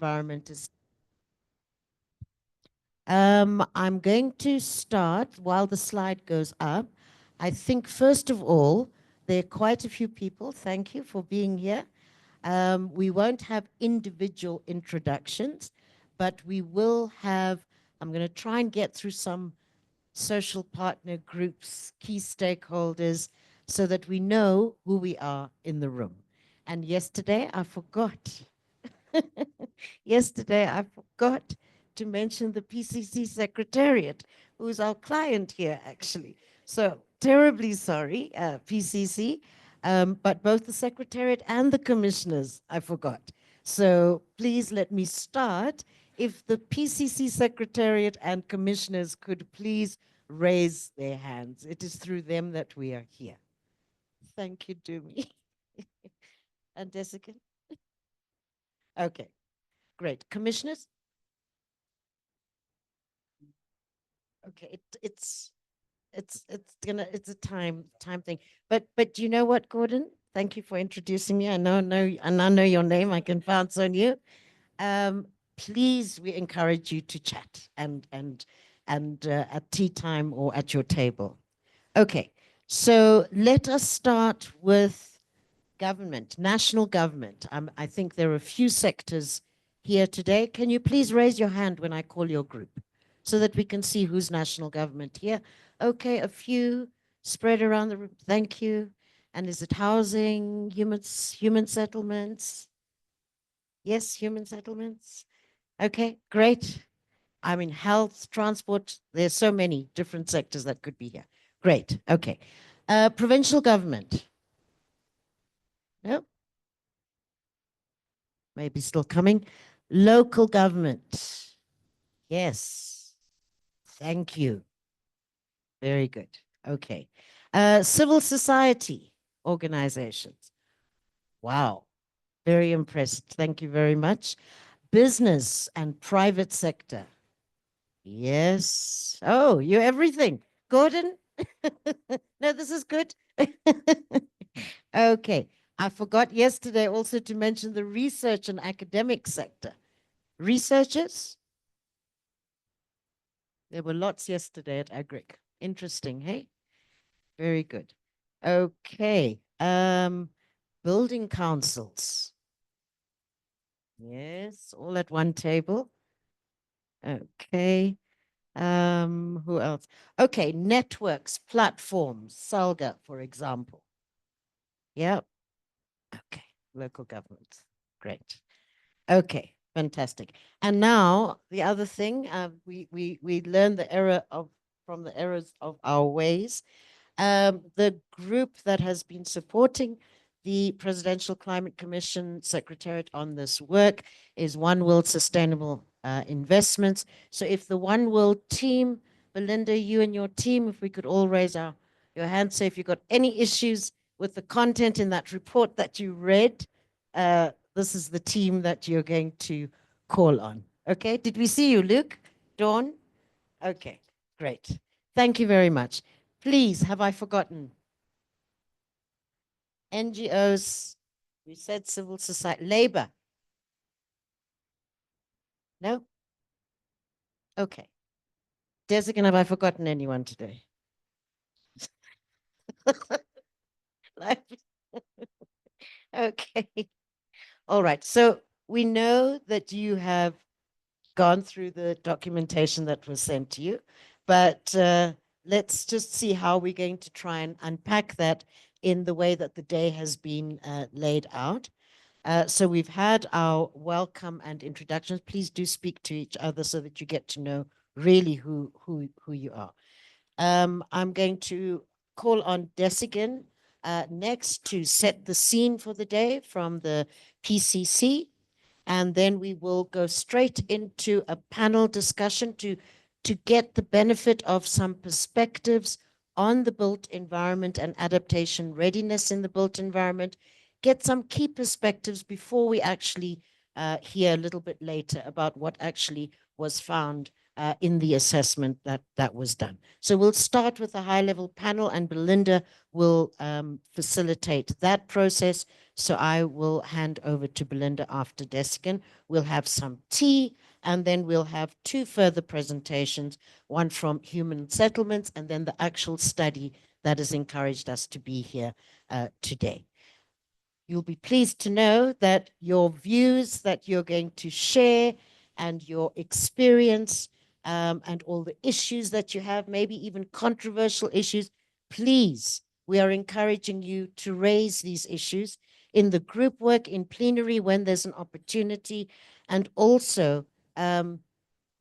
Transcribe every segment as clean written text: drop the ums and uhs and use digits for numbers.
environment is. I'm going to start while the slide goes up. I think, first of all, there are quite a few people. Thank you for being here. We won't have individual introductions, but we will have, I'm going to try and get through some social partner groups, key stakeholders, so that we know who we are in the room. And yesterday I forgot. Yesterday I forgot to mention the PCC Secretariat, who's our client here, actually. So terribly sorry, PCC, but both the Secretariat and the commissioners, I forgot. So please let me start. If the PCC Secretariat and commissioners could please raise their hands. It is through them that we are here. Thank you, Dumi. And Jessica? Okay, great. Commissioners? Okay, it's a time thing. But you know what, Gordon? Thank you for introducing me. I know your name. I can bounce on you. Please, we encourage you to chat and at tea time or at your table. Okay, so let us start with government, national government. I think there are a few sectors here today. Can you please raise your hand when I call your group so that we can see who's national government here? Okay, a few spread around the room. Thank you. And is it housing, human settlements? Yes, human settlements. Okay, great. I mean, health, transport, there's so many different sectors that could be here. Great, okay. Provincial government. No? Maybe still coming. Local government. Yes. Thank you. Very good. Okay. Civil society organizations. Wow. Very impressed. Thank you very much. Business and private sector. Yes. Oh, you're everything. Gordon? No, this is good. Okay. I forgot yesterday also to mention the research and academic sector. Researchers? There were lots yesterday at Agric. Interesting, hey? Very good. Okay. Building councils. Yes, all at one table. Okay. Who else? Okay, networks, platforms, Salga, for example. Yeah. Okay, local governments. Great. Okay, fantastic. And now the other thing, we learned the from the errors of our ways. The group that has been supporting the Presidential Climate Commission Secretariat on this work is One World Sustainable Investments. So if the One World team, Belinda, you and your team, if we could all raise your hands, say if you've got any issues with the content in that report that you read, this is the team that you're going to call on. Okay, did we see you, Luke? Dawn? Okay, great. Thank you very much. Please, have I forgotten? NGOs, we said civil society, labor. No? Okay. Desigan, have I forgotten anyone today? Okay. All right. So we know that you have gone through the documentation that was sent to you, but let's just see how we're going to try and unpack that in the way that the day has been laid out. So we've had our welcome and introductions. Please do speak to each other so that you get to know really who you are. I'm going to call on Desigan next to set the scene for the day from the PCC. And then we will go straight into a panel discussion to get the benefit of some perspectives on the built environment and adaptation readiness in the built environment, get some key perspectives before we actually hear a little bit later about what actually was found in the assessment that was done. So we'll start with a high-level panel, and Belinda will facilitate that process. So I will hand over to Belinda after Desikan. We'll have some tea, and then we'll have two further presentations, one from human settlements and then the actual study that has encouraged us to be here today. You'll be pleased to know that your views that you're going to share and your experience and all the issues that you have, maybe even controversial issues, please, we are encouraging you to raise these issues in the group work, in plenary when there's an opportunity. And also,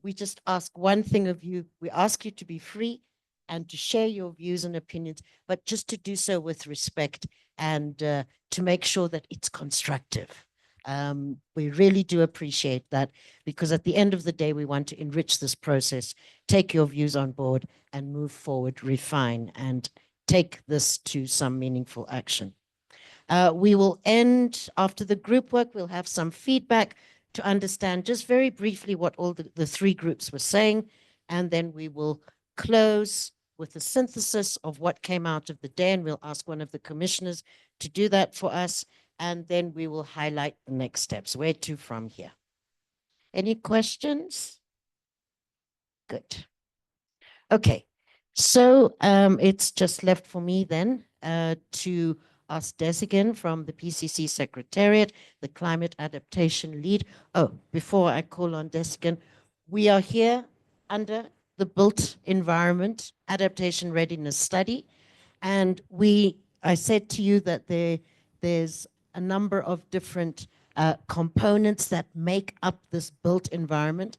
we just ask one thing of you. We ask you to be free and to share your views and opinions, but just to do so with respect and to make sure that it's constructive. We really do appreciate that, because at the end of the day, we want to enrich this process, take your views on board and move forward, refine, and take this to some meaningful action. We will end after the group work. We'll have some feedback to understand just very briefly what all the three groups were saying. And then we will close with a synthesis of what came out of the day. And we'll ask one of the commissioners to do that for us. And then we will highlight the next steps. Where to from here? Any questions? Good. Okay. So it's just left for me then to ask Desikan from the PCC Secretariat, the Climate Adaptation Lead. Oh, before I call on Desikan, we are here under the Built Environment Adaptation Readiness Study. And I said to you that there's a number of different components that make up this built environment.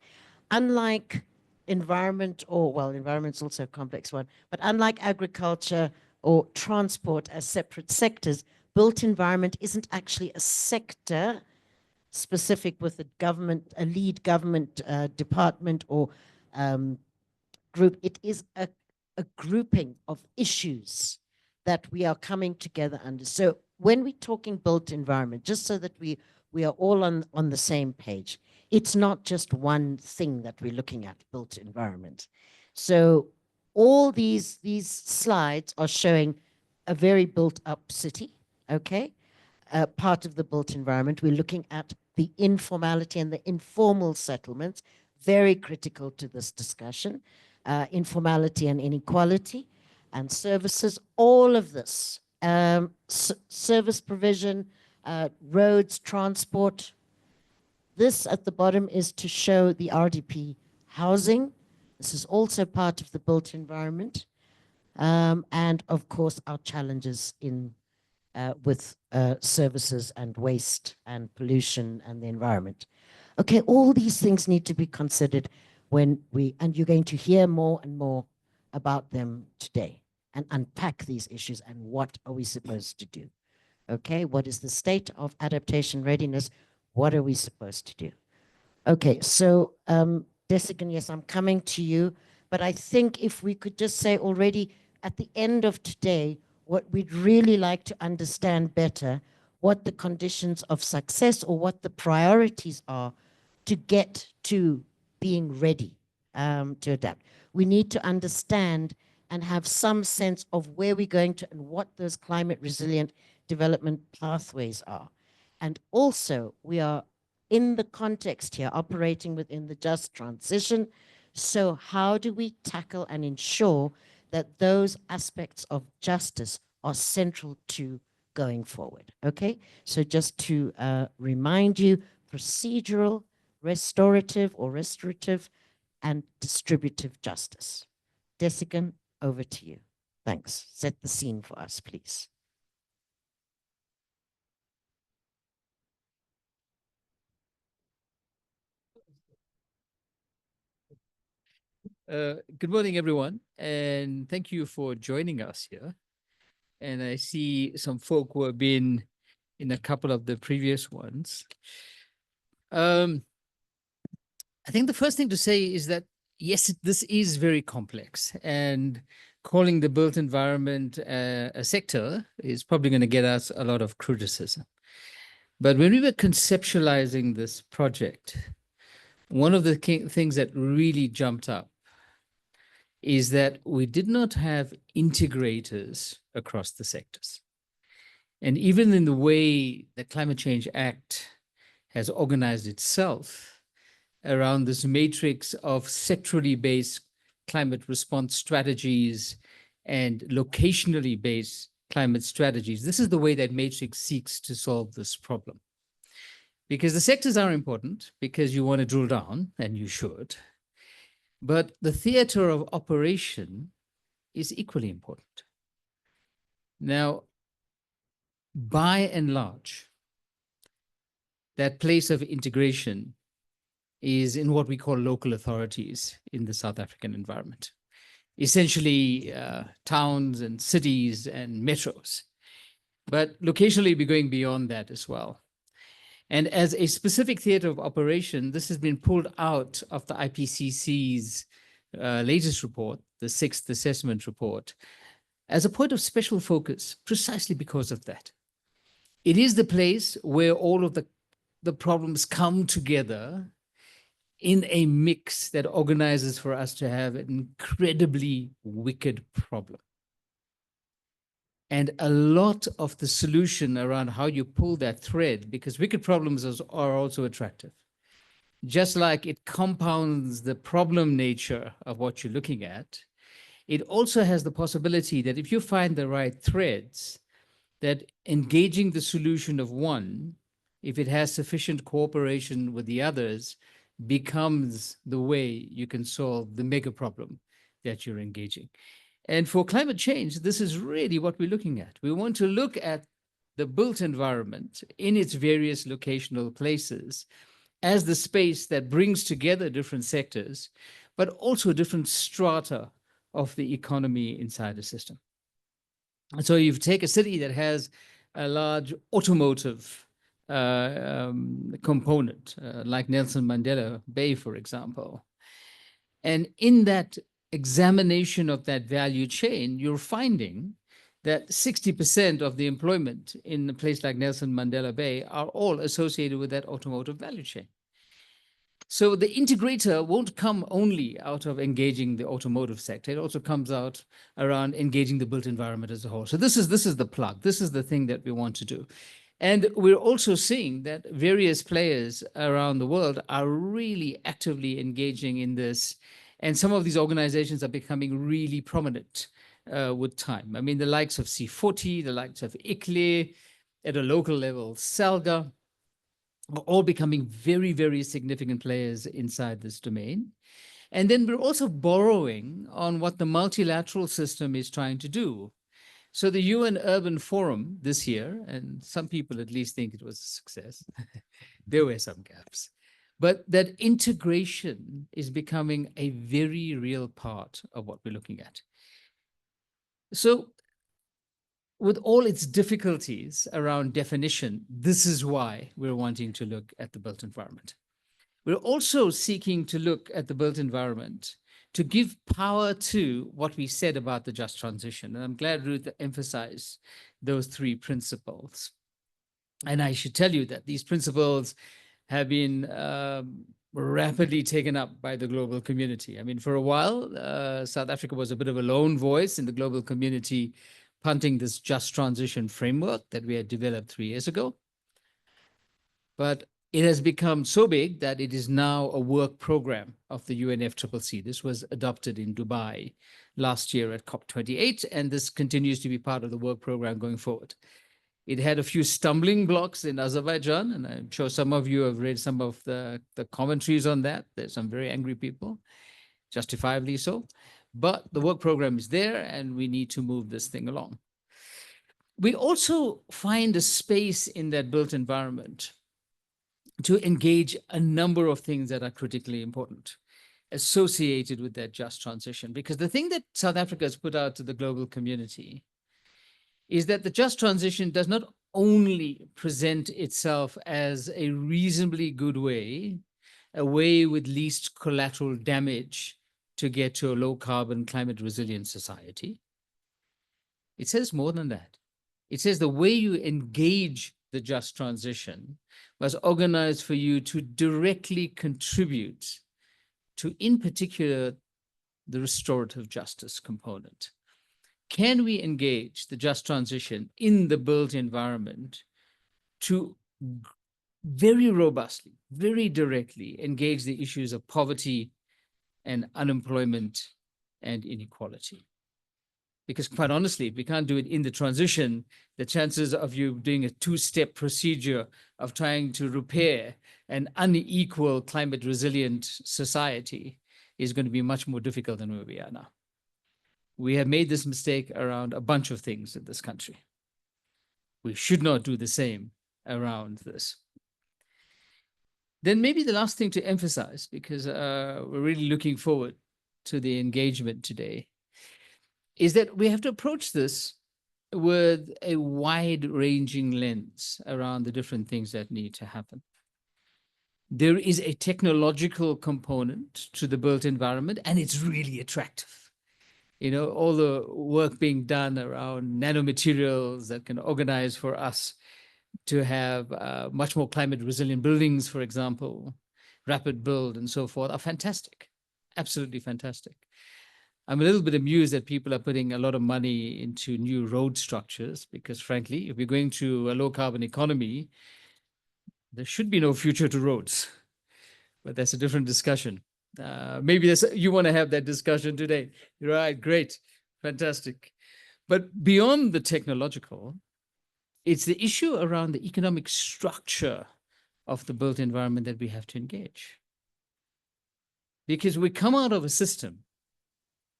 Unlike environment, environment's also a complex one, but unlike agriculture or transport as separate sectors, built environment isn't actually a sector specific with a lead government department or group. It is a grouping of issues that we are coming together under. So when we're talking built environment, just so that we are all on the same page, it's not just one thing that we're looking at, built environment. So all these slides are showing a very built up city, okay? Part of the built environment. We're looking at the informality and the informal settlements, very critical to this discussion, informality and inequality and services, all of this, service provision, roads, transport. This at the bottom is to show the RDP housing. This is also part of the built environment. And of course, our challenges with services and waste and pollution and the environment. Okay, all these things need to be considered and you're going to hear more and more about them today and unpack these issues and what are we supposed to do. Okay, what is the state of adaptation readiness? What are we supposed to do? Okay, so Desikan, yes, I'm coming to you, but I think if we could just say already at the end of today, what we'd really like to understand better, what the conditions of success or what the priorities are to get to being ready to adapt. We need to understand and have some sense of where we're going to and what those climate resilient development pathways are. And also, we are in the context here, operating within the just transition. So how do we tackle and ensure that those aspects of justice are central to going forward? Okay, so just to remind you, procedural, restorative, and distributive justice. Desikan, over to you. Thanks. Set the scene for us, please. Good morning, everyone, and thank you for joining us here. And I see some folk who have been in a couple of the previous ones. I think the first thing to say is that, yes, this is very complex, and calling the built environment a sector is probably going to get us a lot of criticism. But when we were conceptualizing this project, one of the things that really jumped up is that we did not have integrators across the sectors. And even in the way the Climate Change Act has organized itself around this matrix of sectorally based climate response strategies and locationally based climate strategies, this is the way that matrix seeks to solve this problem. Because the sectors are important, because you want to drill down, and you should. But the theater of operation is equally important. Now, by and large, that place of integration is in what we call local authorities in the South African environment, essentially towns and cities and metros. But locationally, we're going beyond that as well. And as a specific theater of operation, this has been pulled out of the IPCC's latest report, the sixth assessment report, as a point of special focus, precisely because of that. It is the place where all of the problems come together in a mix that organizes for us to have an incredibly wicked problem. And a lot of the solution around how you pull that thread, because wicked problems are also attractive. Just like it compounds the problem nature of what you're looking at, it also has the possibility that if you find the right threads, that engaging the solution of one, if it has sufficient cooperation with the others, becomes the way you can solve the mega problem that you're engaging. And for climate change, this is really what we're looking at. We want to look at the built environment in its various locational places as the space that brings together different sectors, but also different strata of the economy inside the system. And so you take a city that has a large automotive component, like Nelson Mandela Bay, for example. And in that examination of that value chain, you're finding that 60% of the employment in a place like Nelson Mandela Bay are all associated with that automotive value chain. So the integrator won't come only out of engaging the automotive sector. It also comes out around engaging the built environment as a whole. So this is the plug. This is the thing that we want to do. And we're also seeing that various players around the world are really actively engaging in this. And some of these organizations are becoming really prominent with time. I mean, the likes of C40, the likes of ICLE, at a local level, SALGA, are all becoming very, very significant players inside this domain. And then we're also borrowing on what the multilateral system is trying to do. So the UN Urban Forum this year, and some people at least think it was a success, there were some gaps, but that integration is becoming a very real part of what we're looking at. So with all its difficulties around definition, this is why we're wanting to look at the built environment. We're also seeking to look at the built environment to give power to what we said about the just transition. And I'm glad Ruth emphasized those three principles. And I should tell you that these principles have been rapidly taken up by the global community. I mean, for a while, South Africa was a bit of a lone voice in the global community, punting this just transition framework that we had developed 3 years ago. But it has become so big that it is now a work program of the UNFCCC. This was adopted in Dubai last year at COP28, and this continues to be part of the work program going forward. It had a few stumbling blocks in Azerbaijan, and I'm sure some of you have read some of the commentaries on that. There's some very angry people, justifiably so. But the work program is there, and we need to move this thing along. We also find a space in that built environment to engage a number of things that are critically important associated with that just transition. Because the thing that South Africa has put out to the global community is that the just transition does not only present itself as a reasonably good way, a way with least collateral damage to get to a low carbon, climate resilient society. It says more than that. It says the way you engage the just transition was organized for you to directly contribute to, in particular, the restorative justice component. Can we engage the just transition in the built environment to very robustly, very directly engage the issues of poverty and unemployment and inequality? Because quite honestly, if we can't do it in the transition, the chances of you doing a two-step procedure of trying to repair an unequal climate resilient society is going to be much more difficult than where we are now. We have made this mistake around a bunch of things in this country. We should not do the same around this. Then maybe the last thing to emphasize, because we're really looking forward to the engagement today, is that we have to approach this with a wide-ranging lens around the different things that need to happen. There is a technological component to the built environment, and it's really attractive. You know, all the work being done around nanomaterials that can organize for us to have much more climate resilient buildings, for example, rapid build and so forth, are fantastic, absolutely fantastic. I'm a little bit amused that people are putting a lot of money into new road structures because, frankly, if we're going to a low carbon economy, there should be no future to roads. But that's a different discussion. Maybe you want to have that discussion today. Right, great, fantastic. But beyond the technological, it's the issue around the economic structure of the built environment that we have to engage. Because we come out of a system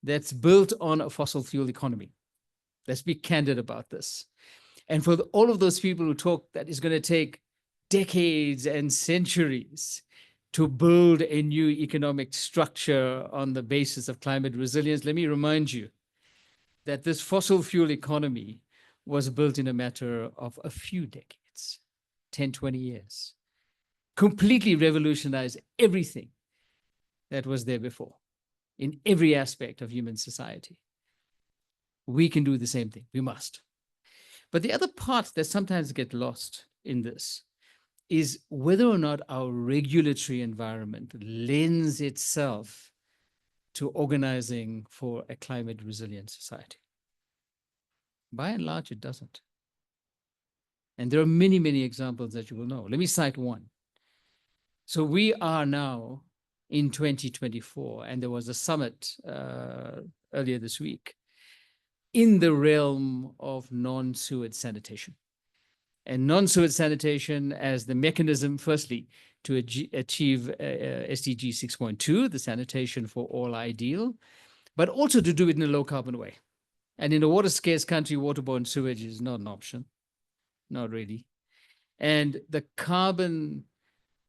that's built on a fossil fuel economy. Let's be candid about this. And for all of those people who talk that it's going to take decades and centuries to build a new economic structure on the basis of climate resilience, let me remind you that this fossil fuel economy was built in a matter of a few decades, 10, 20 years, completely revolutionized everything that was there before in every aspect of human society. We can do the same thing. We must. But the other part that sometimes gets lost in this is whether or not our regulatory environment lends itself to organizing for a climate resilient society. By and large, it doesn't. And there are many, many examples that you will know. Let me cite one. So we are now in 2024, and there was a summit earlier this week in the realm of non-sewage sanitation. And non-sewage sanitation as the mechanism, firstly, to achieve SDG 6.2, the sanitation for all ideal, but also to do it in a low-carbon way. And in a water-scarce country, waterborne sewage is not an option, not really. And the carbon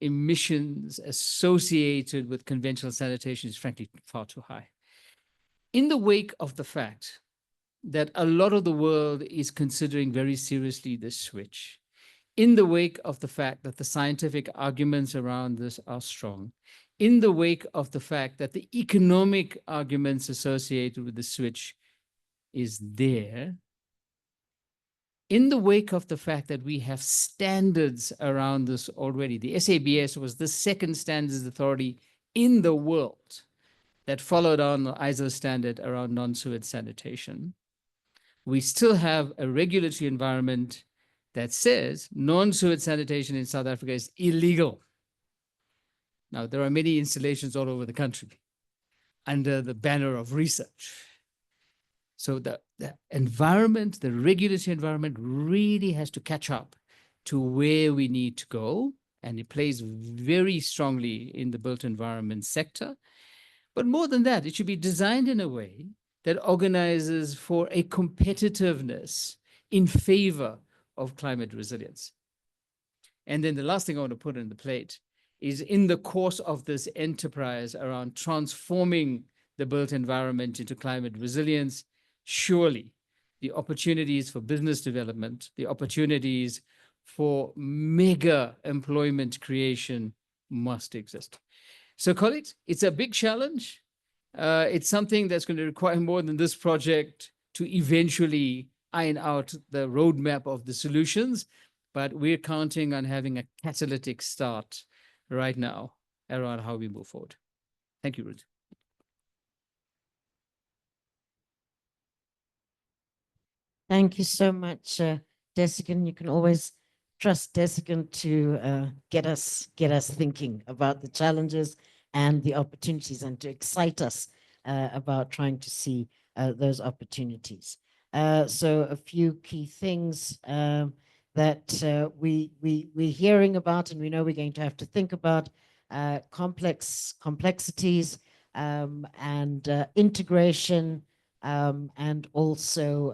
emissions associated with conventional sanitation is frankly far too high. In the wake of the fact that a lot of the world is considering very seriously this switch, in the wake of the fact that the scientific arguments around this are strong, in the wake of the fact that the economic arguments associated with the switch is there, in the wake of the fact that we have standards around this already. The SABS was the second standards authority in the world that followed on the ISO standard around non-sewage sanitation. We still have a regulatory environment that says non-sewage sanitation in South Africa is illegal. Now, there are many installations all over the country under the banner of research. So the environment, the regulatory environment really has to catch up to where we need to go. And it plays very strongly in the built environment sector. But more than that, it should be designed in a way that organizes for a competitiveness in favor of climate resilience. And then the last thing I want to put on the plate is in the course of this enterprise around transforming the built environment into climate resilience, surely the opportunities for business development, the opportunities for mega employment creation must exist. So colleagues, it's a big challenge. It's something that's going to require more than this project to eventually iron out the roadmap of the solutions. but we're counting on having a catalytic start right now around how we move forward. Thank you, Ruth. Thank you so much, Desigan. You can always trust Desigan to get us thinking about the challenges and the opportunities, and to excite us about trying to see those opportunities. So a few key things that we're hearing about, and we know we're going to have to think about: complexities and integration. And also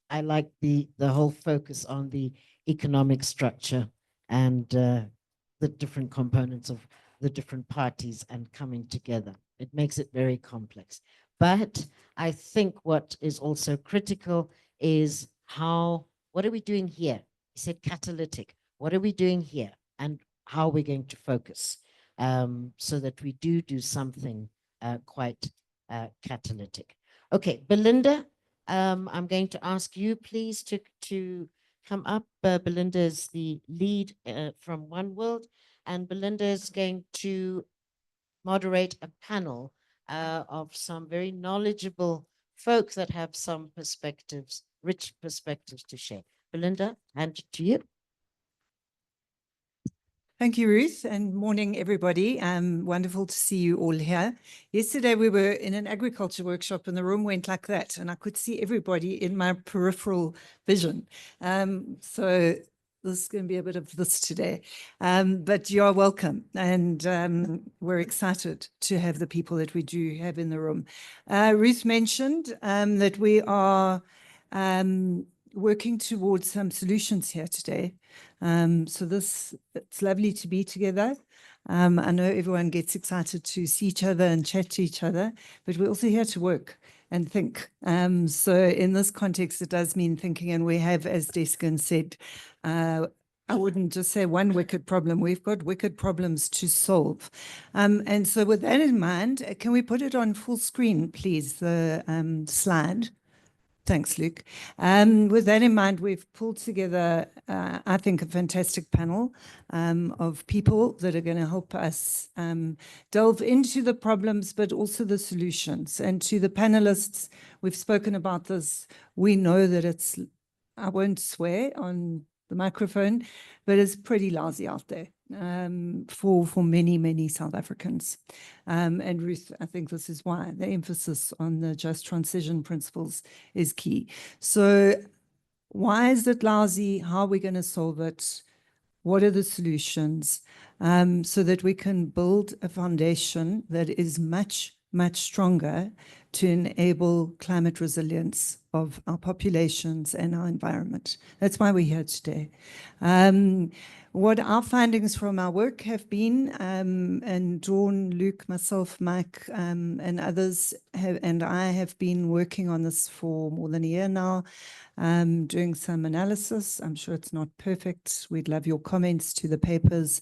I like the whole focus on the economic structure and the different components of the different parties and coming together. It makes it very complex. But I think what is also critical is what are we doing here? You said catalytic. What are we doing here? And how are we going to focus so that we do something quite catalytic. Okay, Belinda, I'm going to ask you please to come up. Belinda is the lead from One World, and Belinda is going to moderate a panel of some very knowledgeable folk that have some perspectives, rich perspectives to share. Belinda, hand it to you. Thank you, Ruth, and morning, everybody. Wonderful to see you all here. Yesterday, we were in an agriculture workshop and the room went like that, and I could see everybody in my peripheral vision. So this is going to be a bit of this today, but you're welcome, and we're excited to have the people that we do have in the room. Ruth mentioned that we are working towards some solutions here today. So it's lovely to be together. I know everyone gets excited to see each other and chat to each other, but we're also here to work and think. So in this context, it does mean thinking, and we have, as Desigan said, I wouldn't just say one wicked problem. We've got wicked problems to solve. And so with that in mind, can we put it on full screen, please, the slide? Thanks, Luke. With that in mind, we've pulled together, I think, a fantastic panel of people that are going to help us delve into the problems, but also the solutions. And to the panelists, we've spoken about this. We know that it's, I won't swear on the microphone, but it's pretty lousy out there for many, many South Africans. And Ruth, I think this is why the emphasis on the just transition principles is key. So why is it lousy? How are we going to solve it? What are the solutions so that we can build a foundation that is much, much stronger to enable climate resilience of our populations and our environment? That's why we're here today. What our findings from our work have been, and Dawn, Luke, myself, Mike, and others and I have been working on this for more than a year now, doing some analysis. I'm sure it's not perfect. We'd love your comments to the papers.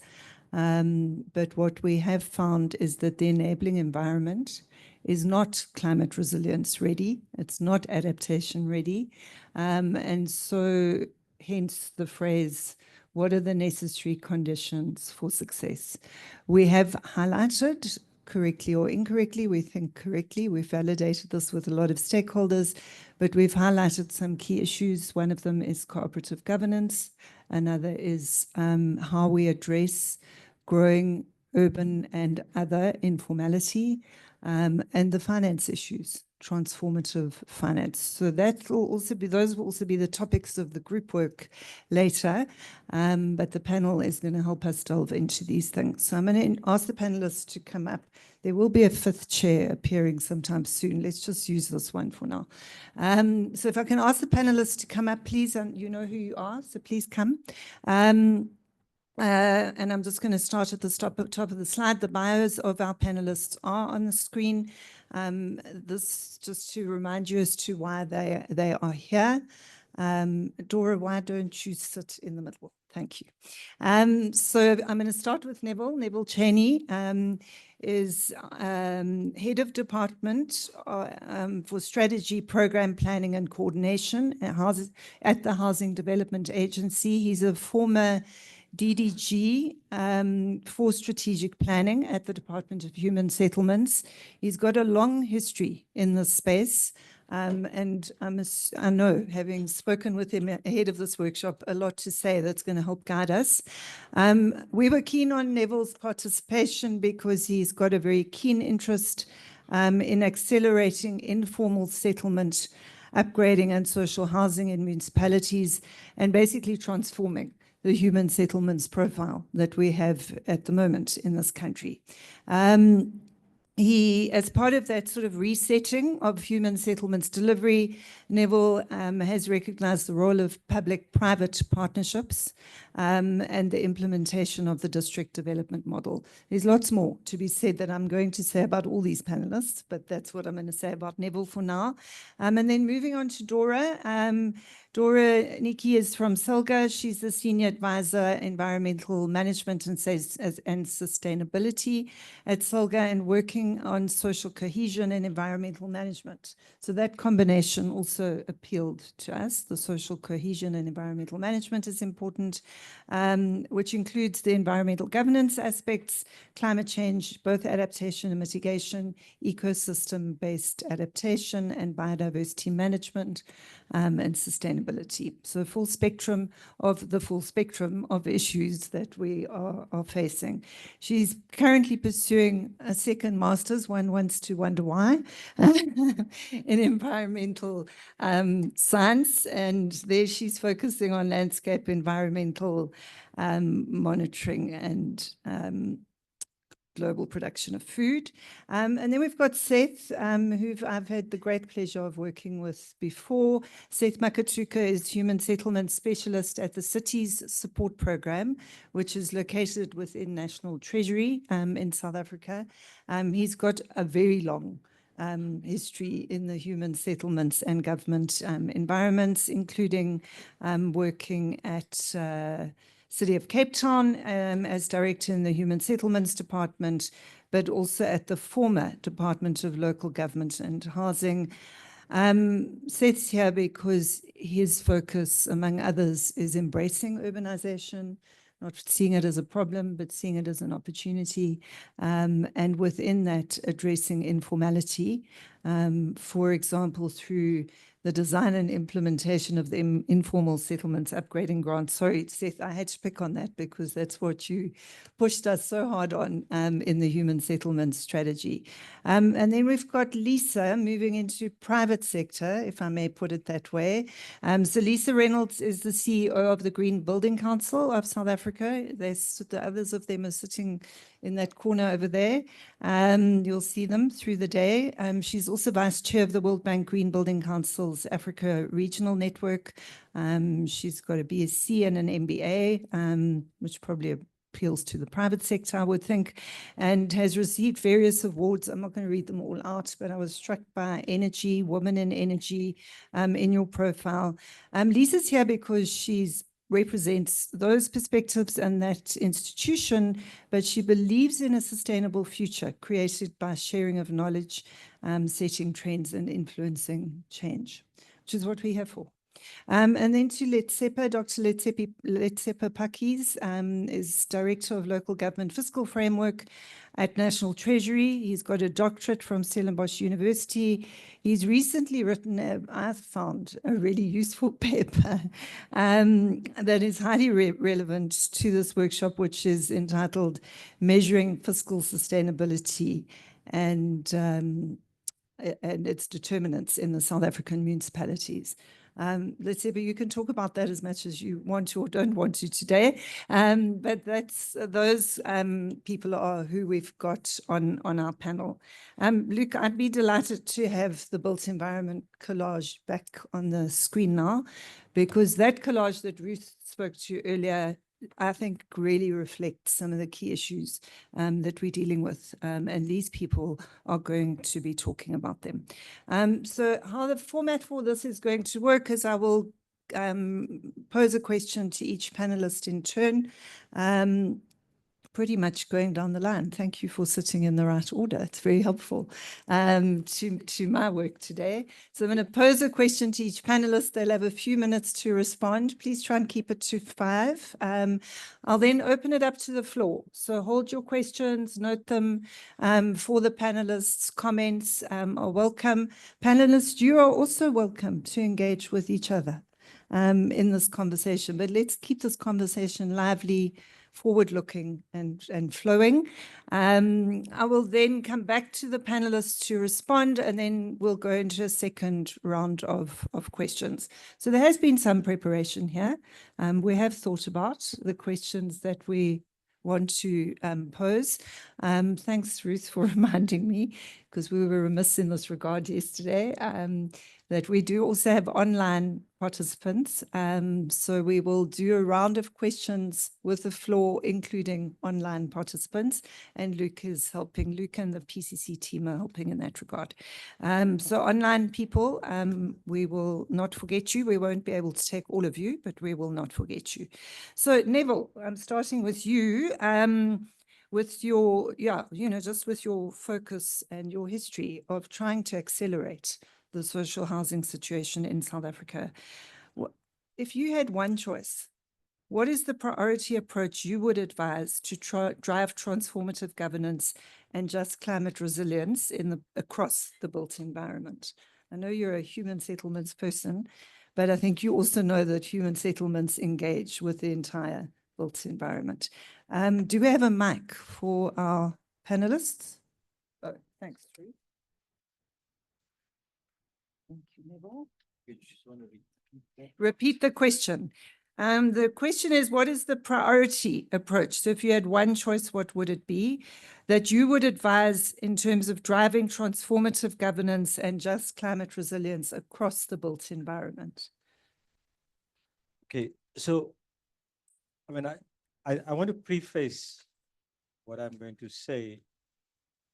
But what we have found is that the enabling environment is not climate resilience ready. It's not adaptation ready. And so hence the phrase, what are the necessary conditions for success? We have highlighted, correctly or incorrectly, we think correctly, we've validated this with a lot of stakeholders, but we've highlighted some key issues. One of them is cooperative governance. Another is how we address growing urban and other informality, and the finance issues, transformative finance. So that will also be, those will also be the topics of the group work later, but the panel is going to help us delve into these things. So I'm going to ask the panelists to come up. There will be a fifth chair appearing sometime soon. Let's just use this one for now. So if I can ask the panelists to come up, please, and you know who you are, so please come. And I'm just going to start at the top of the slide. The bios of our panelists are on the screen. This just to remind you as to why they are here. Dora, why don't you sit in the middle? Thank you. So I'm going to start with Neville. Neville Cheney is head of department for strategy, program planning and coordination at the Housing Development Agency. He's a former DDG for strategic planning at the Department of Human Settlements. He's got a long history in this space. And I know, having spoken with him ahead of this workshop, a lot to say that's going to help guide us. We were keen on Neville's participation because he's got a very keen interest in accelerating informal settlement, upgrading and social housing in municipalities, and basically transforming the human settlements profile that we have at the moment in this country. He, as part of that sort of resetting of human settlements delivery, Neville has recognized the role of public-private partnerships and the implementation of the district development model. There's lots more to be said that I'm going to say about all these panelists, but that's what I'm going to say about Neville for now. And then moving on to Dora. Dora Nikki is from SELGA. She's the Senior Advisor, Environmental Management and Sustainability at SELGA, and working on social cohesion and environmental management. So that combination also appealed to us. The social cohesion and environmental management is important, which includes the environmental governance aspects, climate change, both adaptation and mitigation, ecosystem-based adaptation and biodiversity management, and sustainability. So full spectrum of issues that we are facing. She's currently pursuing a second master's. One wants to wonder why, in environmental science, and there she's focusing on landscape environmental monitoring and global production of food. And then we've got Seth, who I've had the great pleasure of working with before. Seth Makatuka is Human Settlement Specialist at the Cities Support Program, which is located within National Treasury in South Africa. He's got a very long history in the human settlements and government environments, including working at City of Cape Town as Director in the Human Settlements Department, but also at the former Department of Local Government and Housing. Seth's here because his focus, among others, is embracing urbanization, not seeing it as a problem, but seeing it as an opportunity, and within that, addressing informality, for example, through the design and implementation of the informal settlements upgrading grant. Sorry, Seth, I had to pick on that because that's what you pushed us so hard on in the human settlement strategy. And then we've got Lisa moving into private sector, if I may put it that way. So Lisa Reynolds is the CEO of the Green Building Council of South Africa. The others of them are sitting in that corner over there. You'll see them through the day. She's also Vice Chair of the World Bank Green Building Council's Africa Regional Network. She's got a BSc and an MBA, which probably appeals to the private sector, I would think, and has received various awards. I'm not going to read them all out, but I was struck by energy, woman in energy, in your profile. Lisa's here because she's represents those perspectives and that institution, but she believes in a sustainable future created by sharing of knowledge, setting trends and influencing change, which is what we're here for. And then to Letsepa, Dr. Letsepa Pakis is Director of Local Government Fiscal Framework at National Treasury. He's got a doctorate from Stellenbosch University. He's recently written, I found, a really useful paper that is highly relevant to this workshop, which is entitled Measuring Fiscal Sustainability and its Determinants in the South African Municipalities. Letsepa, you can talk about that as much as you want to or don't want to today, but those people are who we've got on our panel. Luke, I'd be delighted to have the built environment collage back on the screen now, because that collage that Ruth spoke to earlier, I think really reflects some of the key issues that we're dealing with, and these people are going to be talking about them. So how the format for this is going to work is I will pose a question to each panelist in turn. Pretty much going down the line. Thank you for sitting in the right order. It's very helpful to my work today. So I'm going to pose a question to each panelist. They'll have a few minutes to respond. Please try and keep it to 5. I'll then open it up to the floor. So hold your questions, note them for the panelists. Comments are welcome. Panelists, you are also welcome to engage with each other in this conversation. But let's keep this conversation lively, forward-looking and flowing. I will then come back to the panelists to respond, and then we'll go into a second round of questions. So there has been some preparation here. We have thought about the questions that we want to pose. Thanks, Ruth, for reminding me, because we were remiss in this regard yesterday, that we do also have online participants. So we will do a round of questions with the floor, including online participants. And Luke is helping. Luke and the PCC team are helping in that regard. So online people, we will not forget you. We won't be able to take all of you, but we will not forget you. So Neville, I'm starting with you. With your, just with your focus and your history of trying to accelerate the social housing situation in South Africa. If you had one choice, what is the priority approach you would advise to drive transformative governance and just climate resilience across the built environment? I know you're a human settlements person, but I think you also know that human settlements engage with the entire built environment. Do we have a mic for our panelists? Oh, thanks, Ruth. Thank you, Neville. Repeat the question. The question is, what is the priority approach? So if you had one choice, what would it be that you would advise in terms of driving transformative governance and just climate resilience across the built environment? Okay, so I mean, I want to preface what I'm going to say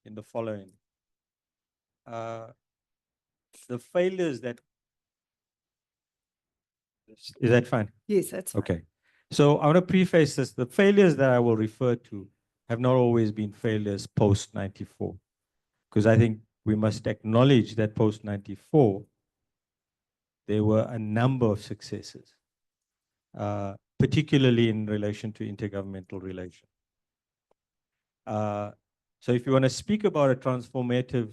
in the following. The failures that, is that fine? Yes, that's fine. Okay. So I want to preface this. The failures that I will refer to have not always been failures post-94, because I think we must acknowledge that post-94, there were a number of successes, particularly in relation to intergovernmental relations. So if you want to speak about a transformative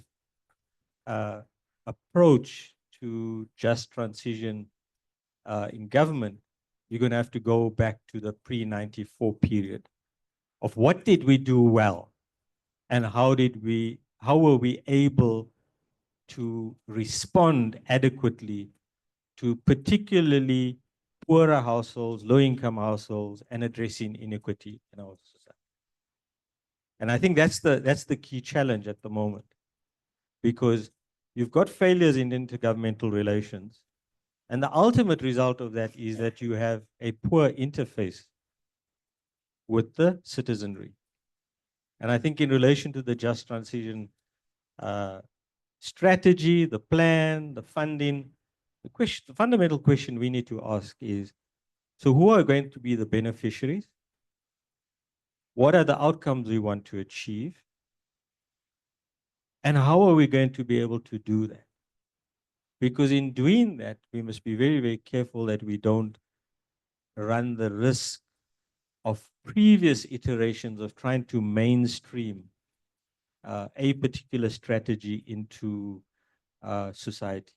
approach to just transition in government, you're going to have to go back to the pre-94 period of what did we do well and how were we able to respond adequately to particularly poorer households, low-income households, and addressing inequity in our society. And I think that's the key challenge at the moment, because you've got failures in intergovernmental relations, and the ultimate result of that is that you have a poor interface with the citizenry. And I think in relation to the just transition strategy, the plan, the funding, the fundamental question we need to ask is, so who are going to be the beneficiaries? What are the outcomes we want to achieve? And how are we going to be able to do that? Because in doing that, we must be very, very careful that we don't run the risk of previous iterations of trying to mainstream a particular strategy into society.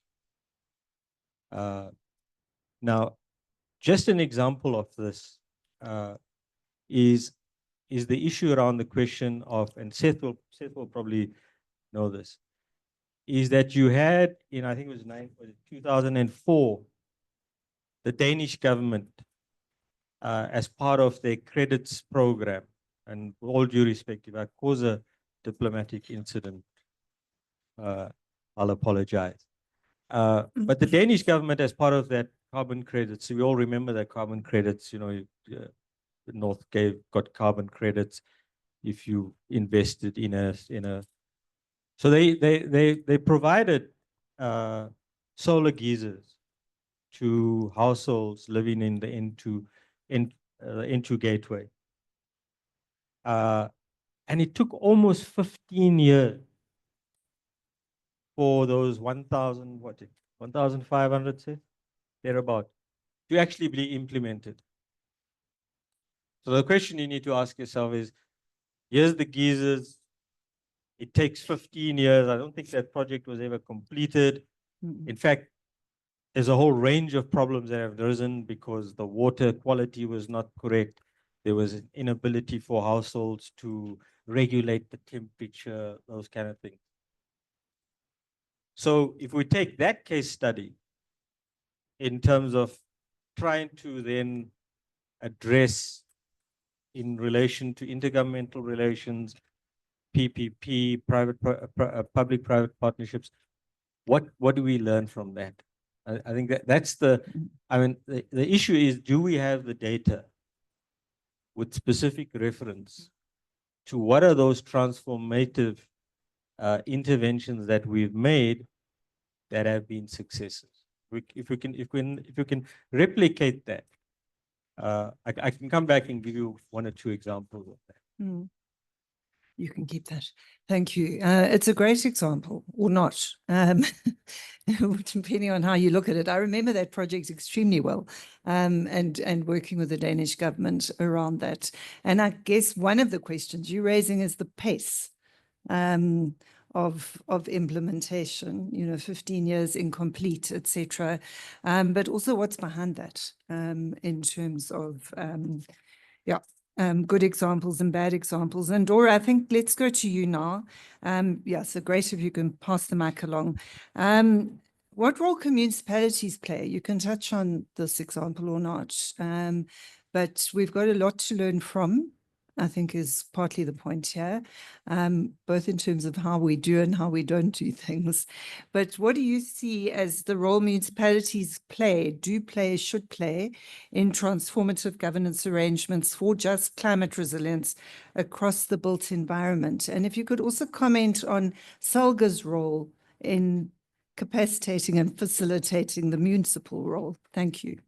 Now, just an example of this is the issue around the question of, and Seth will probably know this, is that you had in, I think it was 2004, the Danish government, as part of their credits program, and with all due respect, if I cause a diplomatic incident, I'll apologize. But the Danish government, as part of that carbon credits, so we all remember that carbon credits, the North got carbon credits if you invested in a. So they provided solar geysers to households living in the N2 gateway. And it took almost 15 years for those 1,500, say, thereabout, to actually be implemented. So the question you need to ask yourself is, here's the geysers. It takes 15 years. I don't think that project was ever completed. In fact, there's a whole range of problems that have arisen because the water quality was not correct. There was an inability for households to regulate the temperature, those kind of things. So if we take that case study in terms of trying to then address in relation to intergovernmental relations, PPP, public-private partnerships, what do we learn from that? I think that's the, I mean, the issue is, do we have the data with specific reference to what are those transformative interventions that we've made that have been successes? If you can replicate that, I can come back and give you one or two examples of that. You can keep that. Thank you. It's a great example, or not, depending on how you look at it. I remember that project extremely well, and working with the Danish government around that. And I guess one of the questions you're raising is the pace of implementation, 15 years incomplete, etc. But also what's behind that in terms of, good examples and bad examples. And Dora, I think let's go to you now. So great if you can pass the mic along. What role can municipalities play? You can touch on this example or not, but we've got a lot to learn from, I think, is partly the point here, both in terms of how we do and how we don't do things. But what do you see as the role municipalities should play in transformative governance arrangements for just climate resilience across the built environment? And if you could also comment on SALGA's role in capacitating and facilitating the municipal role. Thank you.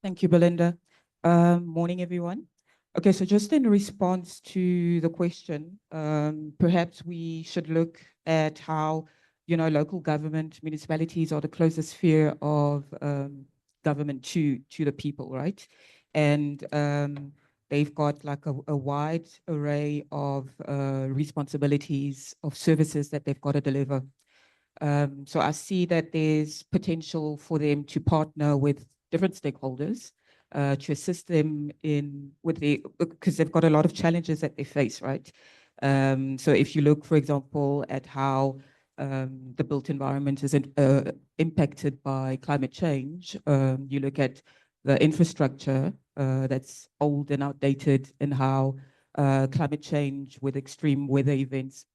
Thank you, Belinda. Morning, everyone. Okay, so just in response to the question, perhaps we should look at how, local government, municipalities are the closest sphere of government to the people, right? And they've got like a wide array of responsibilities, of services that they've got to deliver. So I see that there's potential for them to partner with different stakeholders to assist them because they've got a lot of challenges that they face, right? So if you look, for example, at how the built environment is impacted by climate change, you look at the infrastructure that's old and outdated, and how climate change with extreme weather events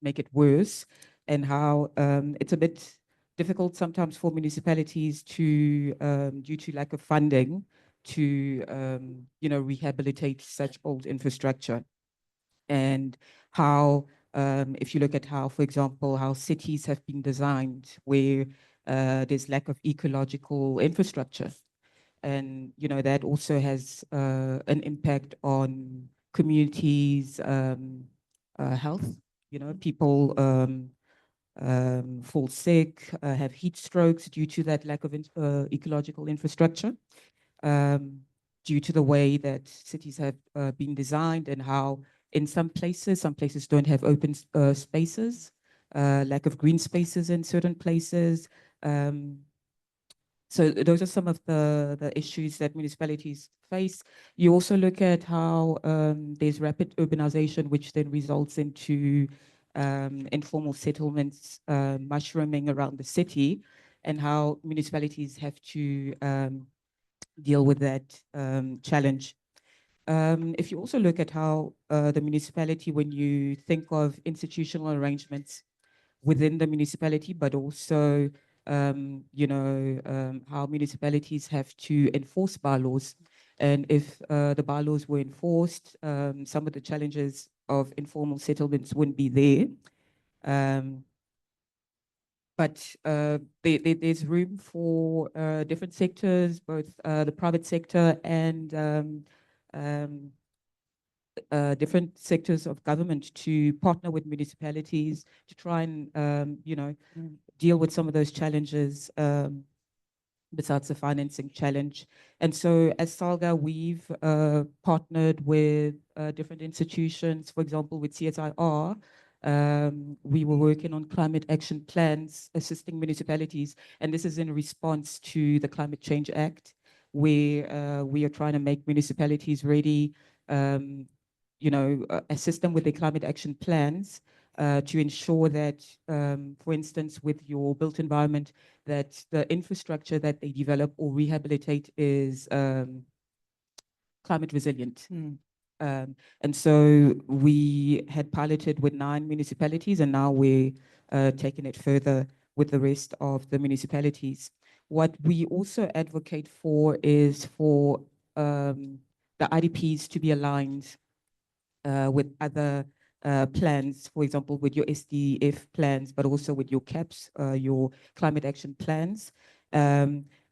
make it worse, and how it's a bit difficult sometimes for municipalities to, due to lack of funding, to rehabilitate such old infrastructure. And how, if you look at how, for example, how cities have been designed where there's lack of ecological infrastructure, and that also has an impact on communities' health. People fall sick, have heat strokes due to that lack of ecological infrastructure, due to the way that cities have been designed, and how in some places don't have open spaces, lack of green spaces in certain places. So those are some of the issues that municipalities face. You also look at how there's rapid urbanization, which then results into informal settlements mushrooming around the city, and how municipalities have to deal with that challenge. If you also look at how the municipality, when you think of institutional arrangements within the municipality, but also how municipalities have to enforce bylaws, and if the bylaws were enforced, some of the challenges of informal settlements wouldn't be there. but there's room for different sectors, both the private sector and different sectors of government to partner with municipalities to try and, deal with some of those challenges besides the financing challenge. And so as SALGA, we've partnered with different institutions, for example, with CSIR. We were working on climate action plans, assisting municipalities, and this is in response to the Climate Change Act, where we are trying to make municipalities ready, assist them with their climate action plans to ensure that, for instance, with your built environment, that the infrastructure that they develop or rehabilitate is climate resilient. And so we had piloted with 9 municipalities, and now we're taking it further with the rest of the municipalities. What we also advocate for is for the IDPs to be aligned with other plans, for example, with your SDF plans, but also with your CAPS, your climate action plans.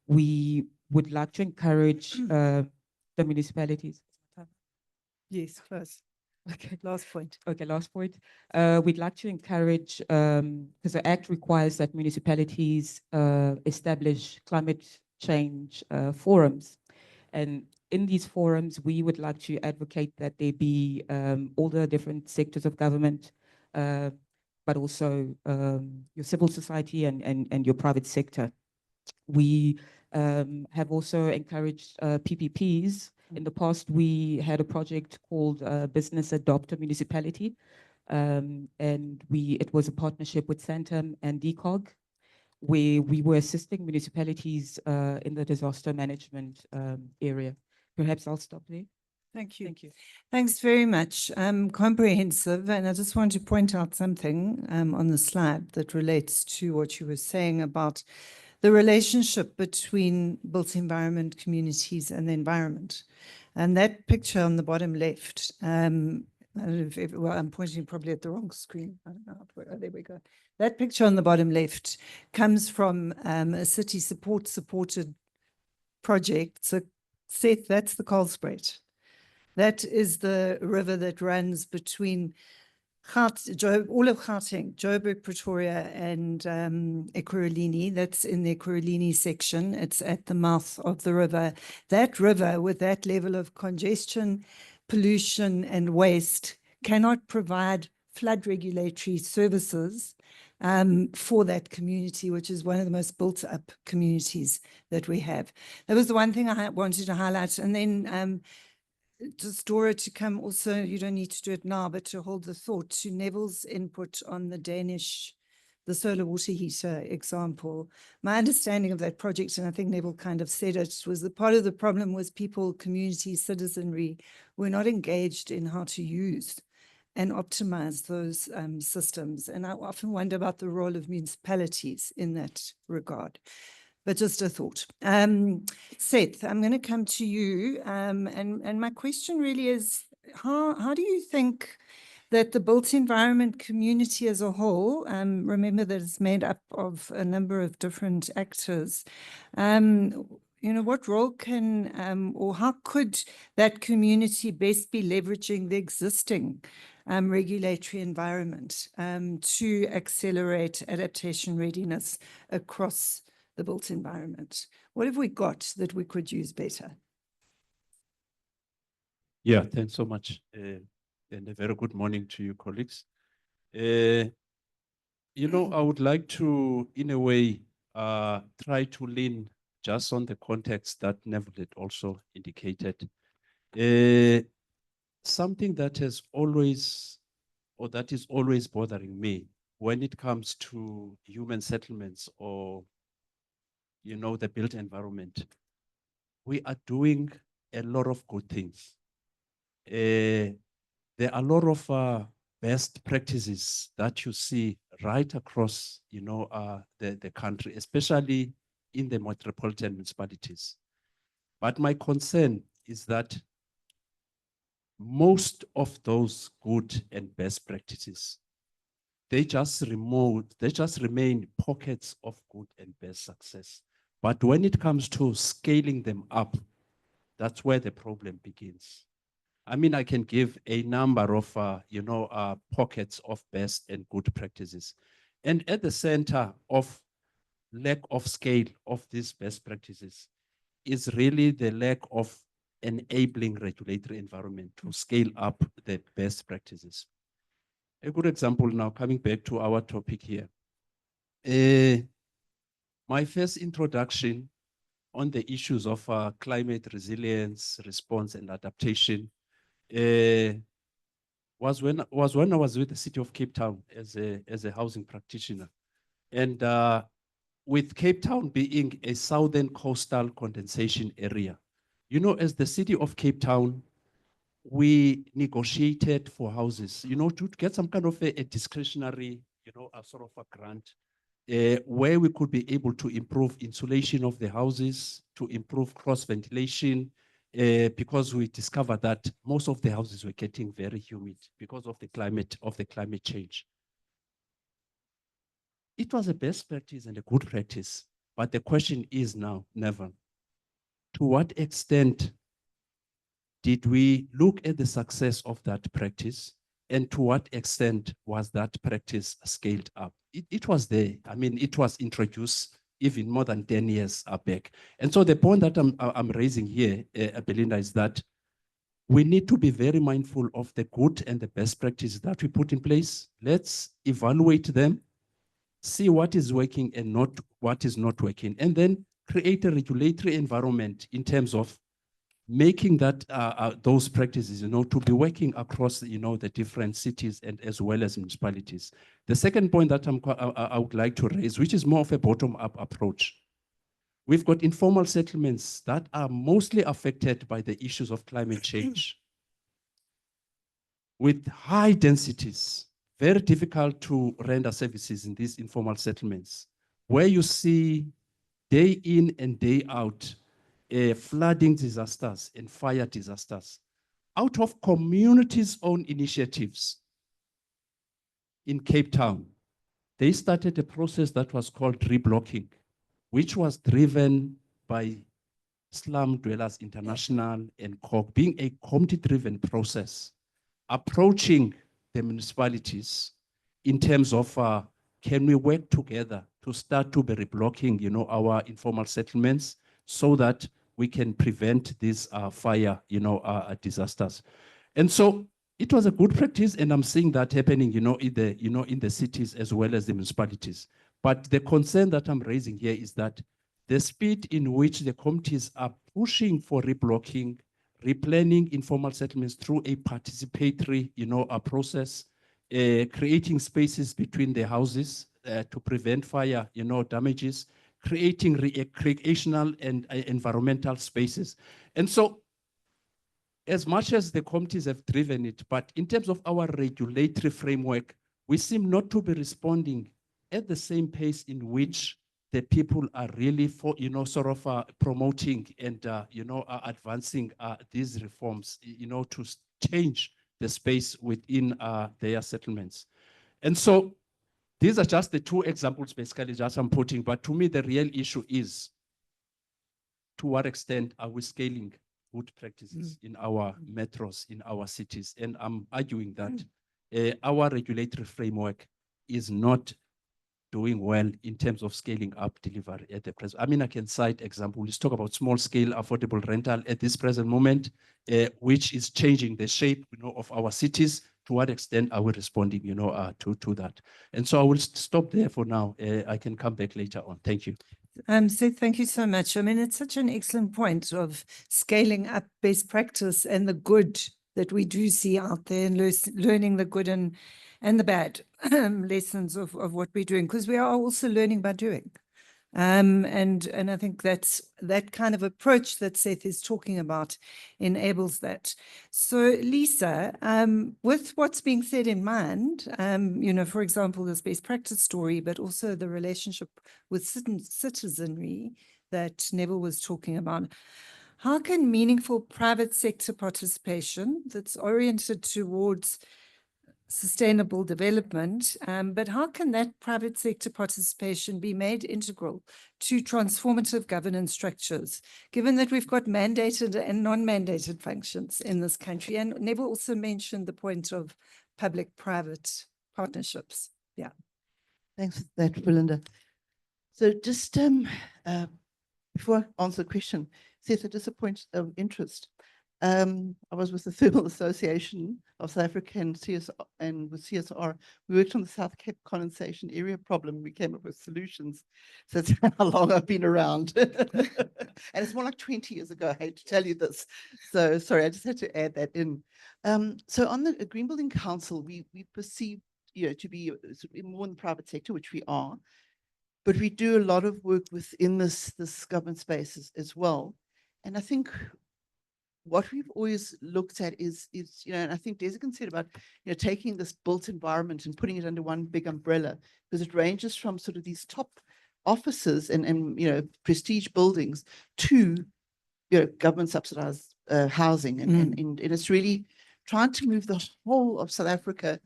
We would like to encourage the municipalities. Yes, close. Okay. Last point. Okay, last point. We'd like to encourage, because the Act requires that municipalities establish climate change forums. And in these forums, we would like to advocate that there be all the different sectors of government, but also your civil society and your private sector. We have also encouraged PPPs. In the past, we had a project called Business Adopt a Municipality, and it was a partnership with Santam and DCOG, where we were assisting municipalities in the disaster management area. Perhaps I'll stop there. Thank you. Thank you. Thanks very much. Comprehensive. And I just want to point out something on the slide that relates to what you were saying about the relationship between built environment, communities, and the environment. And that picture on the bottom left, I don't know well, I'm pointing probably at the wrong screen. I don't know. Oh, there we go. That picture on the bottom left comes from a city supported project. So Seth, that's the Colesbrecht. That is the river that runs between all of Gauteng, Joburg, Pretoria, and Ekurhuleni. That's in the Ekurhuleni section. It's at the mouth of the river. That river, with that level of congestion, pollution, and waste, cannot provide flood regulatory services for that community, which is one of the most built up communities that we have. That was the one thing I wanted to highlight. And then just Dora to come also, you don't need to do it now, but to hold the thought to Neville's input on the solar water heater example. My understanding of that project, and I think Neville kind of said it, was that part of the problem was people, community, citizenry were not engaged in how to use and optimize those systems. And I often wonder about the role of municipalities in that regard. But just a thought. Seth, I'm going to come to you. And my question really is, how do you think that the built environment community as a whole, remember that it's made up of a number of different actors, what role can or how could that community best be leveraging the existing regulatory environment to accelerate adaptation readiness across the built environment? What have we got that we could use better? Yeah, thanks so much. And a very good morning to you, colleagues. I would like to, in a way, try to lean just on the context that Neville had also indicated. Something that has always, or that is always bothering me when it comes to human settlements or the built environment, we are doing a lot of good things. There are a lot of best practices that you see right across, the country, especially in the metropolitan municipalities. But my concern is that most of those good and best practices they just remain pockets of good and best success. But when it comes to scaling them up, that's where the problem begins. I mean, I can give a number of, pockets of best and good practices. And at the center of lack of scale of these best practices is really the lack of enabling regulatory environment to scale up the best practices. A good example now, coming back to our topic here. My first introduction on the issues of climate resilience, response, and adaptation was when I was with the city of Cape Town as a housing practitioner. And with Cape Town being a southern coastal condensation area, as the city of Cape Town, we negotiated for houses, to get some kind of a discretionary, a sort of a grant where we could be able to improve insulation of the houses, to improve cross ventilation, because we discovered that most of the houses were getting very humid because of the climate change. It was a best practice and a good practice, but the question is now, Neville, to what extent did we look at the success of that practice, and to what extent was that practice scaled up? It was there. I mean, it was introduced even more than 10 years back. And so the point that I'm raising here, Belinda, is that we need to be very mindful of the good and the best practices that we put in place. Let's evaluate them, see what is working and not what is not working, and then create a regulatory environment in terms of making that those practices, to be working across, the different cities and as well as municipalities. The second point that I would like to raise, which is more of a bottom-up approach. We've got informal settlements that are mostly affected by the issues of climate change. With high densities, very difficult to render services in these informal settlements, where you see day in and day out flooding disasters and fire disasters. Out of communities' own initiatives in Cape Town, they started a process that was called reblocking, which was driven by Slum Dwellers International and COG, being a community-driven process, approaching the municipalities in terms of can we work together to start to be reblocking, our informal settlements so that we can prevent these fire, disasters. And so it was a good practice, and I'm seeing that happening, in the cities as well as the municipalities. But the concern that I'm raising here is that the speed in which the communities are pushing for reblocking, replanning informal settlements through a participatory, a process, creating spaces between the houses to prevent fire, damages, creating recreational and environmental spaces. And so, as much as the committees have driven it, but in terms of our regulatory framework, we seem not to be responding at the same pace in which the people are really promoting and, advancing these reforms, to change the space within their settlements. And so, these are just the two examples, basically, just I'm putting. But to me, the real issue is, to what extent are we scaling good practices in our metros, in our cities? And I'm arguing that our regulatory framework is not doing well in terms of scaling up delivery at the present. I mean, I can cite example. Let's talk about small scale affordable rental at this present moment, which is changing the shape, of our cities. To what extent are we responding, to that? And so I will stop there for now. I can come back later on. Thank you. So thank you so much. I mean, it's such an excellent point of scaling up best practice and the good that we do see out there, and learning the good and the bad lessons of what we're doing, because we are also learning by doing. And I think that's that kind of approach that Seth is talking about enables that. So Lisa, with what's being said in mind, for example, this best practice story, but also the relationship with citizenry that Neville was talking about, how can meaningful private sector participation that's oriented towards sustainable development. But how can that private sector participation be made integral to transformative governance structures, given that we've got mandated and non-mandated functions in this country? And Neville also mentioned the point of public-private partnerships. Yeah. Thanks for that, Belinda. So just before I answer the question, Seth, just a point of interest. I was with the Thermal Association of South Africa and with CSR, we worked on the South Cape condensation area problem. We came up with solutions. So that's how long I've been around. And it's more like 20 years ago. I hate to tell you this. So sorry, I just had to add that in. So on the Green Building Council, we perceive, to be more in the private sector, which we are, but we do a lot of work within this government space as well. And I think what we've always looked at is and I think Desikan said about, taking this built environment and putting it under one big umbrella, because it ranges from sort of these top offices and prestige buildings to, government subsidized housing. And it's really trying to move the whole of South Africa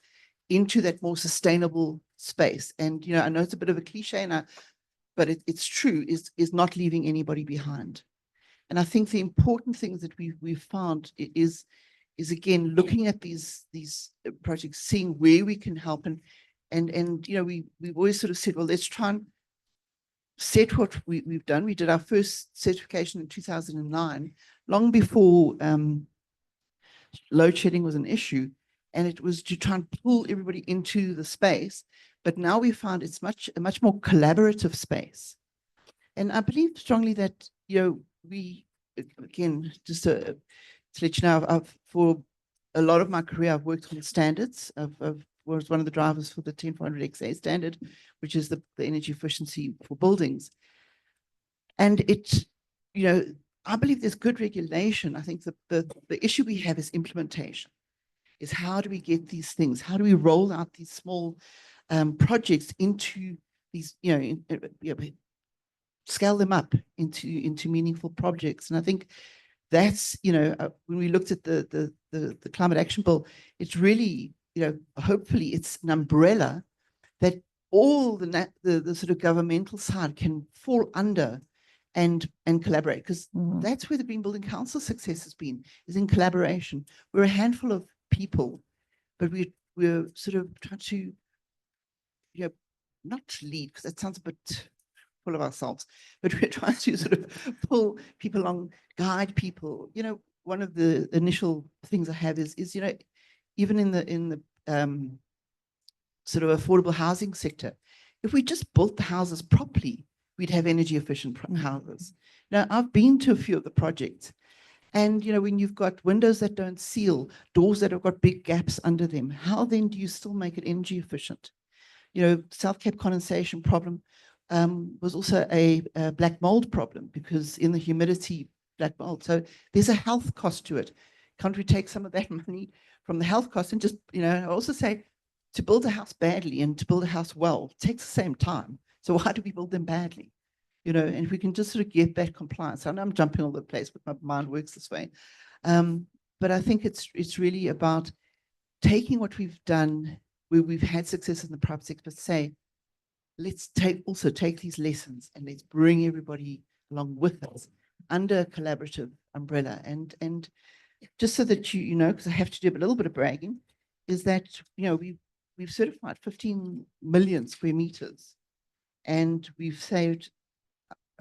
into that more sustainable space. And, I know it's a bit of a cliche now, but it's true, is not leaving anybody behind. And I think the important things that we've found is again, looking at these projects, seeing where we can help. And we've always sort of said, well, let's try and set what we've done. We did our first certification in 2009, long before load shedding was an issue. And it was to try and pull everybody into the space. But now we found it's a much more collaborative space. And I believe strongly that, we, again, just to let you know, for a lot of my career, I've worked on the standards. Was one of the drivers for the 10400XA standard, which is the energy efficiency for buildings. And I believe there's good regulation. I think the issue we have is implementation. Is how do we get these things? How do we roll out these small projects into these, scale them up into meaningful projects? And I think that's, when we looked at the climate action bill, it's really, hopefully it's an umbrella that all the sort of governmental side can fall under and collaborate, because that's where the Green Building Council success has been, is in collaboration. We're a handful of people, but we're sort of trying to, not lead, because that sounds a bit full of ourselves, but we're trying to sort of pull people along, guide people. One of the initial things I have is even in the sort of affordable housing sector, if we just built the houses properly, we'd have energy efficient houses. Now, I've been to a few of the projects, and when you've got windows that don't seal, doors that have got big gaps under them, how then do you still make it energy efficient? South Cape condensation problem was also a black mold problem, because in the humidity, black mold. So there's a health cost to it. Can't we take some of that money from the health cost and just, I also say, to build a house badly and to build a house well takes the same time. So why do we build them badly? And if we can just sort of get that compliance. I know I'm jumping all over the place, but my mind works this way. But I think it's really about taking what we've done, where we've had success in the private sector, but say, let's take these lessons and let's bring everybody along with us under a collaborative umbrella. And just so that because I have to do a little bit of bragging, is that we've certified 15 million square meters, and we've saved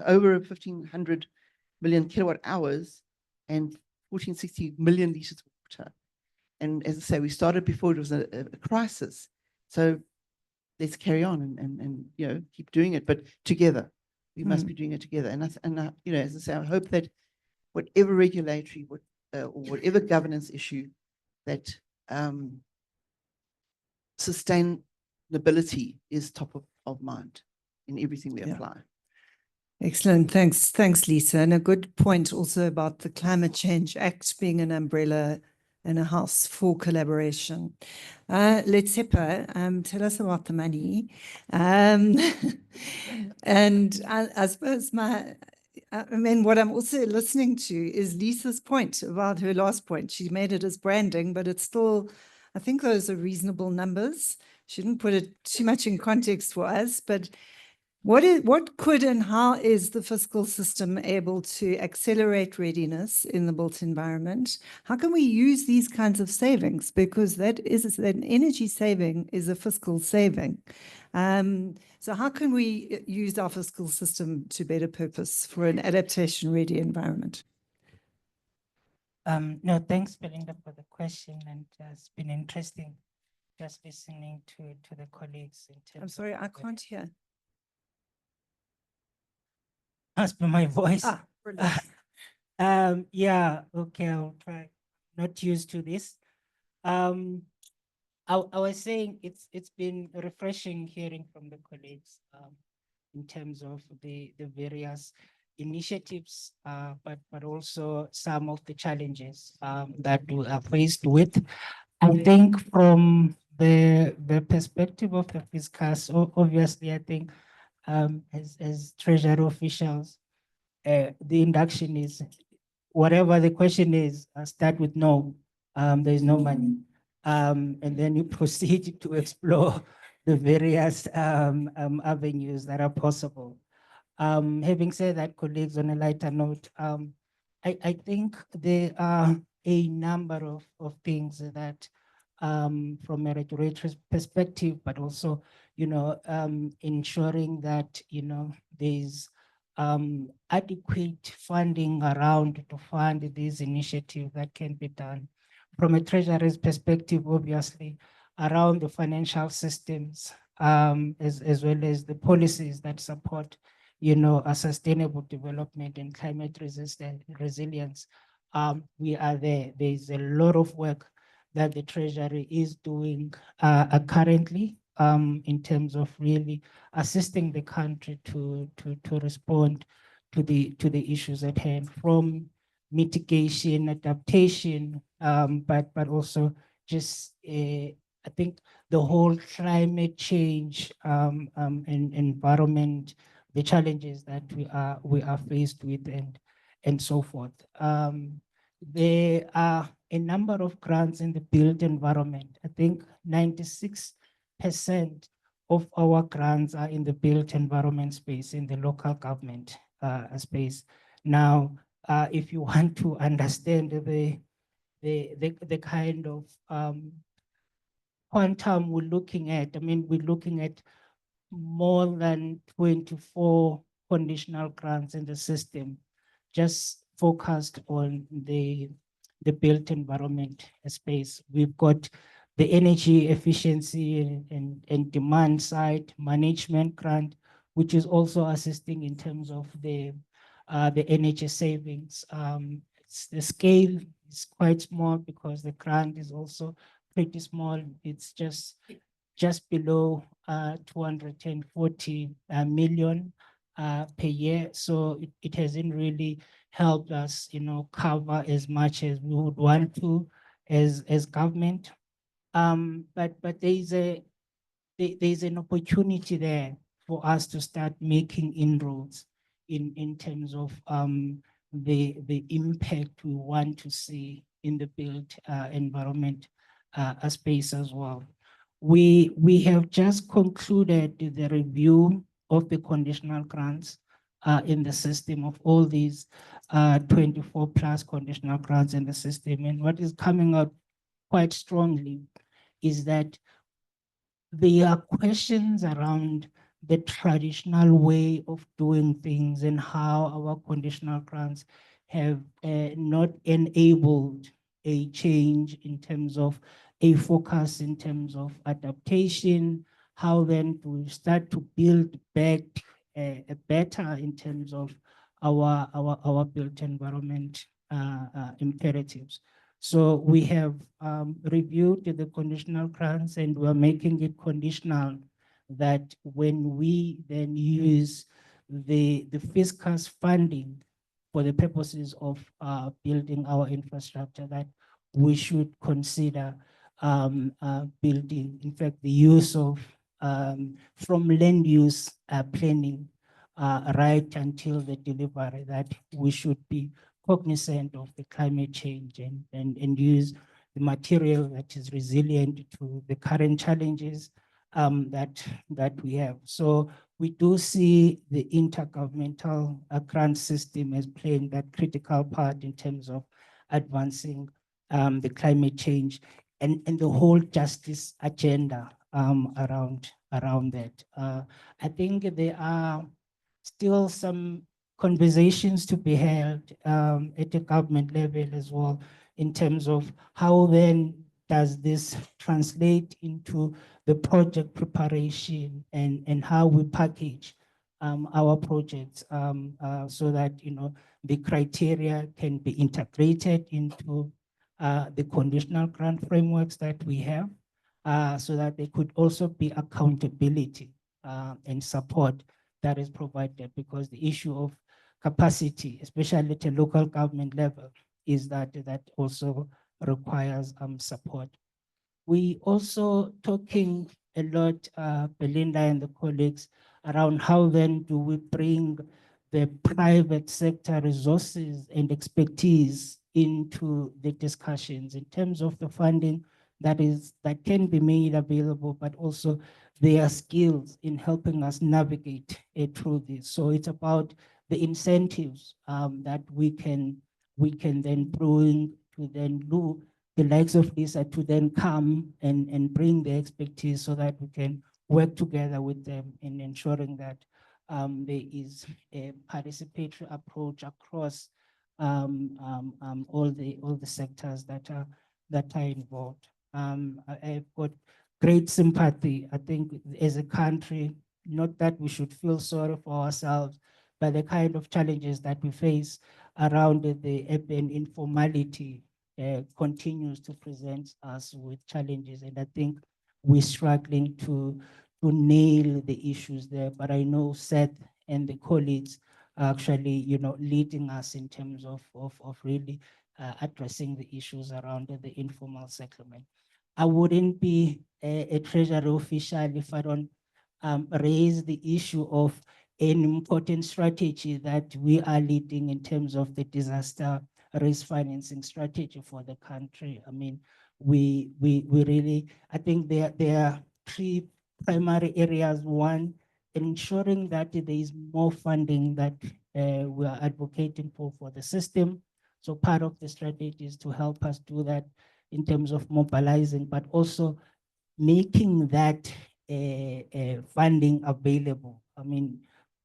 over 1,500 million kilowatt hours and 1460 million liters of water. And as I say, we started before it was a crisis. So let's carry on and keep doing it, but together. We must be doing it together. And as I say, I hope that whatever regulatory or whatever governance issue, that sustainability is top of mind in everything we apply. Excellent. Thanks, Lisa. And a good point also about the Climate Change Act being an umbrella and a house for collaboration. Letsepa, tell us about the money. And I suppose what I'm also listening to is Lisa's point about her last point. She made it as branding, but it's still I think those are reasonable numbers. Shouldn't put it too much in context for us, but what could and how is the fiscal system able to accelerate readiness in the built environment? How can we use these kinds of savings? Because that an energy saving is a fiscal saving. So how can we use our fiscal system to better purpose for an adaptation ready environment? No, thanks, Belinda, for the question, and it's been interesting just listening to the colleagues. I'm sorry, I can't hear. Must be my voice. Ah, brilliant. Yeah, okay, I'll try. Not used to this. I was saying it's been refreshing hearing from the colleagues in terms of the various initiatives, but also some of the challenges that we are faced with. I think from the perspective of the fiscus, obviously, I think as treasury officials, the induction is whatever the question is, start with no, there is no money. And then you proceed to explore the various avenues that are possible. Having said that, colleagues, on a lighter note, I think there are a number of things that from a regulatory perspective, but also, ensuring that, there's adequate funding around to fund these initiatives that can be done. From a treasury's perspective, obviously, around the financial systems, as well as the policies that support, a sustainable development and climate resilience. We are there. There's a lot of work that the treasury is doing currently in terms of really assisting the country to respond to the issues at hand, from mitigation, adaptation, but also just I think the whole climate change and environment, the challenges that we are faced with, and so forth. There are a number of grants in the built environment. I think 96% of our grants are in the built environment space, in the local government space. Now, if you want to understand the kind of quantum we're looking at, I mean, we're looking at more than 24 conditional grants in the system, just focused on the built environment space. We've got the energy efficiency and demand side management grant, which is also assisting in terms of the energy savings. The scale is quite small because the grant is also pretty small. It's just below 240 million per year. So it hasn't really helped us, cover as much as we would want to as government. But there's an opportunity there for us to start making inroads in terms of the impact we want to see in the built environment space as well. We have just concluded the review of the conditional grants in the system, of all these 24 plus conditional grants in the system. And what is coming out quite strongly is that there are questions around the traditional way of doing things and how our conditional grants have not enabled a change in terms of a focus in terms of adaptation. How then do we start to build back better in terms of our built environment imperatives? So we have reviewed the conditional grants, and we're making it conditional that when we then use the fiscus funding for the purposes of building our infrastructure, that we should consider building, in fact, the use of from land use planning right until the delivery, that we should be cognizant of the climate change and use the material that is resilient to the current challenges that we have. So we do see the intergovernmental grant system as playing that critical part in terms of advancing the climate change and the whole justice agenda around that. I think there are still some conversations to be held at the government level as well, in terms of how then does this translate into the project preparation and how we package our projects so that, you know, the criteria can be integrated into the conditional grant frameworks that we have, so that there could also be accountability and support that is provided, because the issue of capacity, especially at a local government level, is that also requires support. We also talking a lot, Belinda and the colleagues, around how then do we bring the private sector resources and expertise into the discussions in terms of the funding that can be made available, but also their skills in helping us navigate through this. So it's about the incentives that we can then bring to then do the likes of Lisa to then come and bring the expertise so that we can work together with them in ensuring that there is a participatory approach across all the sectors that are involved. I've got great sympathy, I think, as a country, not that we should feel sorry for ourselves, but the kind of challenges that we face around the urban informality continues to present us with challenges. And I think we're struggling to nail the issues there. But I know Seth and the colleagues are actually, you know, leading us in terms of really addressing the issues around the informal settlement. I wouldn't be a treasury official if I don't raise the issue of an important strategy that we are leading in terms of the disaster risk financing strategy for the country. I mean, we really, I think there are three primary areas. One, ensuring that there is more funding that we are advocating for the system. So part of the strategy is to help us do that in terms of mobilizing, but also making that funding available. I mean,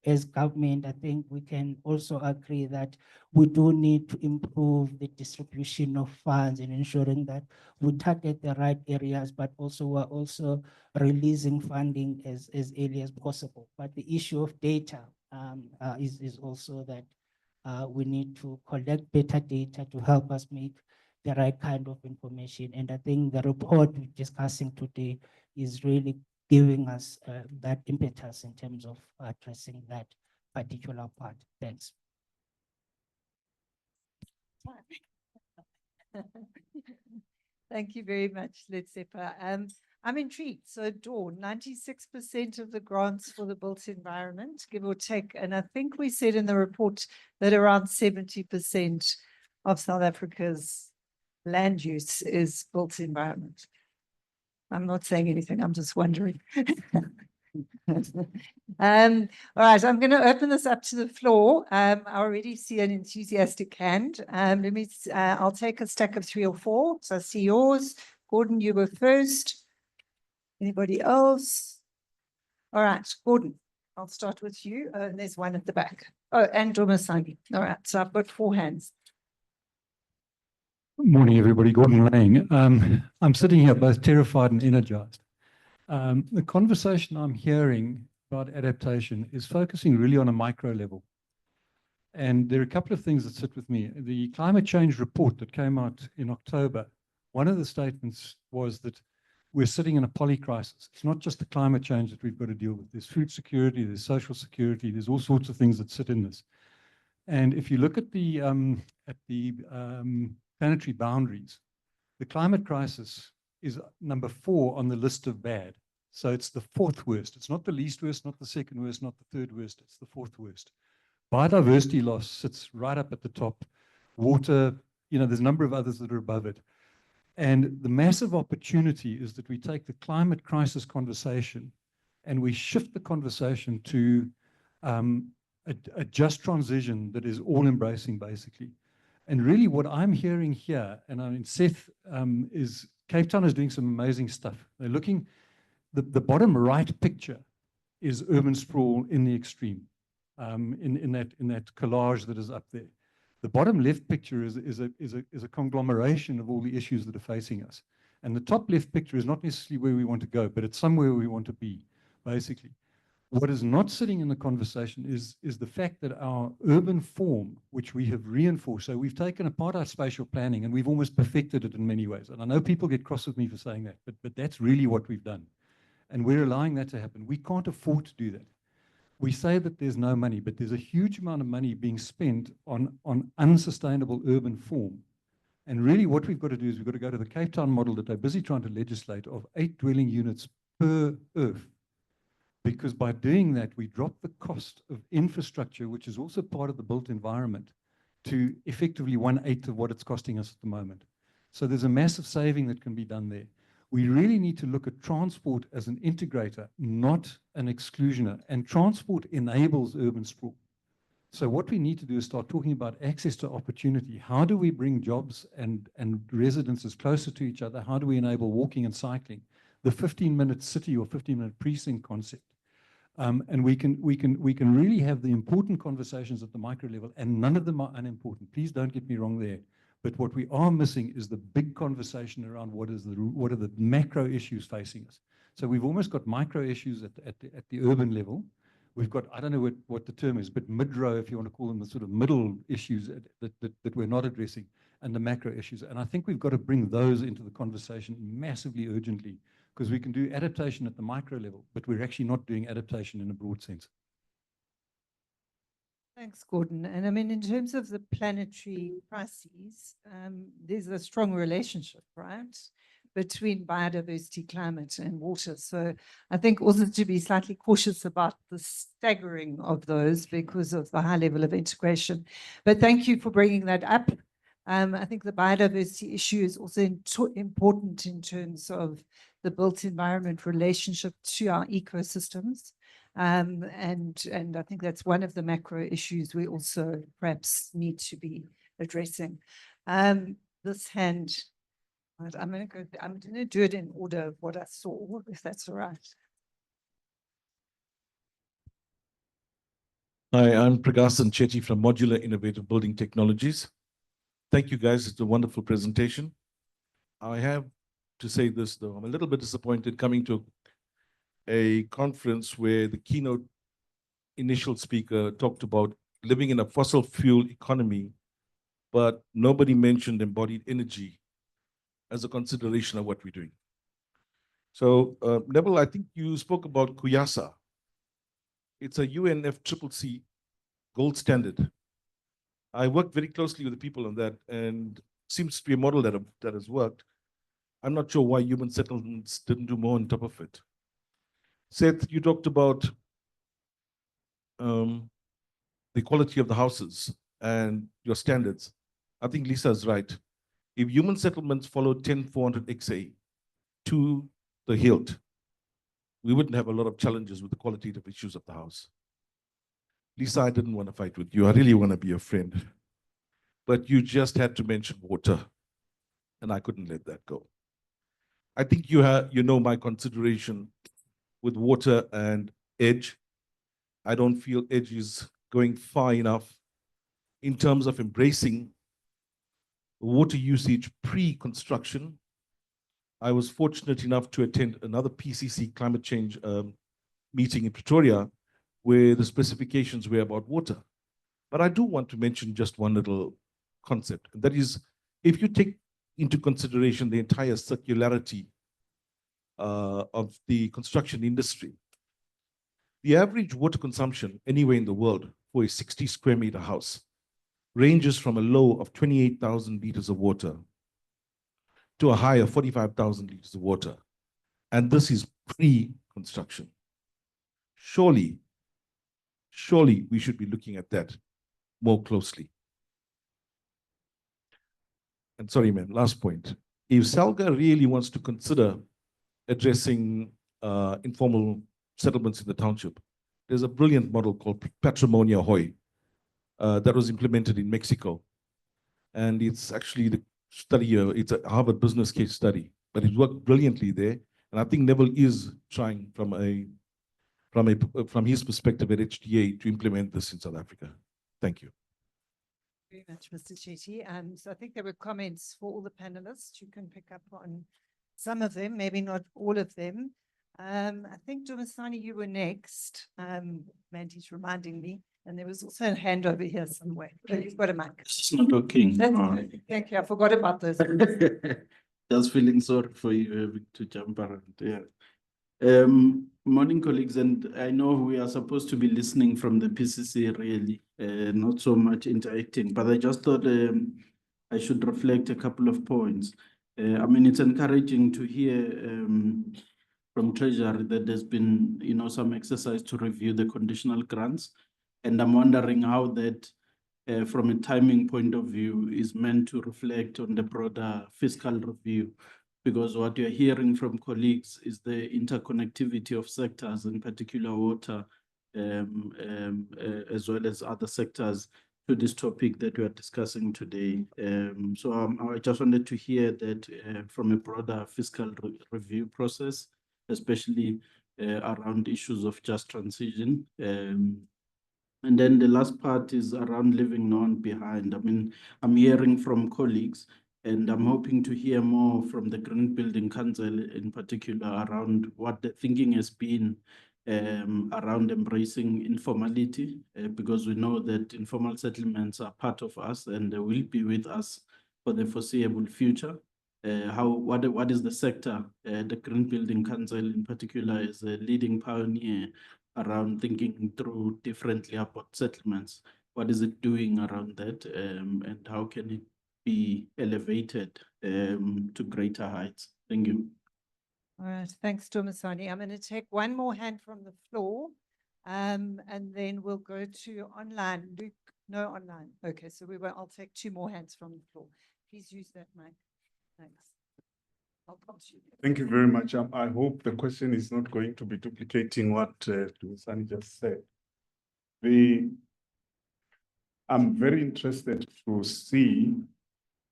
as government, I think we can also agree that we do need to improve the distribution of funds and ensuring that we target the right areas, but also we're also releasing funding as early as possible. But the issue of data is also that we need to collect better data to help us make the right kind of information. And I think the report we're discussing today is really giving us that impetus in terms of addressing that particular part. Thanks. Thank you very much, Letsepa. I'm intrigued. So Dawn, 96% of the grants for the built environment, give or take. And I think we said in the report that around 70% of South Africa's land use is built environment. I'm not saying anything, I'm just wondering. All right, I'm going to open this up to the floor. I already see an enthusiastic hand. I'll take a stack of 3 or 4. So I see yours. Gordon, you go first. Anybody else? All right, Gordon, I'll start with you. And there's one at the back. Oh, and Domasangi. All right, so I've got 4 hands. Morning, everybody. Gordon Lang. I'm sitting here both terrified and energized. The conversation I'm hearing about adaptation is focusing really on a micro level. And there are a couple of things that sit with me. The climate change report that came out in October, one of the statements was that we're sitting in a polycrisis. It's not just the climate change that we've got to deal with. There's food security, there's social security, there's all sorts of things that sit in this. And if you look at the planetary boundaries, the climate crisis is number 4 on the list of bad. So it's the 4th worst. It's not the least worst, not the 2nd worst, not the 3rd worst. It's the 4th worst. Biodiversity loss sits right up at the top. Water, you know, there's a number of others that are above it. And the massive opportunity is that we take the climate crisis conversation and we shift the conversation to a just transition that is all embracing, basically. And really what I'm hearing here, and I mean, Seth, is Cape Town is doing some amazing stuff. They're looking, the bottom right picture is urban sprawl in the extreme, in that collage that is up there. The bottom left picture is a conglomeration of all the issues that are facing us. And the top left picture is not necessarily where we want to go, but it's somewhere we want to be, basically. What is not sitting in the conversation is the fact that our urban form, which we have reinforced, so we've taken apart our spatial planning and we've almost perfected it in many ways. And I know people get cross with me for saying that, but that's really what we've done. And we're allowing that to happen. We can't afford to do that. We say that there's no money, but there's a huge amount of money being spent on unsustainable urban form. And really what we've got to do is we've got to go to the Cape Town model that they're busy trying to legislate of 8 dwelling units per earth. Because by doing that, we drop the cost of infrastructure, which is also part of the built environment, to effectively 1/8 of what it's costing us at the moment. So there's a massive saving that can be done there. We really need to look at transport as an integrator, not an exclusioner. And transport enables urban sprawl. So what we need to do is start talking about access to opportunity. How do we bring jobs and residences closer to each other? How do we enable walking and cycling? The 15-minute city or 15-minute precinct concept. And we can really have the important conversations at the micro level, and none of them are unimportant. Please don't get me wrong there. But what we are missing is the big conversation around what are the macro issues facing us. So we've almost got micro issues at the urban level. We've got, I don't know what the term is, but mid-row, if you want to call them, the sort of middle issues that we're not addressing, and the macro issues. And I think we've got to bring those into the conversation massively urgently, because we can do adaptation at the micro level, but we're actually not doing adaptation in a broad sense. Thanks, Gordon. And I mean, in terms of the planetary crises, there's a strong relationship, right, between biodiversity, climate, and water. So I think also to be slightly cautious about the staggering of those because of the high level of integration. But thank you for bringing that up. I think the biodiversity issue is also important in terms of the built environment relationship to our ecosystems. And I think that's one of the macro issues we also perhaps need to be addressing. This hand, I'm going to do it in order of what I saw, if that's all right. Hi, I'm Pragasan Chetty from Modular Innovative Building Technologies. Thank you, guys. It's a wonderful presentation. I have to say this, though. I'm a little bit disappointed coming to a conference where the keynote initial speaker talked about living in a fossil fuel economy, but nobody mentioned embodied energy as a consideration of what we're doing. So, Neville, I think you spoke about Kuyasa. It's a UNFCCC gold standard. I worked very closely with the people on that, and seems to be a model that has worked. I'm not sure why human settlements didn't do more on top of it. Seth, you talked about the quality of the houses and your standards. I think Lisa is right. If human settlements followed 10400 XA to the hilt, we wouldn't have a lot of challenges with the qualitative issues of the house. Lisa, I didn't want to fight with you. I really want to be a friend. But you just had to mention water, and I couldn't let that go. I think you know my consideration with water and edge. I don't feel edge is going far enough in terms of embracing water usage pre-construction. I was fortunate enough to attend another PCC climate change meeting in Pretoria, where the specifications were about water. But I do want to mention just one little concept. That is, if you take into consideration the entire circularity of the construction industry, the average water consumption anywhere in the world for a 60 square meter house ranges from a low of 28,000 liters of water to a high of 45,000 liters of water. And this is pre-construction. Surely we should be looking at that more closely. And sorry, ma'am, last point. if SALGA really wants to consider addressing informal settlements in the township, there's a brilliant model called Patrimonia Hoy that was implemented in Mexico. And it's actually the study, it's a Harvard business case study, but it worked brilliantly there. And I think Neville is trying from his perspective at HDA to implement this in South Africa. Thank you. Very much, Mr. Chetty. So I think there were comments for all the panelists. You can pick up on some of them, maybe not all of them. I think, Dumisani, you were next. Mandy's reminding me. And there was also a hand over here somewhere. Oh, you've got a mic. It's not working. Thank you. I forgot about this. Just feeling sorry for you to jump around. Yeah. Morning, colleagues, and I know we are supposed to be listening from the PCC really, not so much interacting, but I just thought I should reflect a couple of points. I mean, it's encouraging to hear from Treasury that there's been, some exercise to review the conditional grants, and I'm wondering how that, from a timing point of view, is meant to reflect on the broader fiscal review. Because what you're hearing from colleagues is the interconnectivity of sectors, in particular water, as well as other sectors, to this topic that we are discussing today. So I just wanted to hear that from a broader fiscal review process, especially around issues of just transition. And then the last part is around leaving no one behind. I mean, I'm hearing from colleagues, and I'm hoping to hear more from the Green Building Council in particular around what the thinking has been around embracing informality, because we know that informal settlements are part of us and they will be with us for the foreseeable future. What is the sector, the Green Building Council in particular is a leading pioneer around thinking through differently about settlements. What is it doing around that, and how can it be elevated to greater heights? Thank you. All right, thanks, Dumisani. I'm going to take one more hand from the floor, and then we'll go to online. Luke, no online. Okay, so I'll take two more hands from the floor. Please use that mic. Thanks. I'll come to you. Thank you very much. I hope the question is not going to be duplicating what Dumisani just said. I'm very interested to see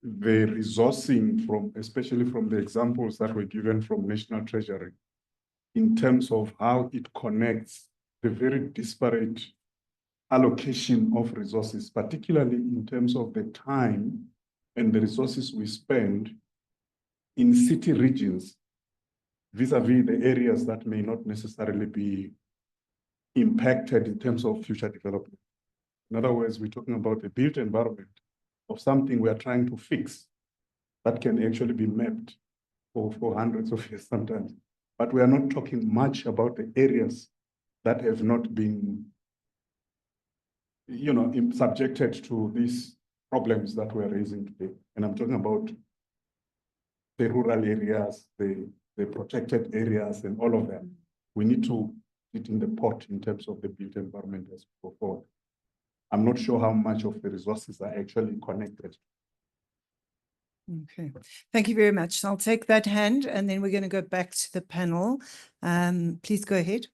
the resourcing especially from the examples that were given from National Treasury, in terms of how it connects the very disparate allocation of resources, particularly in terms of the time and the resources we spend in city regions vis-a-vis the areas that may not necessarily be impacted in terms of future development. In other words, we're talking about a built environment of something we are trying to fix that can actually be mapped for hundreds of years sometimes. But we are not talking much about the areas that have not been, subjected to these problems that we're raising today. And I'm talking about the rural areas, the protected areas, and all of them. We need to put in the pot in terms of the built environment as we go forward. I'm not sure how much of the resources are actually connected. Okay, thank you very much. So I'll take that hand, and then we're going to go back to the panel. Please go ahead.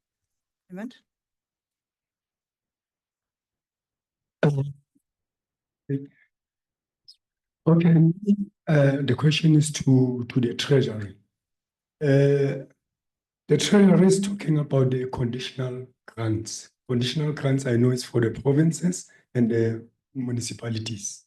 Raymond. Okay, the question is to the Treasury. The Treasury is talking about the conditional grants. Conditional grants, I know, is for the provinces and the municipalities,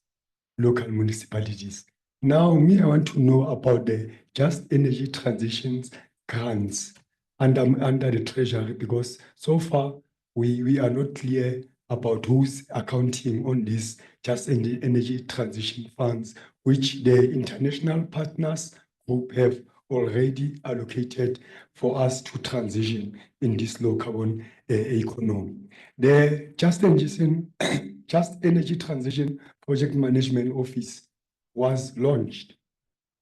local municipalities. Now, I want to know about the just energy transitions grants under the Treasury, because so far we are not clear about who's accounting on this just energy transition funds, which the international partners group have already allocated for us to transition in this low carbon economy. The Just Energy Transition Project Management Office was launched,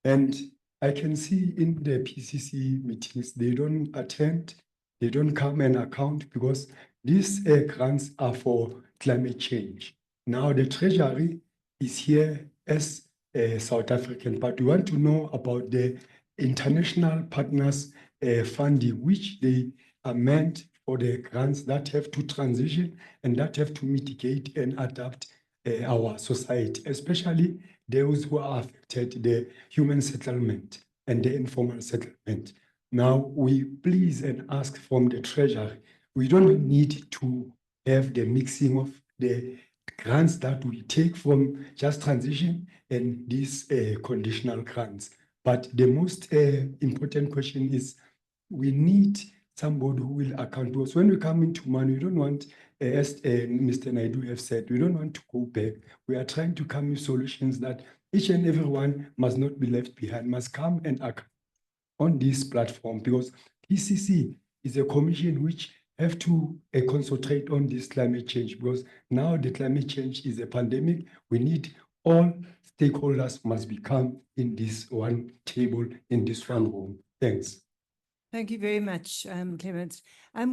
and I can see in the PCC meetings, they don't attend, they don't come and account, because these grants are for climate change. Now the Treasury is here as South African, but we want to know about the international partners funding, which they are meant for the grants that have to transition and that have to mitigate and adapt our society, especially those who are affected, the human settlement and the informal settlement. Now, we please and ask from the Treasury, we don't need to have the mixing of the grants that we take from just transition and these conditional grants. But the most important question is, we need somebody who will account, because when we come into money, we don't want, as Mr. Naidu have said, we don't want to go back. We are trying to come with solutions that each and everyone must not be left behind, must come and act on this platform, because PCC is a commission which have to concentrate on this climate change, because now the climate change is a pandemic. We need all stakeholders must become in this one table, in this one room. Thanks. Thank you very much, Clement.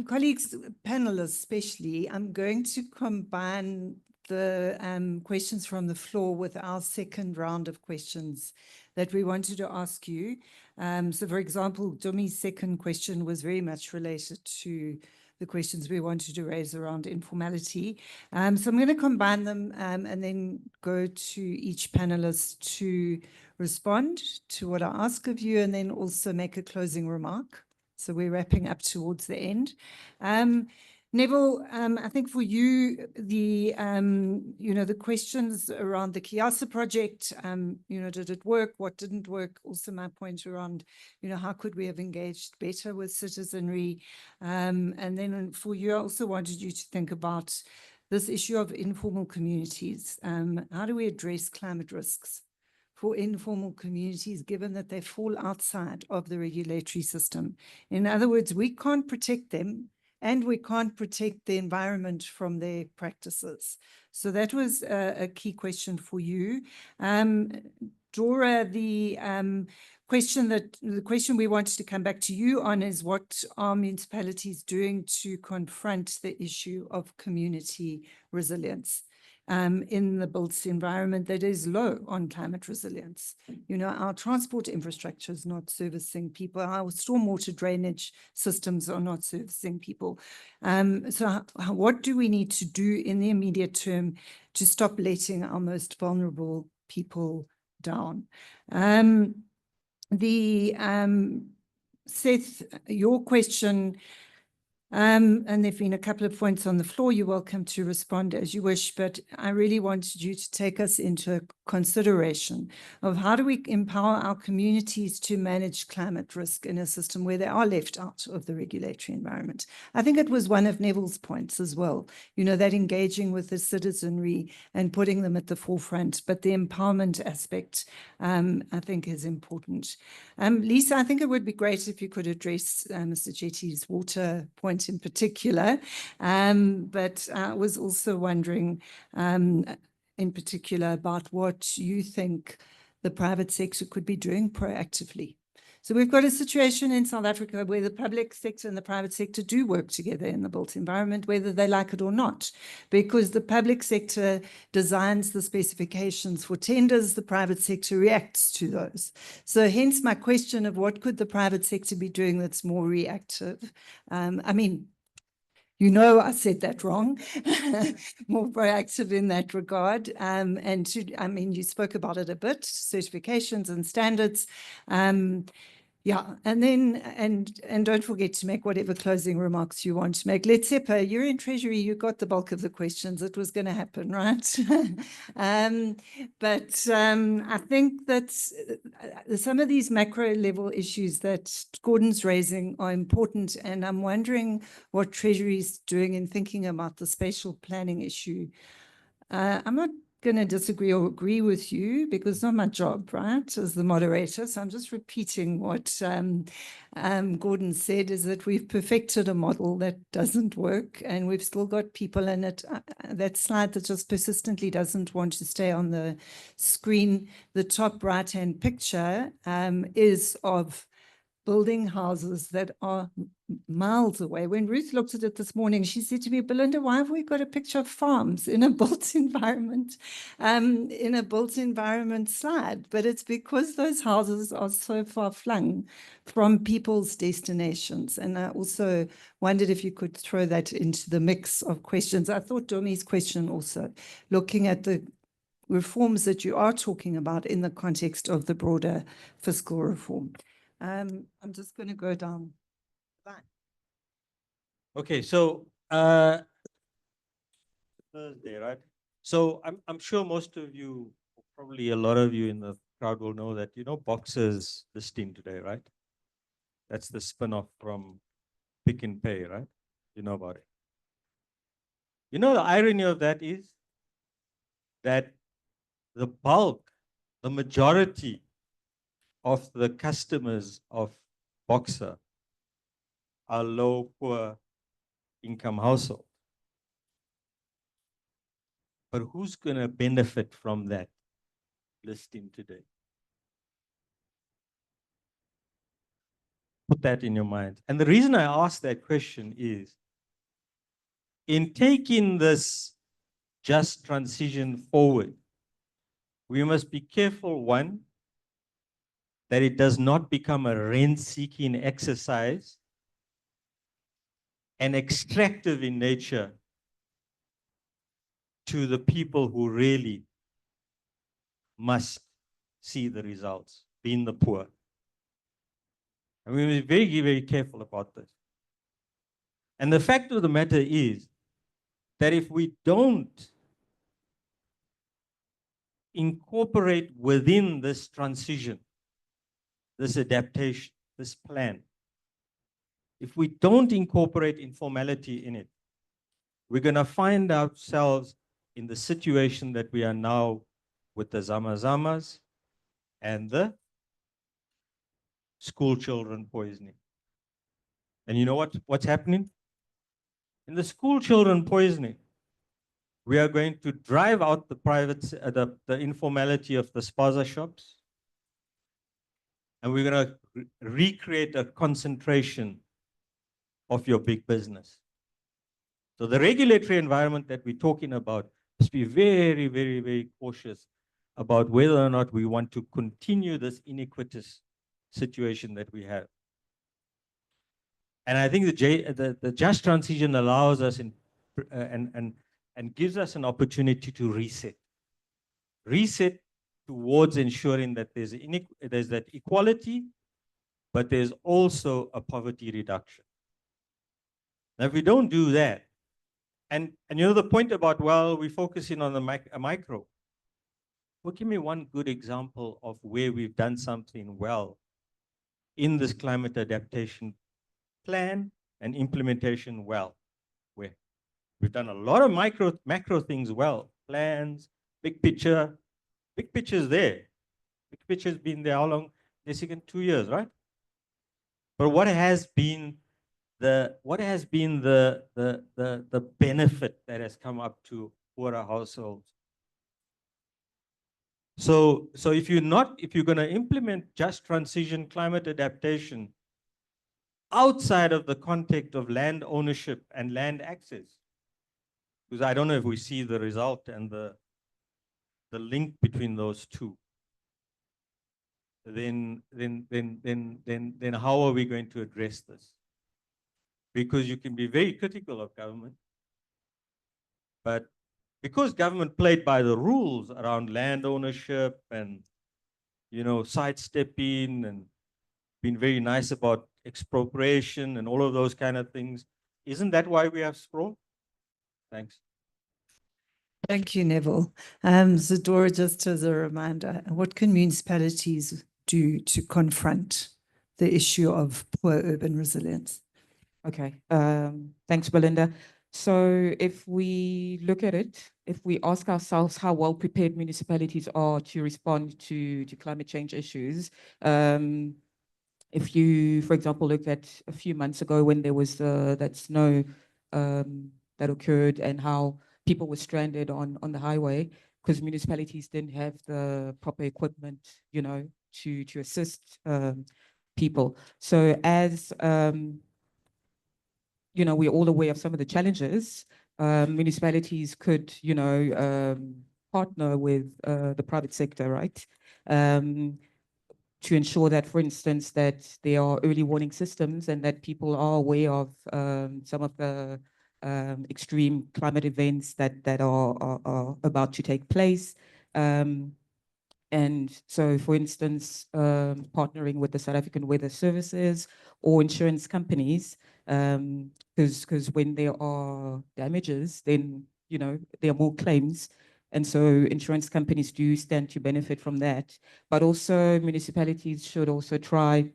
Colleagues, panelists especially, I'm going to combine the questions from the floor with our second round of questions that we wanted to ask you. So for example, Dumi's second question was very much related to the questions we wanted to raise around informality. So I'm going to combine them and then go to each panelist to respond to what I ask of you and then also make a closing remark. So we're wrapping up towards the end. Neville, I think for you, the the questions around the Kiasa project, did it work? What didn't work? Also my point around, how could we have engaged better with citizenry? And then for you, I also wanted you to think about this issue of informal communities. How do we address climate risks for informal communities, given that they fall outside of the regulatory system? In other words, we can't protect them and we can't protect the environment from their practices. So that was a key question for you. Dora, the question we wanted to come back to you on is, what are municipalities doing to confront the issue of community resilience in the built environment that is low on climate resilience? Our transport infrastructure is not servicing people. Our stormwater drainage systems are not servicing people. So what do we need to do in the immediate term to stop letting our most vulnerable people down? Seth, your question, and there've been a couple of points on the floor. You're welcome to respond as you wish, but I really wanted you to take us into consideration of how do we empower our communities to manage climate risk in a system where they are left out of the regulatory environment. I think it was one of Neville's points as well, that engaging with the citizenry and putting them at the forefront, but the empowerment aspect, I think is important. Lisa, I think it would be great if you could address Mr. Jetty's water point in particular, but I was also wondering in particular about what you think the private sector could be doing proactively. So we've got a situation in South Africa where the public sector and the private sector do work together in the built environment, whether they like it or not, because the public sector designs the specifications for tenders, the private sector reacts to those. So hence my question of what could the private sector be doing that's more reactive? I said that wrong, more proactive in that regard. You spoke about it a bit, certifications and standards. Yeah, and then, and don't forget to make whatever closing remarks you want to make. Letsepa, you're in Treasury, you got the bulk of the questions. It was going to happen, right? But I think that some of these macro level issues that Gordon's raising are important, and I'm wondering what Treasury is doing in thinking about the spatial planning issue. I'm not going to disagree or agree with you because it's not my job, right, as the moderator. So I'm just repeating what Gordon said, is that we've perfected a model that doesn't work and we've still got people in it. That slide that just persistently doesn't want to stay on the screen, the top right-hand picture is of building houses that are miles away. When Ruth looked at it this morning, she said to me, Belinda, why have we got a picture of farms in a built environment, slide? But it's because those houses are so far flung from people's destinations. And I also wondered if you could throw that into the mix of questions. I thought Domi's question also, looking at the reforms that you are talking about in the context of the broader fiscal reform. I'm just going to go down that. Okay, so Thursday, right? So I'm sure most of you, probably a lot of you in the crowd will know that, you know, Boxer's listing today, right? That's the spin-off from Pick and Pay, right? You know about it. You know, the irony of that is that the bulk, the majority of the customers of Boxer are low, poor income households. But who's going to benefit from that listing today? Put that in your mind. And the reason I ask that question is, in taking this just transition forward, we must be careful, one, that it does not become a rent-seeking exercise and extractive in nature to the people who really must see the results, being the poor. And we must be very, very careful about this. And the fact of the matter is that if we don't incorporate within this transition, this adaptation, this plan, if we don't incorporate informality in it, we're going to find ourselves in the situation that we are now with the Zamazamas and the school children poisoning. And you know what's happening? In the school children poisoning, we are going to drive out the private, the informality of the spaza shops. And we're going to recreate a concentration of your big business. So the regulatory environment that we're talking about must be very, very, very cautious about whether or not we want to continue this iniquitous situation that we have. And I think the just transition allows us and gives us an opportunity to reset. Reset towards ensuring that there's that equality, but there's also a poverty reduction. Now, if we don't do that, and you know the point about, well, we're focusing on the micro. Well, give me one good example of where we've done something well in this climate adaptation plan and implementation well, where we've done a lot of macro things well, plans, big picture. Big picture's there. Big picture's been there how long? Basically 2 years, right? But what has been the benefit that has come up to poorer households? So if you're going to implement just transition climate adaptation outside of the context of land ownership and land access, because I don't know if we see the result and the link between those two, then how are we going to address this? Because you can be very critical of government, but because government played by the rules around land ownership and, you know, sidestepping and being very nice about expropriation and all of those kind of things, isn't that why we have sprawl? Thanks. Thank you, Neville. Zadora, just as a reminder, what can municipalities do to confront the issue of poor urban resilience? Okay, thanks, Belinda. So if we look at it, if we ask ourselves how well prepared municipalities are to respond to climate change issues, if you, for example, look at a few months ago when there was that snow that occurred and how people were stranded on the highway because municipalities didn't have the proper equipment, you know, to assist people. So as we're all aware of some of the challenges. Municipalities could, partner with the private sector, right? To ensure that, for instance, that there are early warning systems and that people are aware of some of the extreme climate events that are about to take place. And so, for instance, partnering with the South African Weather Services or insurance companies, because when there are damages, then, there are more claims. And so insurance companies do stand to benefit from that. But also municipalities should also try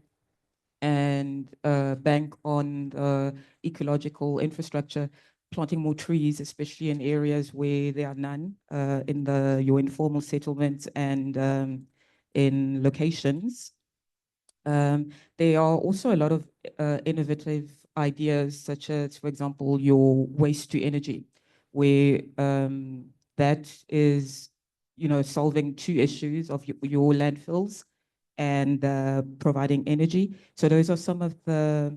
and bank on ecological infrastructure, planting more trees, especially in areas where there are none, in your informal settlements and in locations. There are also a lot of innovative ideas, such as, for example, your waste to energy, where that is, solving two issues of your landfills and providing energy. So those are some of the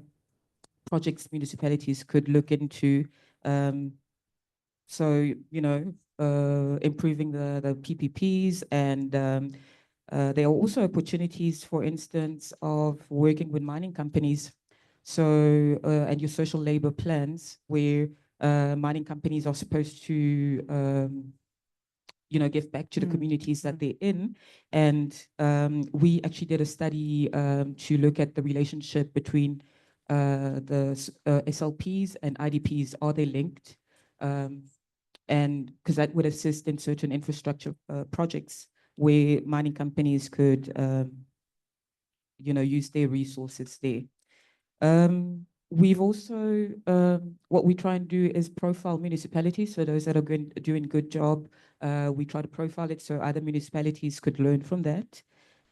projects municipalities could look into. So, improving the PPPs, and there are also opportunities, for instance, of working with mining companies. So, and your social labor plans, where mining companies are supposed to, give back to the communities that they're in. And we actually did a study to look at the relationship between the SLPs and IDPs. Are they linked? And because that would assist in certain infrastructure projects where mining companies could, use their resources there. We've also, what we try and do is profile municipalities. So those that are doing good job, we try to profile it so other municipalities could learn from that.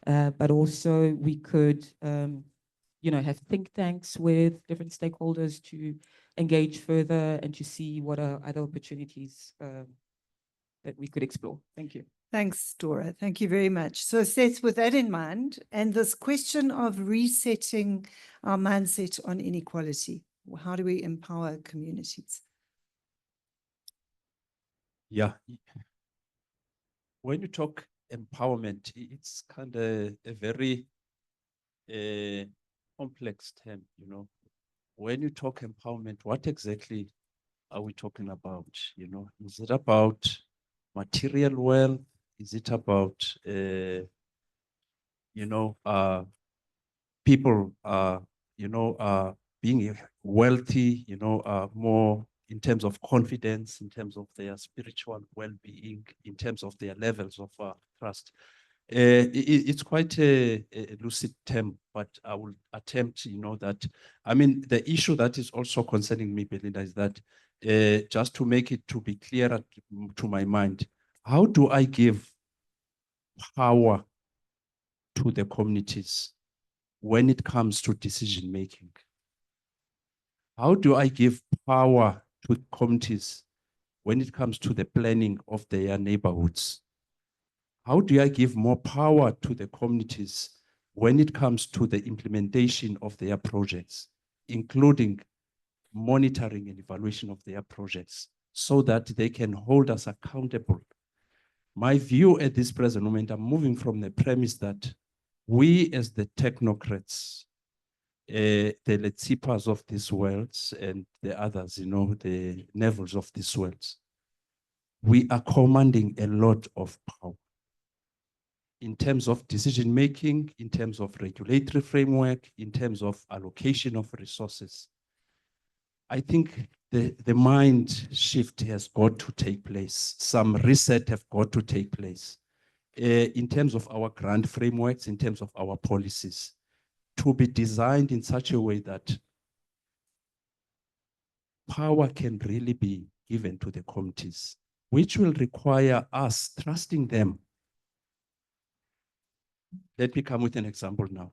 But also we could, have think tanks with different stakeholders to engage further and to see what are other opportunities that we could explore. Thank you. Thanks, Dora. Thank you very much. So Seth, with that in mind, and this question of resetting our mindset on inequality, how do we empower communities? Yeah. When you talk empowerment, it's kind of a very complex term, When you talk empowerment, what exactly are we talking about? Is it about material wealth? Is it about, people, being wealthy, more in terms of confidence, in terms of their spiritual well-being, in terms of their levels of trust? It's quite a lucid term, but I will attempt, that, the issue that is also concerning me, Belinda, is that just to make it to be clearer to my mind, how do I give power to the communities when it comes to decision making? How do I give power to communities when it comes to the planning of their neighborhoods? How do I give more power to the communities when it comes to the implementation of their projects, including monitoring and evaluation of their projects, so that they can hold us accountable? My view at this present moment, I'm moving from the premise that we as the technocrats, the Letsipas of these worlds and the others, the Nevils of these worlds, we are commanding a lot of power in terms of decision making, in terms of regulatory framework, in terms of allocation of resources. I think the mind shift has got to take place. Some reset have got to take place in terms of our grant frameworks, in terms of our policies, to be designed in such a way that power can really be given to the communities, which will require us trusting them. Let me come with an example now.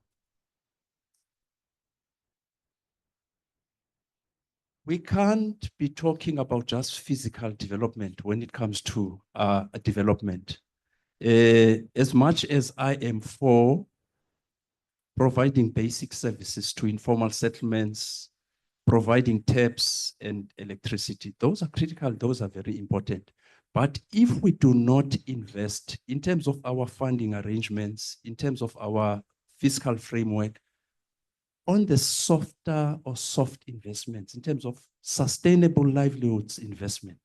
We can't be talking about just physical development when it comes to development. As much as I am for providing basic services to informal settlements, providing taps and electricity. Those are critical, those are very important. But if we do not invest in terms of our funding arrangements, in terms of our fiscal framework, on the softer or soft investments, in terms of sustainable livelihoods investment,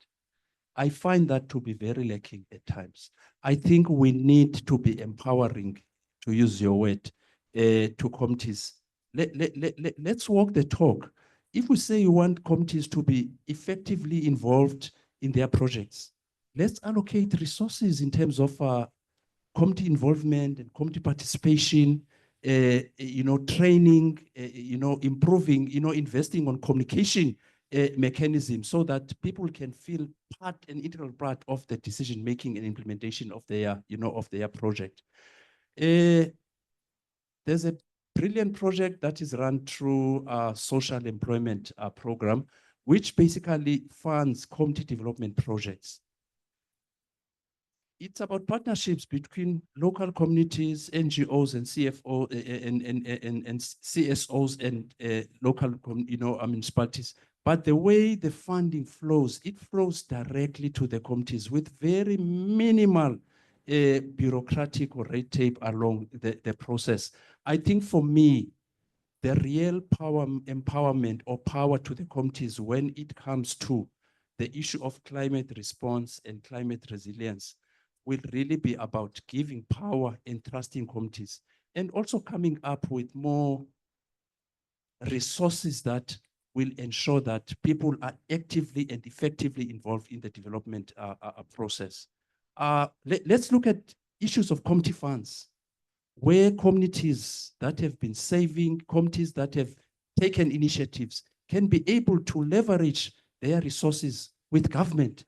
I find that to be very lacking at times. I think we need to be empowering, to use your word, to committees. Let's walk the talk. If we say you want committees to be effectively involved in their projects, let's allocate resources in terms of committee involvement and committee participation, training, improving, investing on communication mechanism so that people can feel an integral part of the decision making and implementation of their project. There's a brilliant project that is run through a social employment program, which basically funds community development projects. It's about partnerships between local communities, NGOs, and CFO and CSOs and local, municipalities. But the way the funding flows, it flows directly to the communities with very minimal bureaucratic or red tape along the process. I think for me, the real empowerment or power to the communities when it comes to the issue of climate response and climate resilience will really be about giving power and trusting communities and also coming up with more resources that will ensure that people are actively and effectively involved in the development process. Let's look at issues of community funds, where communities that have been saving, communities that have taken initiatives can be able to leverage their resources with government,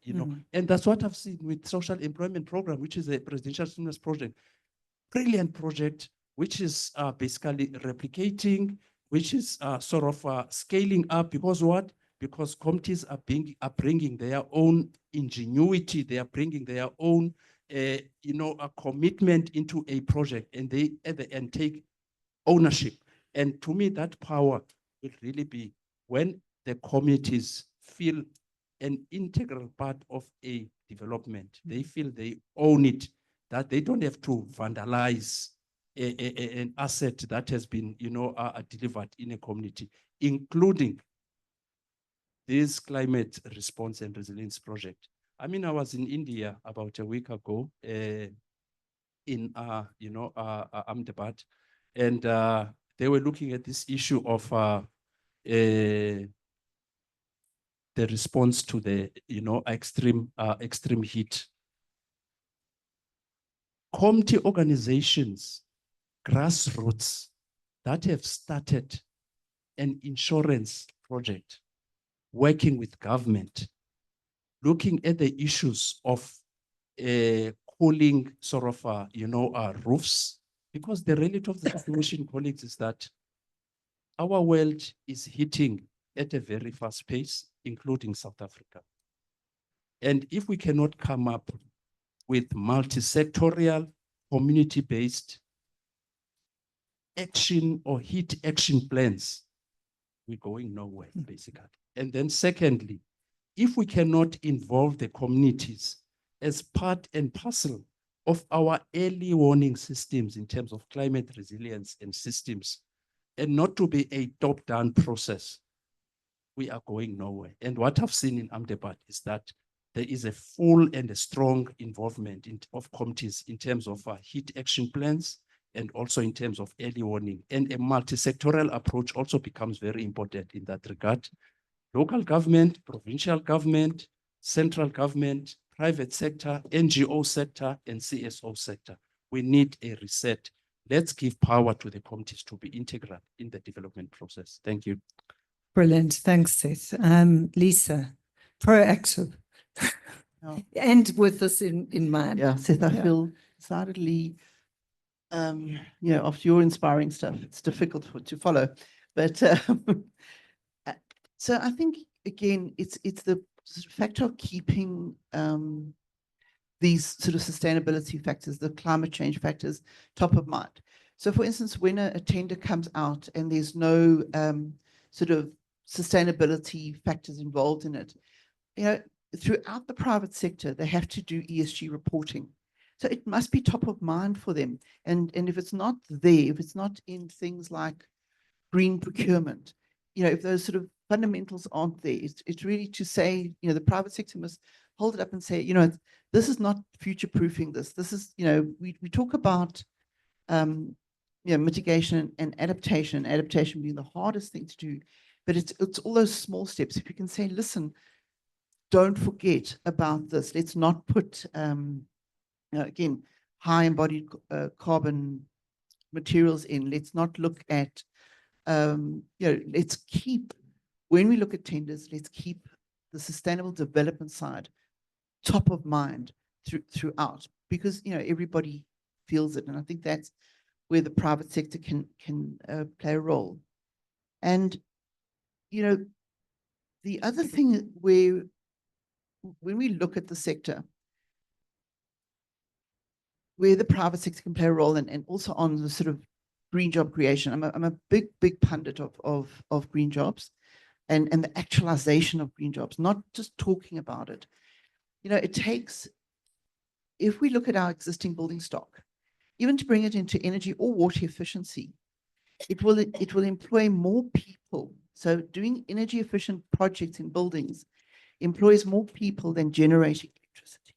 and that's what I've seen with social employment program, which is a presidential stimulus project, brilliant project, which is basically replicating, which is sort of scaling up, because what? Because communities are bringing their own ingenuity, they are bringing their own, a commitment into a project, and they at the end take ownership. And to me, that power will really be when the communities feel an integral part of a development. They feel they own it, that they don't have to vandalize an asset that has been, delivered in a community, including this climate response and resilience project. I mean, I was in India about a week ago in, Ahmedabad, and they were looking at this issue of the response to the, extreme heat. Community organizations, grassroots that have started an insurance project, working with government, looking at the issues of cooling sort of, roofs, because the reality of the situation, colleagues, is that our world is heating at a very fast pace, including South Africa. And if we cannot come up with multi-sectorial, community-based action or heat action plans, we're going nowhere, basically. And then secondly, if we cannot involve the communities as part and parcel of our early warning systems in terms of climate resilience and systems, and not to be a top-down process, we are going nowhere. And what I've seen in Ahmedabad is that there is a full and a strong involvement of committees in terms of heat action plans and also in terms of early warning. And a multi-sectoral approach also becomes very important in that regard. Local government, provincial government, central government, private sector, NGO sector, and CSO sector. We need a reset. Let's give power to the committees to be integral in the development process. Thank you. Brilliant. Thanks, Seth. Lisa, proactive. And with this in mind. Yeah, Seth, I feel decidedly, after your inspiring stuff, it's difficult to follow. But so I think, again, it's the factor of keeping these sort of sustainability factors, the climate change factors, top of mind. So for instance, when a tender comes out and there's no sort of sustainability factors involved in it. You know, throughout the private sector, they have to do ESG reporting. So it must be top of mind for them. And if it's not there, if it's not in things like green procurement, you know, if those sort of fundamentals aren't there, it's really to say, you know, the private sector must hold it up and say, you know, this is not future-proofing this. This is, you know, we talk about, you know, mitigation and adaptation being the hardest thing to do, but it's all those small steps. If you can say, listen, don't forget about this. Let's not put, you know, again, high embodied carbon materials in. Let's not look at, you know, let's keep, when we look at tenders, let's keep the sustainable development side top of mind throughout, because, you know, everybody feels it. And I think that's where the private sector can play a role. And, you know, the other thing where, when we look at the sector, where the private sector can play a role, and also on the sort of green job creation. I'm a big pundit of green jobs and the actualization of green jobs, not just talking about it. You know, it takes, if we look at our existing building stock, even to bring it into energy or water efficiency, it will employ more people. So doing energy efficient projects in buildings employs more people than generating electricity.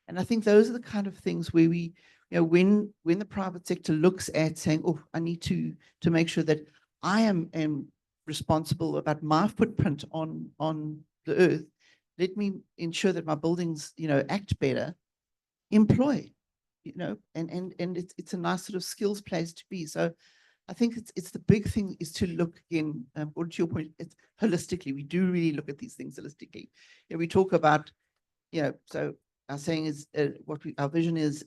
And I think those are the kind of things where we, you know, when the private sector looks at saying, oh, I need to make sure that I am responsible about my footprint on the earth, let me ensure that my buildings, you know, act better, employ, you know, and it's a nice sort of skills place to be. So I think it's the big thing is to look again, or to your point, it's holistically. We do really look at these things holistically. You know, we talk about, you know, so our saying is our vision is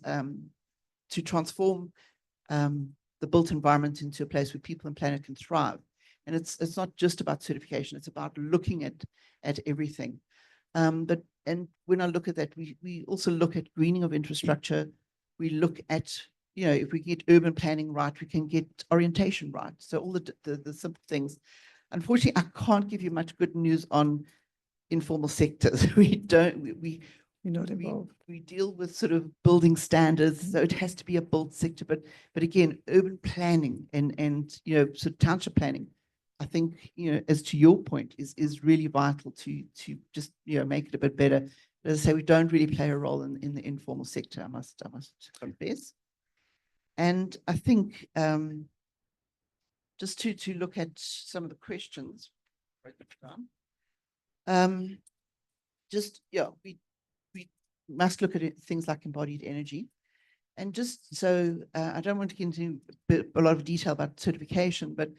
to transform the built environment into a place where people and planet can thrive. And it's not just about certification, it's about looking at everything. And when I look at that, we also look at greening of infrastructure. We look at, you know, if we get urban planning right, we can get orientation right. So all the simple things. Unfortunately, I can't give you much good news on informal sectors. We deal with sort of building standards, so it has to be a built sector. But again, urban planning and you know, sort of township planning, I think, you know, as to your point, is really vital to just, you know, make it a bit better. As I say, we don't really play a role in the informal sector. I must confess. And I think just to look at some of the questions, just, yeah, we must look at things like embodied energy. And just so I don't want to get into a lot of detail about certification, but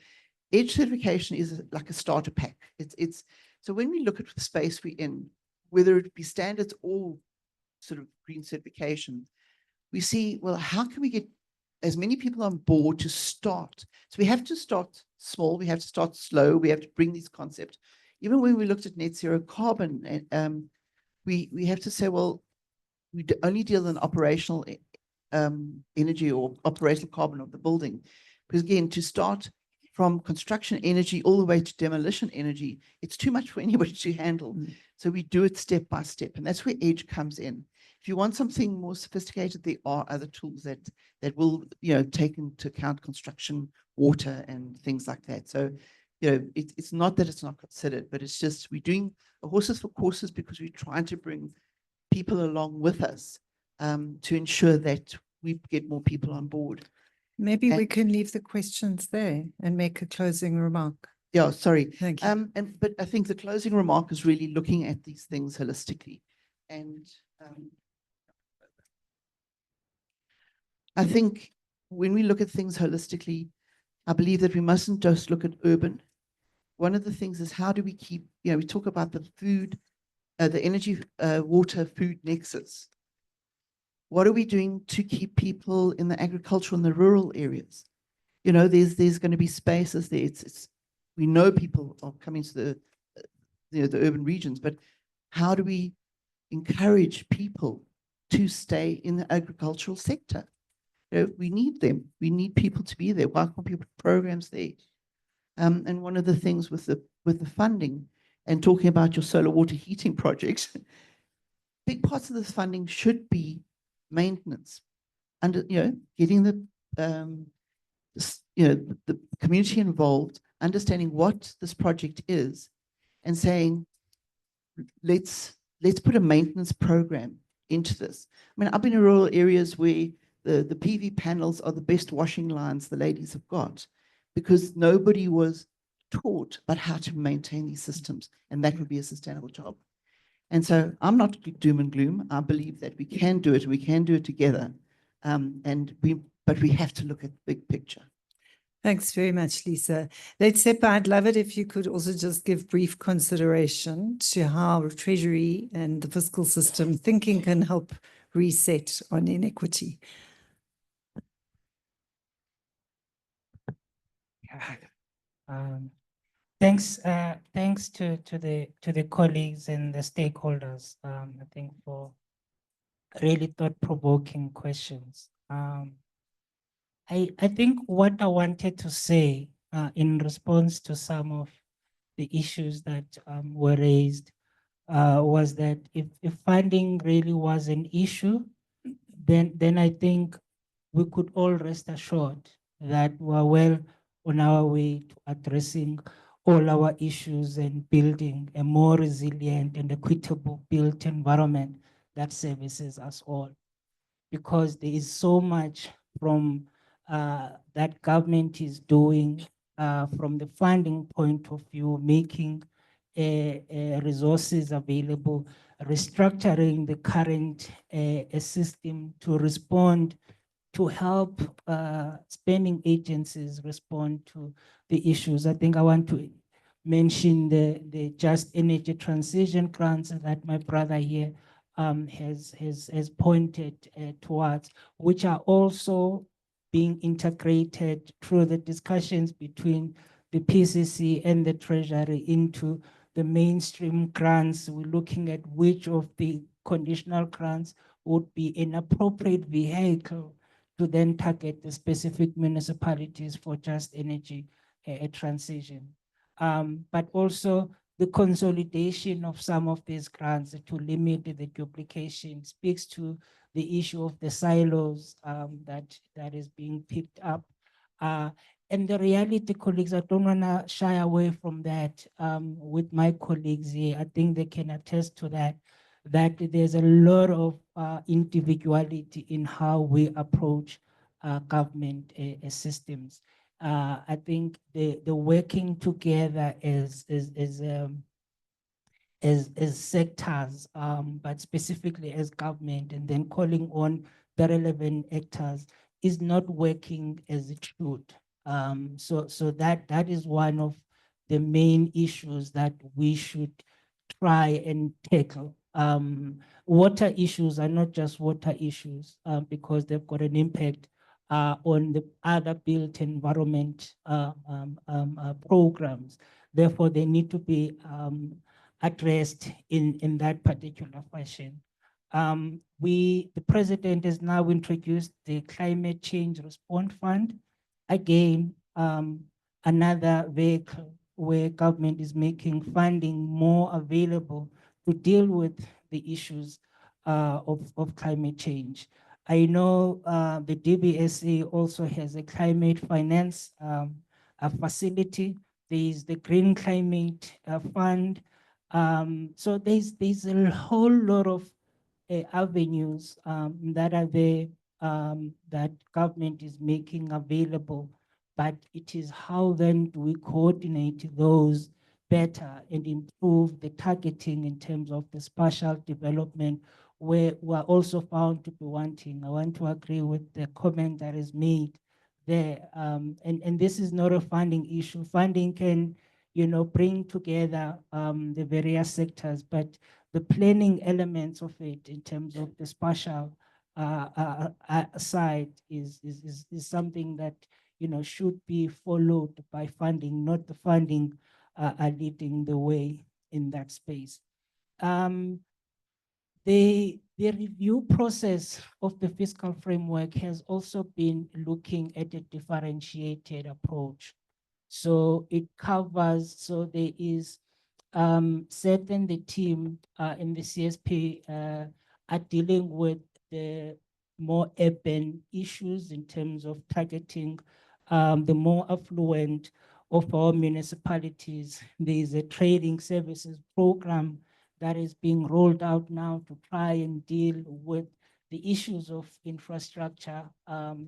EDGE certification is like a starter pack. It's so when we look at the space we're in, whether it be standards or sort of green certification, we see, well, how can we get as many people on board to start? So we have to start small, we have to start slow, we have to bring these concepts. Even when we looked at net zero carbon, we have to say, well, we only deal in operational energy or operational carbon of the building. Because again, to start from construction energy all the way to demolition energy, it's too much for anybody to handle. So we do it step by step, and that's where EDGE comes in. If you want something more sophisticated, there are other tools that will, you know, take into account construction, water, and things like that. So, you know, it's not that it's not considered, but it's just we're doing a horses for courses because we're trying to bring people along with us to ensure that we get more people on board. Maybe we can leave the questions there and make a closing remark. Yeah, sorry. Thank you. But I think the closing remark is really looking at these things holistically. And I think when we look at things holistically, I believe that we mustn't just look at urban. One of the things is how do we keep, you know, we talk about the food, the energy, water, food nexus. What are we doing to keep people in the agricultural and the rural areas? You know, there's going to be spaces there. We know people are coming to the, you know, the urban regions, but how do we encourage people to stay in the agricultural sector? You know, we need them. We need people to be there. Why can't people put programs there? And one of the things with the funding and talking about your solar water heating projects, big parts of this funding should be maintenance, and getting the the community involved, understanding what this project is, and saying, let's put a maintenance program into this. I mean, I've been in rural areas where the PV panels are the best washing lines the ladies have got, because nobody was taught about how to maintain these systems, and that would be a sustainable job. And so I'm not doom and gloom. I believe that we can do it, and we can do it together. But we have to look at the big picture. Thanks very much, Lisa. Let's Sepa, I'd love it if you could also just give brief consideration to how Treasury and the fiscal system thinking can help reset on inequity. Thanks to the colleagues and the stakeholders, I think, for really thought-provoking questions. I think what I wanted to say in response to some of the issues that were raised was that if funding really was an issue, then I think we could all rest assured that we're well on our way to addressing all our issues and building a more resilient and equitable built environment that services us all. Because there is so much from that government is doing from the funding point of view, making resources available, restructuring the current system to respond, to help spending agencies respond to the issues. I think I want to mention the Just Energy Transition grants that my brother here has pointed towards, which are also being integrated through the discussions between the PCC and the Treasury into the mainstream grants. We're looking at which of the conditional grants would be an appropriate vehicle to then target the specific municipalities for just energy transition. But also the consolidation of some of these grants to limit the duplication speaks to the issue of the silos that is being picked up. And the reality, colleagues, I don't want to shy away from that with my colleagues here. I think they can attest to that, that there's a lot of individuality in how we approach government systems. I think the working together as sectors, but specifically as government, and then calling on the relevant actors is not working as it should. So that is one of the main issues that we should try and tackle. Water issues are not just water issues because they've got an impact on the other built environment programs. Therefore, they need to be addressed in that particular fashion. The president has now introduced the Climate Change Response Fund. Again, another vehicle where government is making funding more available to deal with the issues of climate change. I know the DBSA also has a climate finance facility. There is the Green Climate Fund. So there's a whole lot of avenues that are there that government is making available, but it is how then do we coordinate those better and improve the targeting in terms of the spatial development, where we're also found to be wanting. I want to agree with the comment that is made there. And this is not a funding issue. Funding can, bring together the various sectors, but the planning elements of it in terms of the spatial side is something that, should be followed by funding, not the funding leading the way in that space. The review process of the fiscal framework has also been looking at a differentiated approach. So it covers, so there is certain the team in the CSP are dealing with the more urban issues in terms of targeting the more affluent of our municipalities. There is a trading services program that is being rolled out now to try and deal with the issues of infrastructure,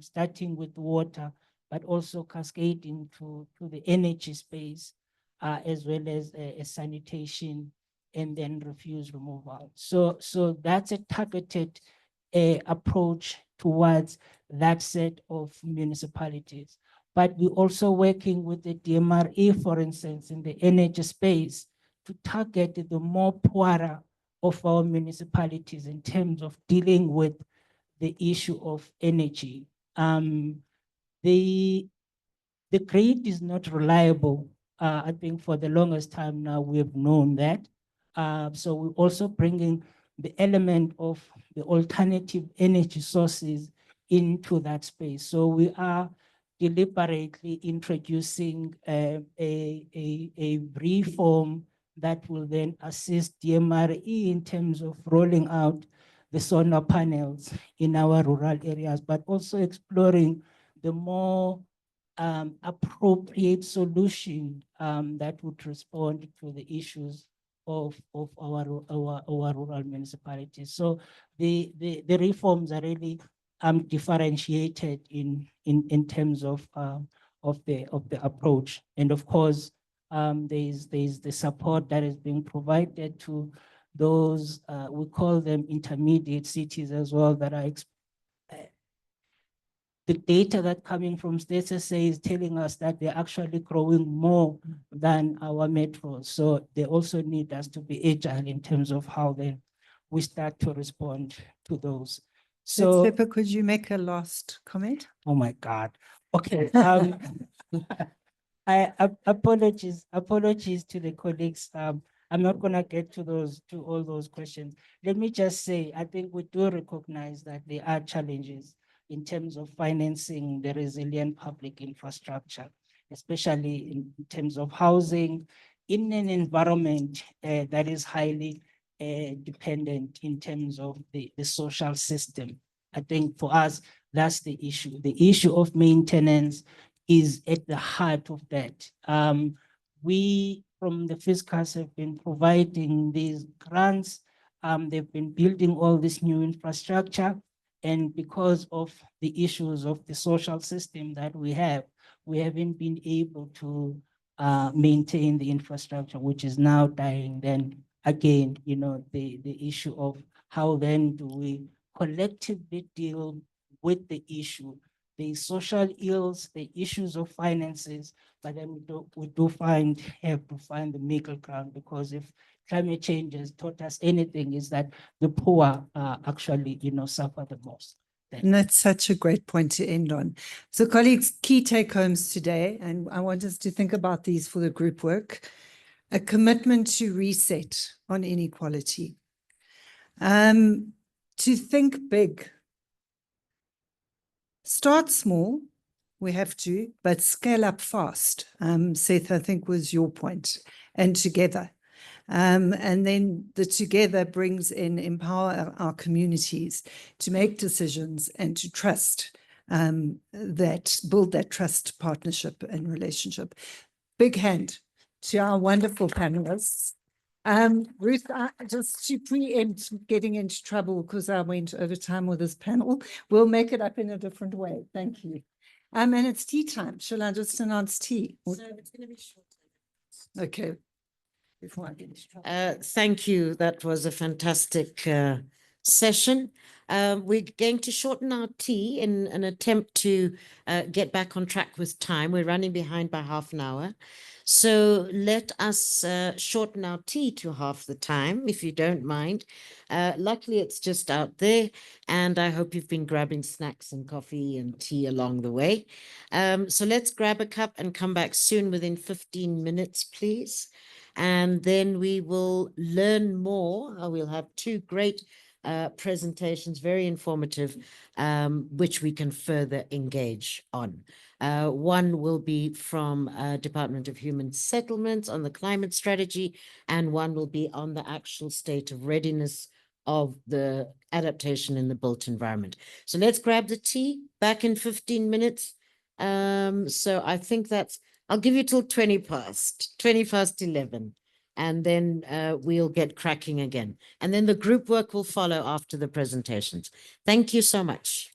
starting with water, but also cascading to the energy space, as well as sanitation and then refuse removal. So that's a targeted approach towards that set of municipalities. But we're also working with the DMRE, for instance, in the energy space to target the more poorer of our municipalities in terms of dealing with the issue of energy. The grid is not reliable. I think for the longest time now, we've known that. So we're also bringing the element of the alternative energy sources into that space. So we are deliberately introducing a reform that will then assist DMRE in terms of rolling out the solar panels in our rural areas, but also exploring the more appropriate solution that would respond to the issues of our rural municipalities. So the reforms are really differentiated in terms of the approach. And of course, there's the support that is being provided to those, we call them intermediate cities as well, that are the data that coming from State SA is telling us that they're actually growing more than our metros. So they also need us to be agile in terms of how then we start to respond to those. So, Letsepa, could you make a last comment? oh my God. Okay. Apologies to the colleagues. I'm not gonna get to all those questions. Let me just say, I think we do recognize that there are challenges in terms of financing the resilient public infrastructure, especially in terms of housing in an environment that is highly dependent in terms of the social system. I think for us, that's the issue. The issue of maintenance is at the heart of that. We from the fiscals have been providing these grants. They've been building all this new infrastructure. And because of the issues of the social system that we haven't been able to maintain the infrastructure, which is now dying. Then again, you know, the issue of how then do we collectively deal with the issue, the social ills, the issues of finances, but then we have to find the middle ground, because if climate change has taught us anything, is that the poor actually, you know, suffer the most. And that's such a great point to end on. So colleagues, key take homes today, and I want us to think about these for the group work. A commitment to reset on inequality. To think big. Start small, we have to, but scale up fast. Seth, I think was your point, and together. And then the together brings in empower our communities to make decisions and to trust, that build that trust, partnership and relationship. Big hand to our wonderful panelists. Ruth, just to preempt getting into trouble because I went over time with this panel, we'll make it up in a different way. Thank you. And it's tea time. Shall I just announce tea? So it's going to be short. Okay. Before I get into trouble. Thank you. That was a fantastic session. We're going to shorten our tea in an attempt to get back on track with time. We're running behind by half an hour. So let us shorten our tea to half the time, if you don't mind. Luckily, it's just out there, and I hope you've been grabbing snacks and coffee and tea along the way. So let's grab a cup and come back soon within 15 minutes, please. And then we will learn more. We'll have two great presentations, very informative, which we can further engage on. One will be from Department of Human Settlements on the climate strategy, and one will be on the actual state of readiness of the adaptation in the built environment. So let's grab the tea, back in 15 minutes. So I think I'll give you till 20 past 11, and then we'll get cracking again. And then the group work will follow after the presentations. Thank you so much.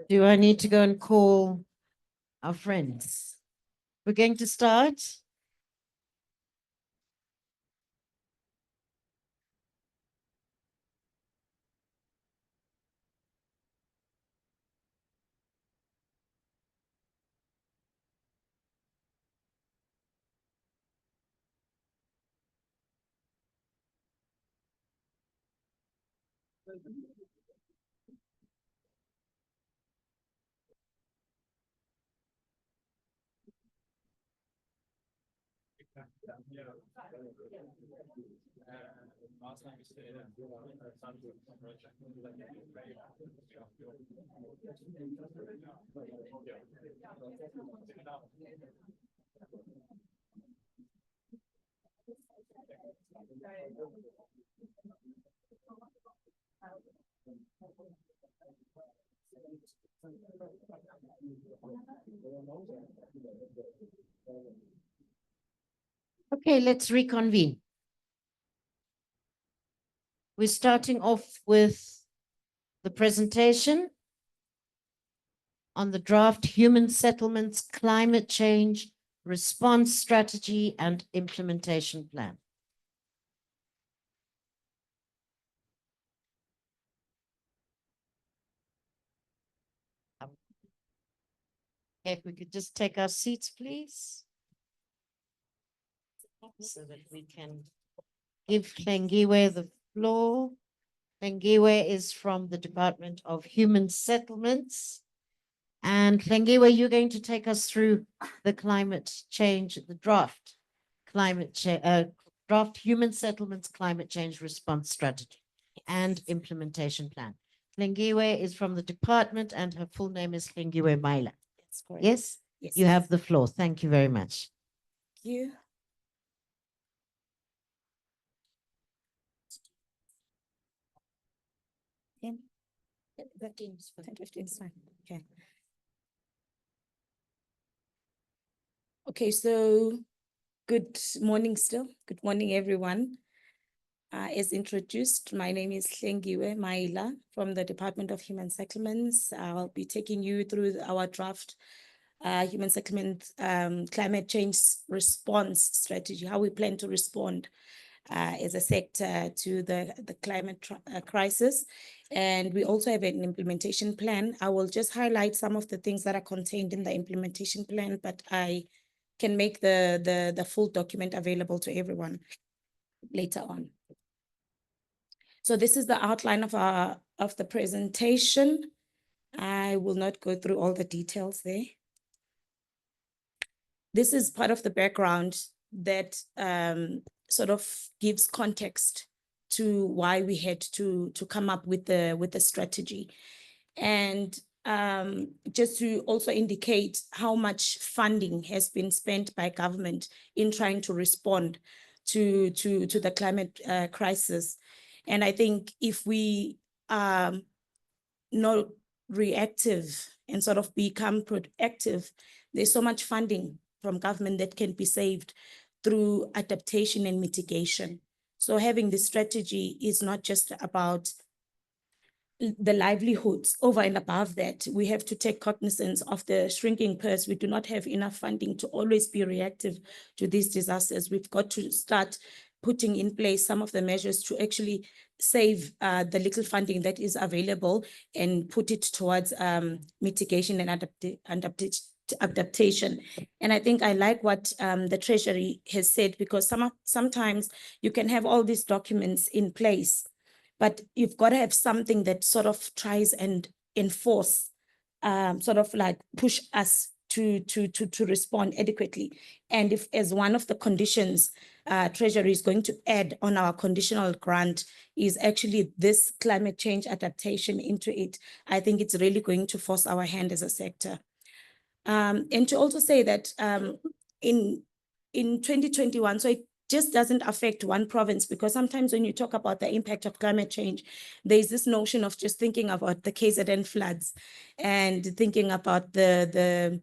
Do I need to go and call our friends? We're going to start. Okay, let's reconvene. We're starting off with the presentation on the draft Human Settlements Climate Change Response Strategy and Implementation Plan. If we could just take our seats, please, so that we can give Hlengiwe the floor. Hlengiwe is from the Department of Human Settlements. And Hlengiwe, you're going to take us through the climate change, the draft draft Human Settlements Climate Change Response Strategy and Implementation Plan. Hlengiwe is from the department and her full name is Hlengiwe Maila. That's correct. Yes? Yes. You have the floor. Thank you very much. Thank you. In 15 is fine. 15 is fine. Okay. Okay, so good morning still. Good morning, everyone. As introduced, my name is Hlengiwe Maila from the Department of Human Settlements. I'll be taking you through our draft Human Settlement Climate Change Response Strategy, how we plan to respond as a sector to the climate crisis. And we also have an implementation plan. I will just highlight some of the things that are contained in the implementation plan, but I can make the full document available to everyone later on. So this is the outline of the presentation. I will not go through all the details there. This is part of the background that sort of gives context to why we had to come up with the strategy. And just to also indicate how much funding has been spent by government in trying to respond to the climate crisis. And I think if we are not reactive and sort of become proactive, there's so much funding from government that can be saved through adaptation and mitigation. So having this strategy is not just about the livelihoods. Over and above that, we have to take cognizance of the shrinking purse. We do not have enough funding to always be reactive to these disasters. We've got to start putting in place some of the measures to actually save the little funding that is available and put it towards mitigation and adaptation. And I think I like what the Treasury has said, because sometimes you can have all these documents in place, but you've got to have something that sort of tries and enforce, sort of like push us to respond adequately. And if as one of the conditions Treasury is going to add on our conditional grant is actually this climate change adaptation into it, I think it's really going to force our hand as a sector. And to also say that in 2021, so just doesn't affect one province, because sometimes when you talk about the impact of climate change, there's this notion of just thinking about the KZN floods and thinking about the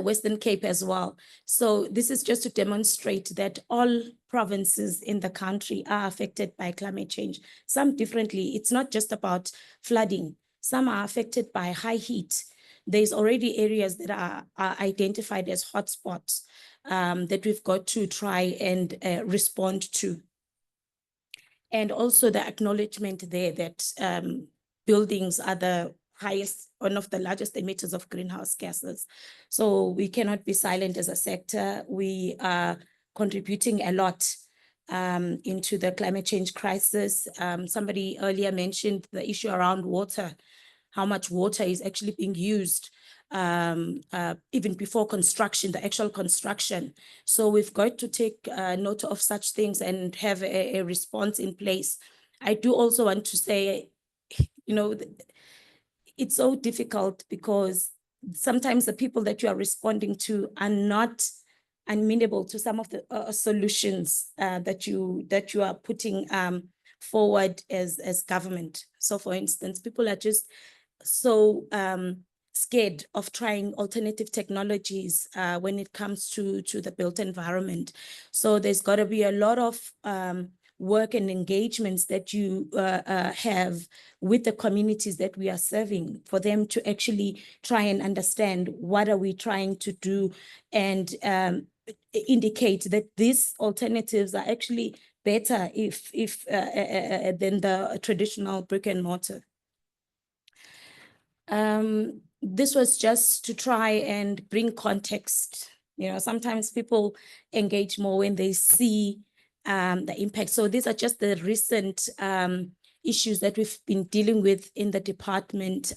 Western Cape as well. So this is just to demonstrate that all provinces in the country are affected by climate change. Some differently. It's not just about flooding. Some are affected by high heat. There's already areas that are identified as hotspots that we've got to try and respond to. And also the acknowledgement there that buildings are the highest, one of the largest emitters of greenhouse gases. So we cannot be silent as a sector. We are contributing a lot into the climate change crisis. Somebody earlier mentioned the issue around water, how much water is actually being used even before construction, the actual construction. So we've got to take note of such things and have a response in place. I do also want to say, you know, it's so difficult because sometimes the people that you are responding to are not amenable to some of the solutions that you are putting forward as government. So for instance, people are just so scared of trying alternative technologies when it comes to the built environment. So there's got to be a lot of work and engagements that you have with the communities that we are serving, for them to actually try and understand what are we trying to do, and indicate that these alternatives are actually better if than the traditional brick and mortar. This was just to try and bring context. You know, sometimes people engage more when they see the impact. So these are just the recent issues that we've been dealing with in the department,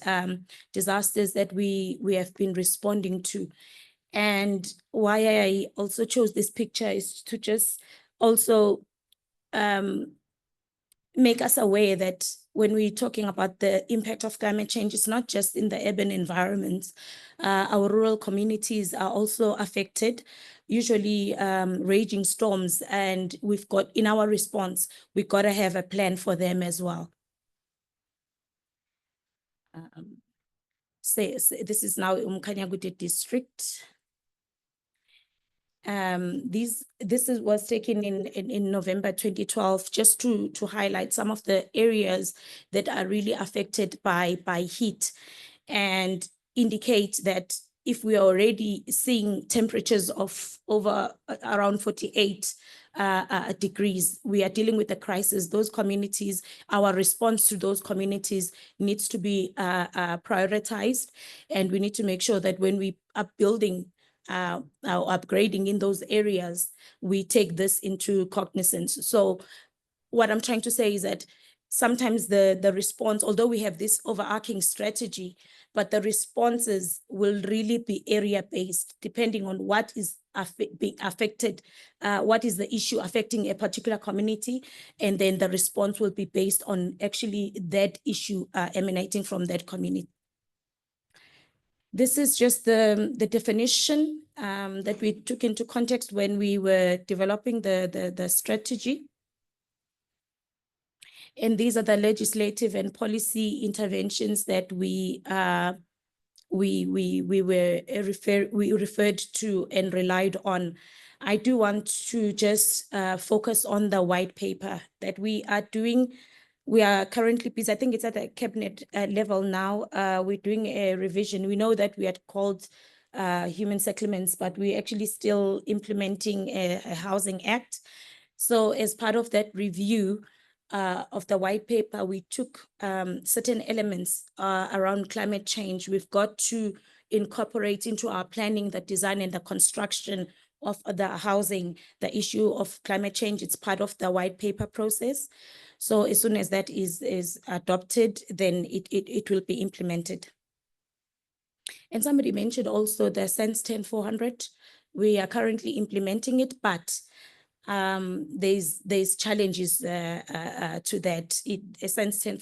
disasters that we have been responding to. And why I also chose this picture is to just also make us aware that when we're talking about the impact of climate change, it's not just in the urban environments. Our rural communities are also affected, usually raging storms, and we've got, in our response, we've got to have a plan for them as well. This is now Umkhanyakude district. This was taken in November 2012, just to highlight some of the areas that are really affected by heat, and indicate that if we are already seeing temperatures of over around 48 degrees, we are dealing with a crisis. Those communities, our response to those communities needs to be prioritized, and we need to make sure that when we are building our upgrading in those areas, we take this into cognizance. So what I'm trying to say is that sometimes the response, although we have this overarching strategy, but the responses will really be area-based, depending on what is being affected, what is the issue affecting a particular community, and then the response will be based on actually that issue emanating from that community. This is just the definition that we took into context when we were developing the strategy. And these are the legislative and policy interventions that we referred to and relied on. I do want to just focus on the white paper that we are doing. We are currently busy. I think it's at the cabinet level now. We're doing a revision. We know that we had called human settlements, but we're actually still implementing a housing act. So as part of that review of the white paper, we took certain elements around climate change. We've got to incorporate into our planning, the design and the construction of the housing, the issue of climate change. It's part of the white paper process. So as soon as that is adopted, then it will be implemented. And somebody mentioned also the Sense 10400. We are currently implementing it, but there's challenges to that. It essentially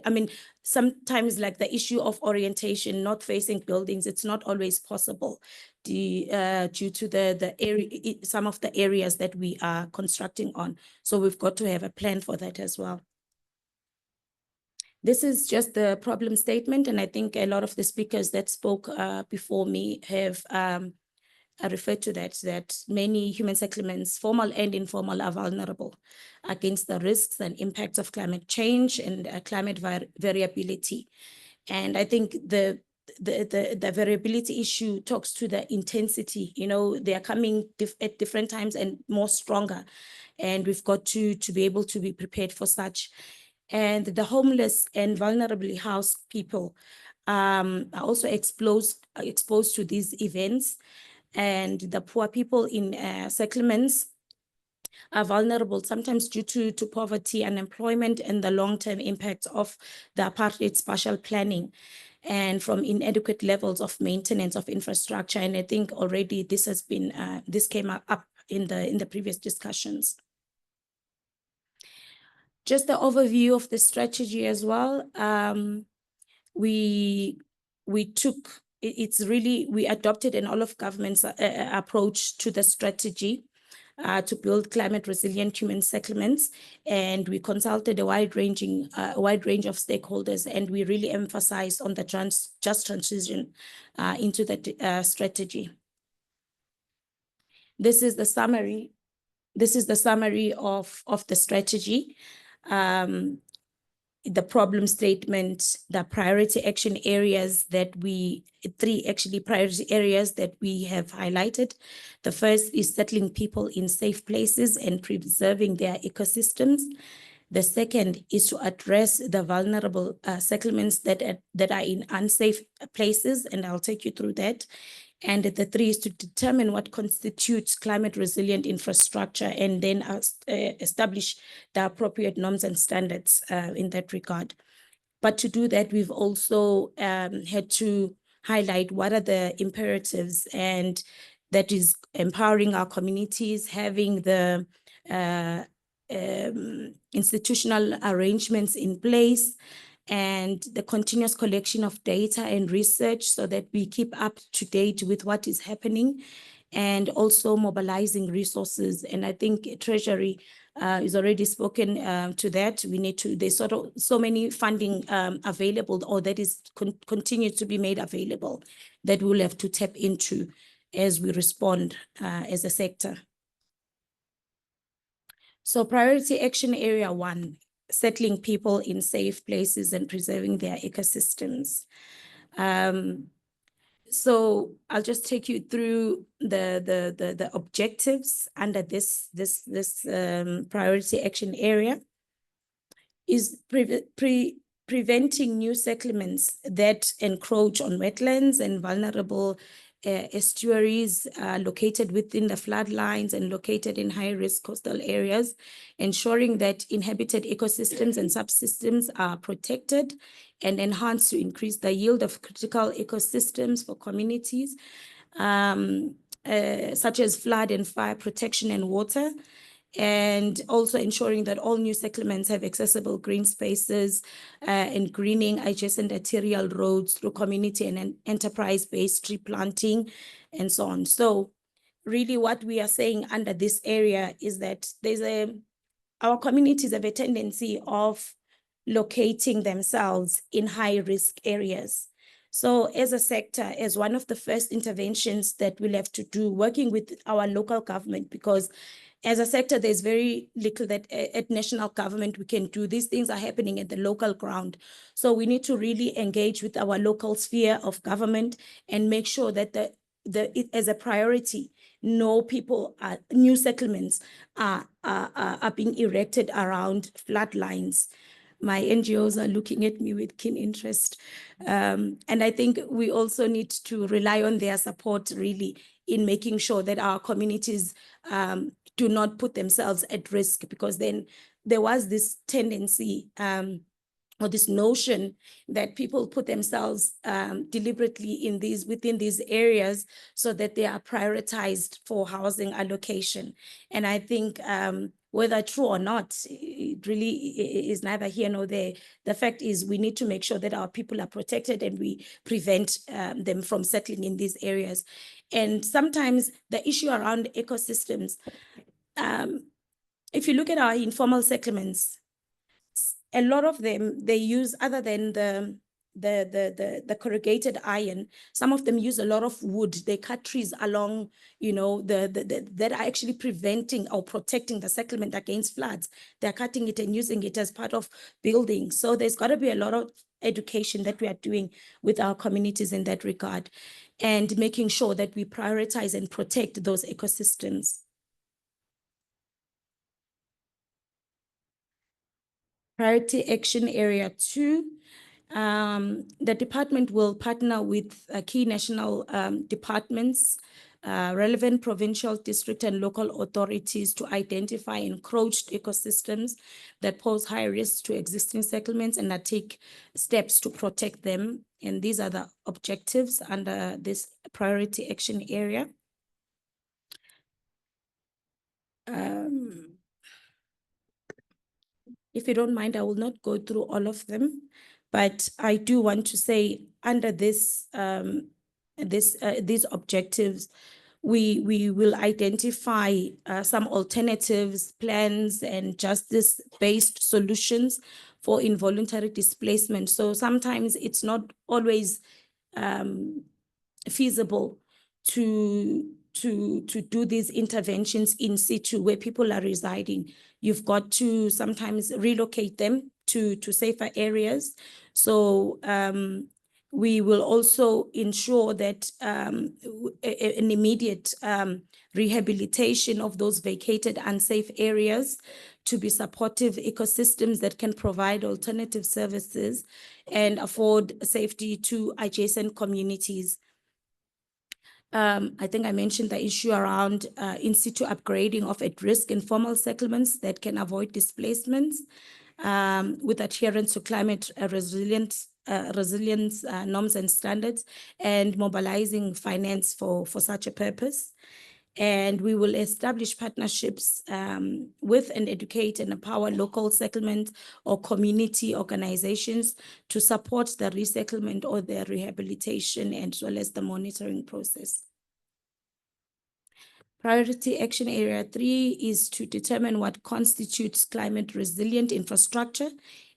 I mean, sometimes like the issue of orientation, not facing buildings, it's not always possible due to the area, some of the areas that we are constructing on. So we've got to have a plan for that as well. This is just the problem statement, and I think a lot of the speakers that spoke before me have I refer to that many human settlements, formal and informal, are vulnerable against the risks and impacts of climate change and climate variability. And I think the variability issue talks to the intensity. You know, they are coming at different times and more stronger, and we've got to be able to be prepared for such. And the homeless and vulnerably housed people are also exposed to these events. And the poor people in settlements are vulnerable, sometimes due to poverty, unemployment, and the long-term impacts of the apartheid spatial planning, and from inadequate levels of maintenance of infrastructure. And I think already this has been, this came up in the previous discussions. Just the overview of the strategy as well. We took, it's really, we adopted an all of government's approach to the strategy to build climate resilient human settlements. And we consulted a wide range of stakeholders, and we really emphasized on the just transition into the strategy. This is the summary. This is the summary of the strategy. The problem statement, the priority action areas that three priority areas that we have highlighted. The first is settling people in safe places and preserving their ecosystems. The second is to address the vulnerable settlements that are in unsafe places, and I'll take you through that. And the three is to determine what constitutes climate resilient infrastructure, and then establish the appropriate norms and standards in that regard. But to do that, we've also had to highlight what are the imperatives, and that is empowering our communities, having the institutional arrangements in place, and the continuous collection of data and research so that we keep up to date with what is happening, and also mobilizing resources. And I think Treasury is already spoken to that. We need to, there's sort of so many funding available, or that is continue to be made available, that we'll have to tap into as we respond as a sector. So priority action area 1, settling people in safe places and preserving their ecosystems. So I'll just take you through the objectives under this priority action area. Is preventing new settlements that encroach on wetlands and vulnerable estuaries located within the floodlines and located in high-risk coastal areas, ensuring that inhabited ecosystems and subsystems are protected and enhanced to increase the yield of critical ecosystems for communities, such as flood and fire protection and water, and also ensuring that all new settlements have accessible green spaces and greening adjacent arterial roads through community and enterprise-based tree planting and so on. So really what we are saying under this area is that our communities have a tendency of locating themselves in high-risk areas. So as a sector, as one of the first interventions that we'll have to do, working with our local government, because as a sector, there's very little that at national government we can do. These things are happening at the local ground. So we need to really engage with our local sphere of government and make sure that as a priority, new settlements are being erected around floodlines. My NGOs are looking at me with keen interest. And I think we also need to rely on their support really in making sure that our communities do not put themselves at risk, because then there was this tendency or this notion that people put themselves deliberately in within these areas so that they are prioritized for housing allocation. And I think whether true or not, it really is neither here nor there. The fact is we need to make sure that our people are protected and we prevent them from settling in these areas. And sometimes the issue around ecosystems, if you look at our informal settlements, a lot of them, they use, other than the corrugated iron, some of them use a lot of wood. They cut trees along, you know, that are actually preventing or protecting the settlement against floods. They're cutting it and using it as part of building. So there's got to be a lot of education that we are doing with our communities in that regard, and making sure that we prioritize and protect those ecosystems. Priority Action Area 2, the department will partner with key national departments, relevant provincial, district, and local authorities to identify encroached ecosystems that pose high risks to existing settlements and take steps to protect them. And these are the objectives under this Priority Action Area. If you don't mind, I will not go through all of them, but I do want to say under this, these objectives, we will identify some alternatives, plans, and justice-based solutions for involuntary displacement. So sometimes it's not always feasible to do these interventions in situ where people are residing. You've got to sometimes relocate them to safer areas. So we will also ensure that an immediate rehabilitation of those vacated unsafe areas to be supportive ecosystems that can provide alternative services and afford safety to adjacent communities. I think I mentioned the issue around in situ upgrading of at-risk informal settlements that can avoid displacements with adherence to climate resilience norms and standards, and mobilizing finance for such a purpose. And we will establish partnerships with and educate and empower local settlement or community organizations to support the resettlement or the rehabilitation, as well as the monitoring process. Priority Action Area 3 is to determine what constitutes climate resilient infrastructure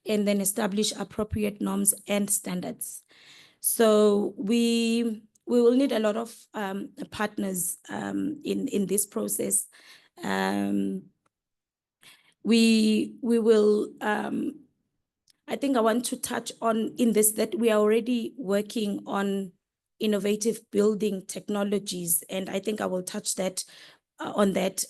and then establish appropriate norms and standards. So we will need a lot of partners in this process. We will, I think I want to touch on in this that we are already working on innovative building technologies, and I think I will touch that on that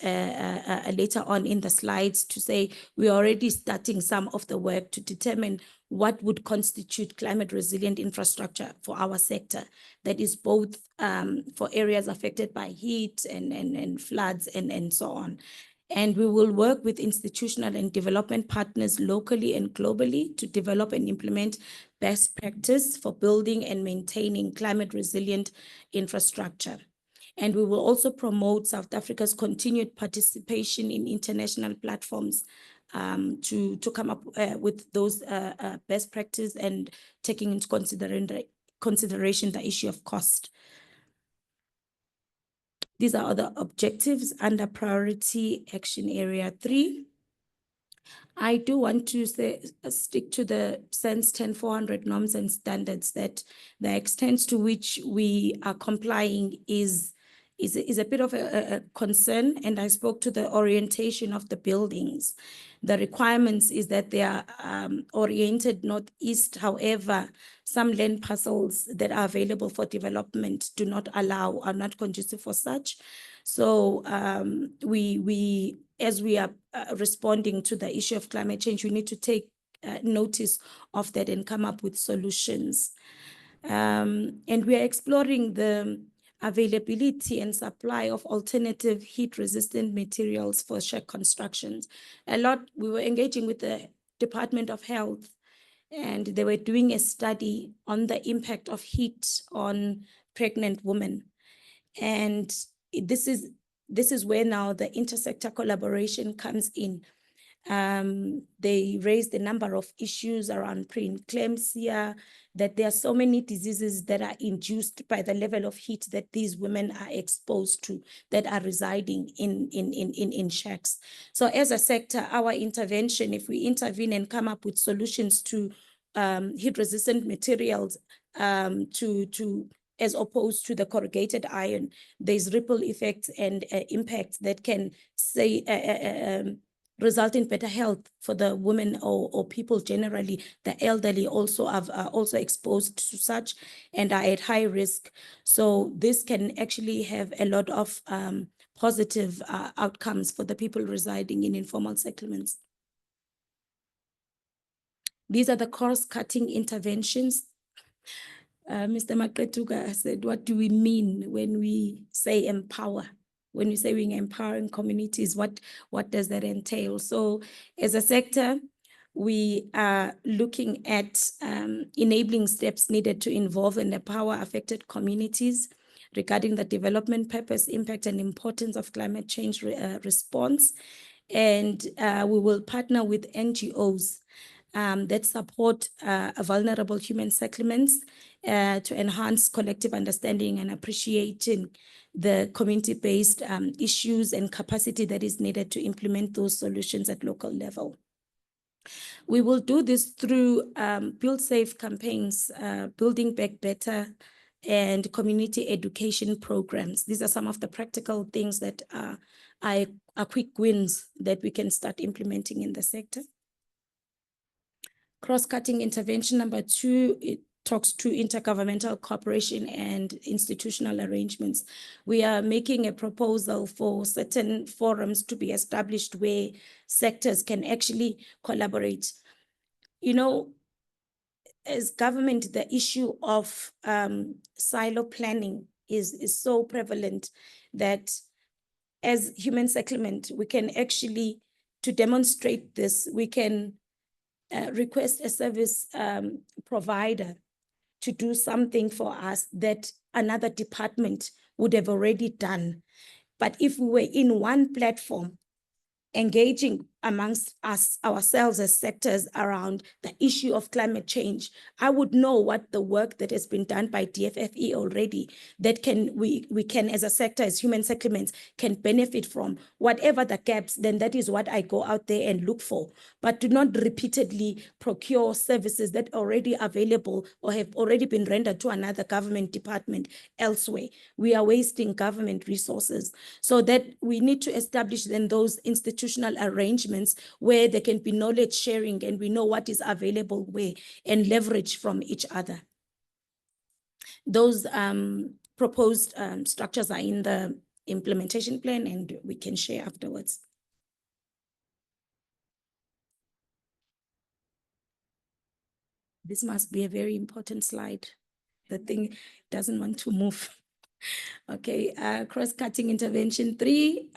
later on in the slides, to say we're already starting some of the work to determine what would constitute climate resilient infrastructure for our sector. That is both for areas affected by heat and floods and so on. And we will work with institutional and development partners locally and globally to develop and implement best practice for building and maintaining climate resilient infrastructure. And we will also promote South Africa's continued participation in international platforms to come up with those best practice and taking into consideration the issue of cost. These are other objectives under Priority Action Area 3. I do want to stick to the SENS 10400 norms and standards, that the extent to which we are complying is a bit of a concern, and I spoke to the orientation of the buildings. The requirements is that they are oriented northeast. However, some land parcels that are available for development are not conducive for such. So as we are responding to the issue of climate change, we need to take notice of that and come up with solutions. And we are exploring the availability and supply of alternative heat-resistant materials for shack constructions. We were engaging with the Department of Health and they were doing a study on the impact of heat on pregnant women. And this is where now the intersector collaboration comes in. They raised a number of issues around preeclampsia, that there are so many diseases that are induced by the level of heat that these women are exposed to, that are residing in shacks. So as a sector, our intervention, if we intervene and come up with solutions to heat-resistant materials, as opposed to the corrugated iron, there's ripple effects and impacts that can say result in better health for the women or people generally. The elderly also are also exposed to such and are at high risk. So this can actually have a lot of positive outcomes for the people residing in informal settlements. These are the cross-cutting interventions. Mr. Maqetuka said, what do we mean when we say empower? When we say we're empowering communities, what does that entail? So as a sector, we are looking at enabling steps needed to involve and empower affected communities regarding the development purpose, impact, and importance of climate change response. And we will partner with NGOs that support vulnerable human settlements to enhance collective understanding and appreciating the community-based issues and capacity that is needed to implement those solutions at local level. We will do this through Build Safe campaigns, Building Back Better, and community education programs. These are some of the practical things that are quick wins that we can start implementing in the sector. Cross-cutting intervention number 2, it talks to intergovernmental cooperation and institutional arrangements. We are making a proposal for certain forums to be established where sectors can actually collaborate. You know, as government, the issue of silo planning is so prevalent that as human settlement, we can actually, to demonstrate this, we can request a service provider to do something for us that another department would have already done. But if we were in one platform, engaging amongst ourselves as sectors around the issue of climate change, I would know what the work that has been done by DFFE already that we can as a sector, as human settlements, can benefit from. Whatever the gaps, then that is what I go out there and look for. But do not repeatedly procure services that are already available or have already been rendered to another government department elsewhere. We are wasting government resources. So that we need to establish then those institutional arrangements where there can be knowledge sharing and we know what is available where and leverage from each other. Those proposed structures are in the implementation plan and we can share afterwards. This must be a very important slide. The thing doesn't want to move. Okay, cross-cutting intervention 3,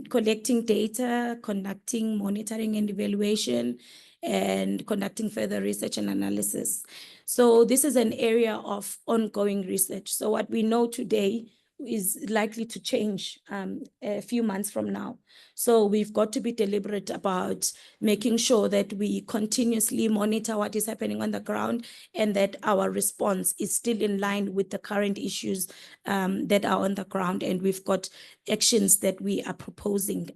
collecting data, conducting monitoring and evaluation, and conducting further research and analysis. So this is an area of ongoing research. So what we know today is likely to change a few months from now. So we've got to be deliberate about making sure that we continuously monitor what is happening on the ground and that our response is still in line with the current issues that are on the ground. And we've got actions that we are proposing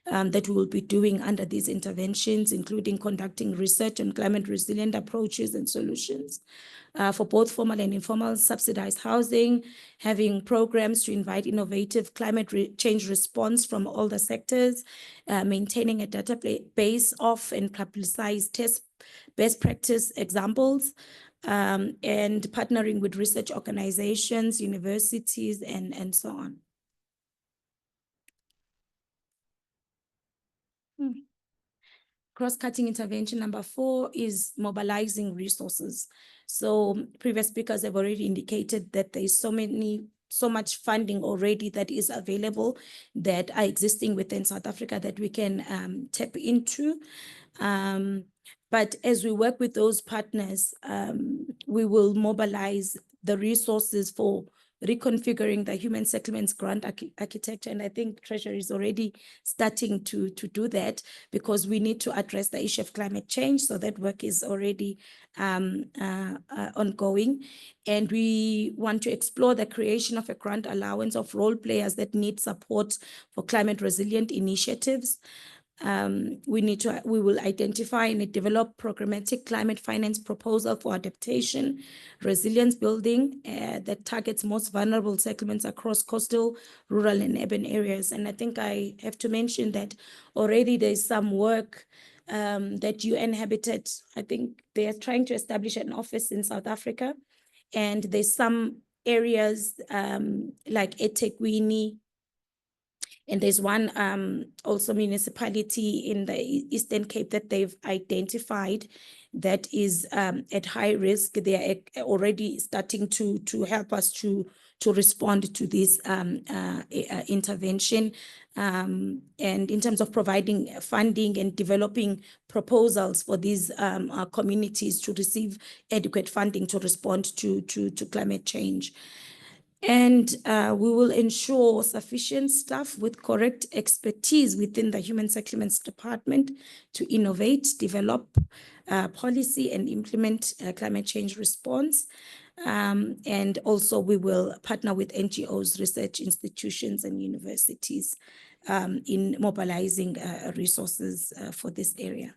that we will be doing under these interventions, including conducting research on climate resilient approaches and solutions for both formal and informal subsidized housing, having programs to invite innovative climate change response from all the sectors, maintaining a database of and publicize best practice examples, and partnering with research organizations, universities, and so on. Cross-cutting intervention number 4 is mobilizing resources. So previous speakers have already indicated that there is so many so much funding already that is available that are existing within South Africa that we can tap into. But as we work with those partners, we will mobilize the resources for reconfiguring the human settlements grant architecture. And I think Treasury is already starting to do that, because we need to address the issue of climate change. So that work is already ongoing. And we want to explore the creation of a grant allowance of role players that need support for climate resilient initiatives. We will identify and develop programmatic climate finance proposal for adaptation, resilience building that targets most vulnerable settlements across coastal, rural, and urban areas. And I think I have to mention that already there's some work that UN Habitat, I think they are trying to establish an office in South Africa. And there's some areas like eThekwini, and there's one also municipality in the Eastern Cape that they've identified that is at high risk. They are already starting to help us to respond to this intervention. And in terms of providing funding and developing proposals for these communities to receive adequate funding to respond to climate change. And we will ensure sufficient staff with correct expertise within the Human Settlements Department to innovate, develop policy and implement climate change response. And also we will partner with NGOs, research institutions and universities in mobilizing resources for this area.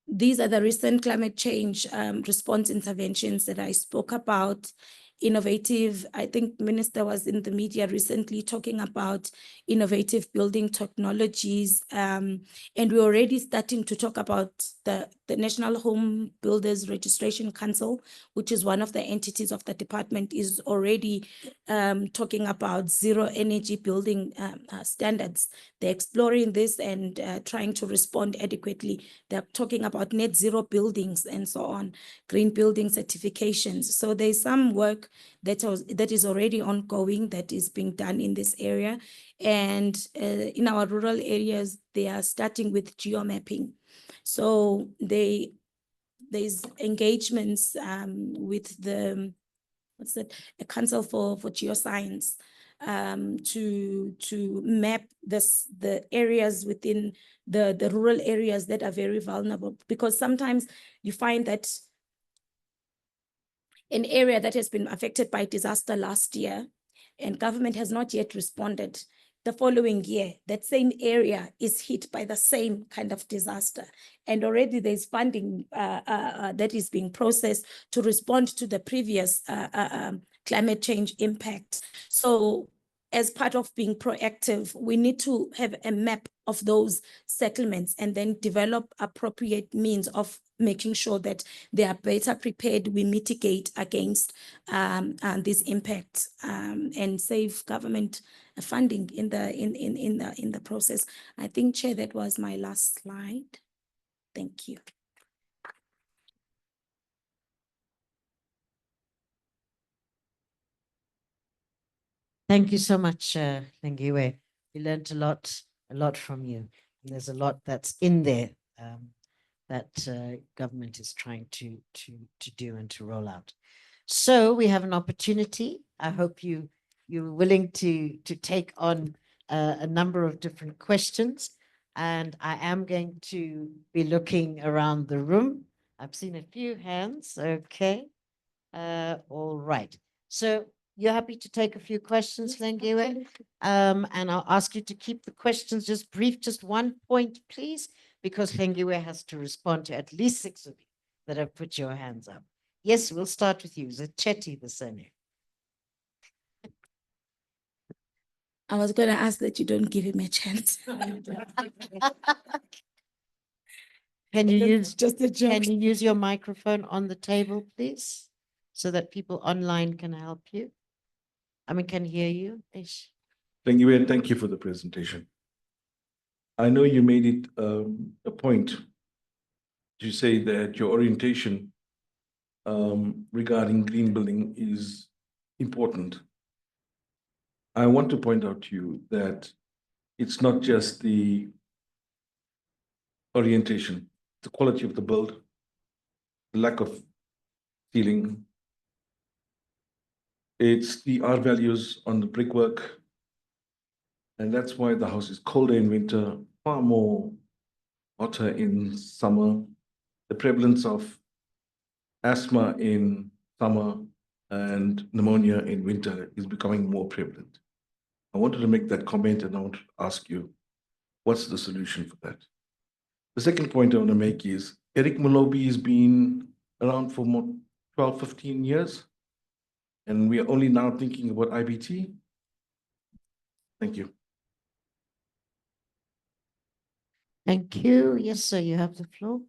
These are the recent climate change response interventions that I spoke about. Innovative, I think Minister was in the media recently talking about innovative building technologies. And we're already starting to talk about the National Home Builders Registration Council, which is one of the entities of the department, is already talking about zero energy building standards. They're exploring this and trying to respond adequately. They're talking about net zero buildings and so on, green building certifications. So there's some work that is already ongoing that is being done in this area. And in our rural areas, they are starting with geomapping. So there's engagements with the, a Council for Geoscience to map the areas within the rural areas that are very vulnerable, because sometimes you find that an area that has been affected by disaster last year and government has not yet responded. The following year, that same area is hit by the same kind of disaster. And already there's funding that is being processed to respond to the previous climate change impact. So as part of being proactive, we need to have a map of those settlements and then develop appropriate means of making sure that they are better prepared. We mitigate against these impacts and save government funding in the process. I think, Chair, that was my last slide. Thank you. Thank you so much, Lingiwe. We learned a lot from you. And there's a lot that's in there that government is trying to do and to roll out. So we have an opportunity. I hope you're willing to take on a number of different questions. And I am going to be looking around the room. I've seen a few hands. Okay. All right. So you're happy to take a few questions, Lingiwe? And I'll ask you to keep the questions just brief, just one point, please, because Lingiwe has to respond to at least 6 of you that have put your hands up. Yes, we'll start with you. Is it Chetty, the surname? I was going to ask that you don't give him a chance. Can you use just a joke? Can you use your microphone on the table, please, so that people online can help you? I mean, can hear you. Ish. Thank you, and thank you for the presentation. I know you made it a point to say that your orientation regarding green building is important. I want to point out to you that it's not just the orientation, the quality of the build, the lack of ceiling. It's the R values on the brickwork. And that's why the house is colder in winter, far more hotter in summer. The prevalence of asthma in summer and pneumonia in winter is becoming more prevalent. I wanted to make that comment and I want to ask you, what's the solution for that? The second point I want to make is Eric Molobi has been around for more 12, 15 years, and we are only now thinking about IBT. Thank you. Thank you. Yes, sir, you have the floor.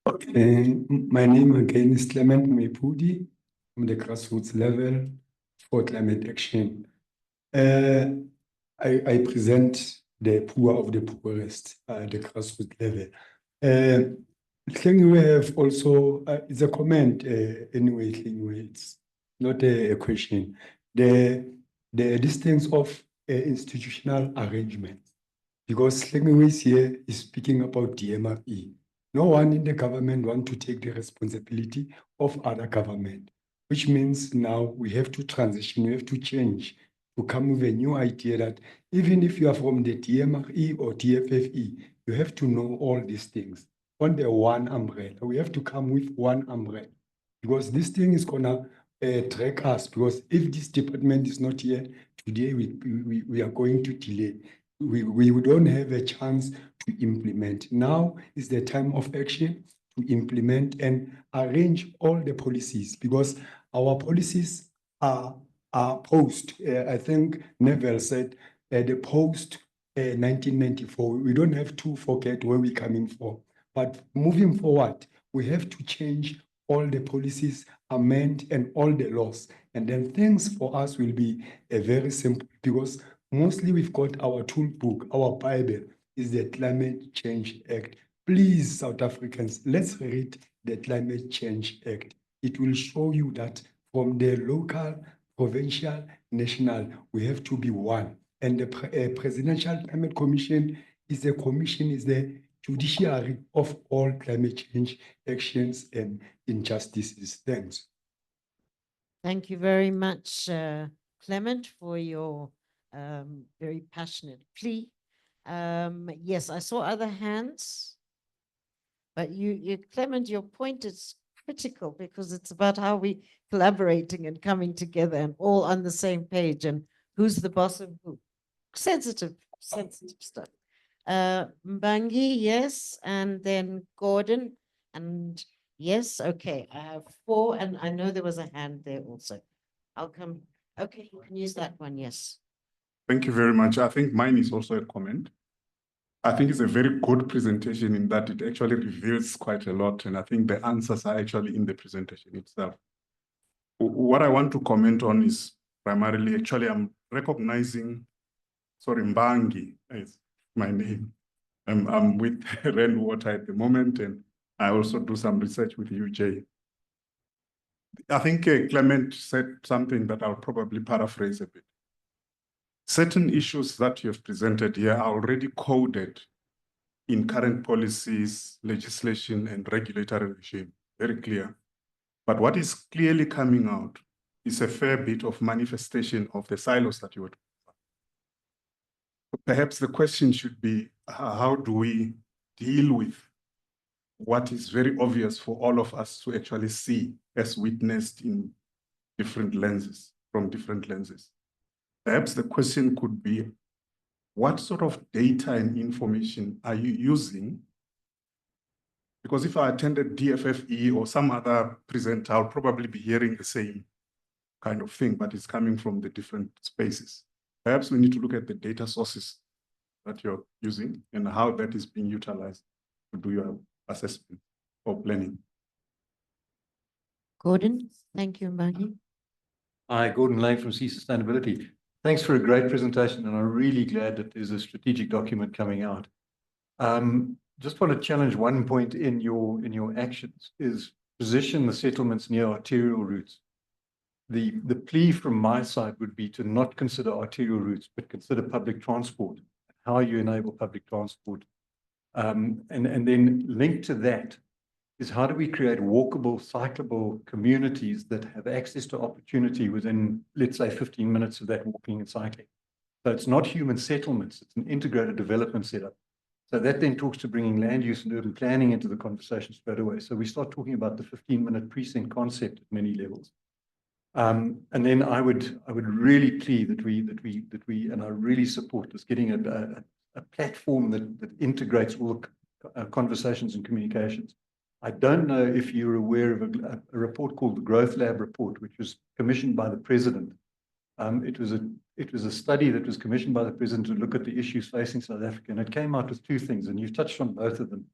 My name again is Clement Mepudi from the grassroots level for climate action. I present the poor of the poorest at the grassroots level. We have also, it's a comment anyway, it's not a question. The distance of institutional arrangement, because Klingwe here is speaking about DMRE. No one in the government wants to take the responsibility of other government, which means now we have to transition, we have to change, to come with a new idea that even if you are from the DMRE or DFFE, you have to know all these things under one umbrella. We have to come with one umbrella, because this thing is gonna track us, because if this department is not here today, we are going to delay. We don't have a chance to implement. Now is the time of action to implement and arrange all the policies, because our policies are post. I think Neville said the post 1994. We don't have to forget where we're coming from. But moving forward, we have to change all the policies, amend and all the laws. And then things for us will be very simple, because mostly we've got our tool book, our Bible is the Climate Change Act. Please, South Africans, let's read the Climate Change Act. It will show you that from the local, provincial, national, we have to be one. And the Presidential Climate Commission is the judiciary of all climate change actions and injustices. Thanks. Thank you very much, Clement, for your very passionate plea. Yes, I saw other hands, but Clement, your point is critical, because it's about how we collaborating and coming together and all on the same page, and who's the boss of who. Sensitive stuff. Mbangi, yes, and then Gordon, and yes, okay, I have 4, and I know there was a hand there also. I'll come, okay, you can use that one, yes. Thank you very much. I think mine is also a comment. I think it's a very good presentation in that it actually reveals quite a lot, and I think the answers are actually in the presentation itself. What I want to comment on is primarily, actually, I'm recognizing, sorry, Mbangi is my name. I'm with Rainwater at the moment, and I also do some research with UJ. I think Clement said something that I'll probably paraphrase a bit. Certain issues that you've presented here are already coded in current policies, legislation, and regulatory regime, very clear. But what is clearly coming out is a fair bit of manifestation of the silos that you were talking about. Perhaps the question should be, how do we deal with what is very obvious for all of us to actually see as witnessed in different lenses, from different lenses? Perhaps the question could be, what sort of data and information are you using? Because if I attended DFFE or some other presenter, I'll probably be hearing the same kind of thing, but it's coming from the different spaces. Perhaps we need to look at the data sources that you're using and how that is being utilized to do your assessment or planning. Gordon, thank you, Mbangi. Hi, Gordon Lane from Sea Sustainability. Thanks for a great presentation, and I'm really glad that there's a strategic document coming out. Just want to challenge one point in your actions, is position the settlements near arterial routes. the plea from my side would be to not consider arterial routes, but consider public transport, how you enable public transport. And then linked to that is how do we create walkable, cyclable communities that have access to opportunity within, let's say, 15 minutes of that walking and cycling. So it's not human settlements, it's an integrated development setup. So that then talks to bringing land use and urban planning into the conversation straight away. So we start talking about the 15-minute precinct concept at many levels. And then I would really plea that we, and I really support this, getting a platform that integrates all the conversations and communications. I don't know if you're aware of a report called the Growth Lab report, which was commissioned by the president. It was a study that was commissioned by the president to look at the issues facing South Africa, and it came out with two things, and you've touched on both of them.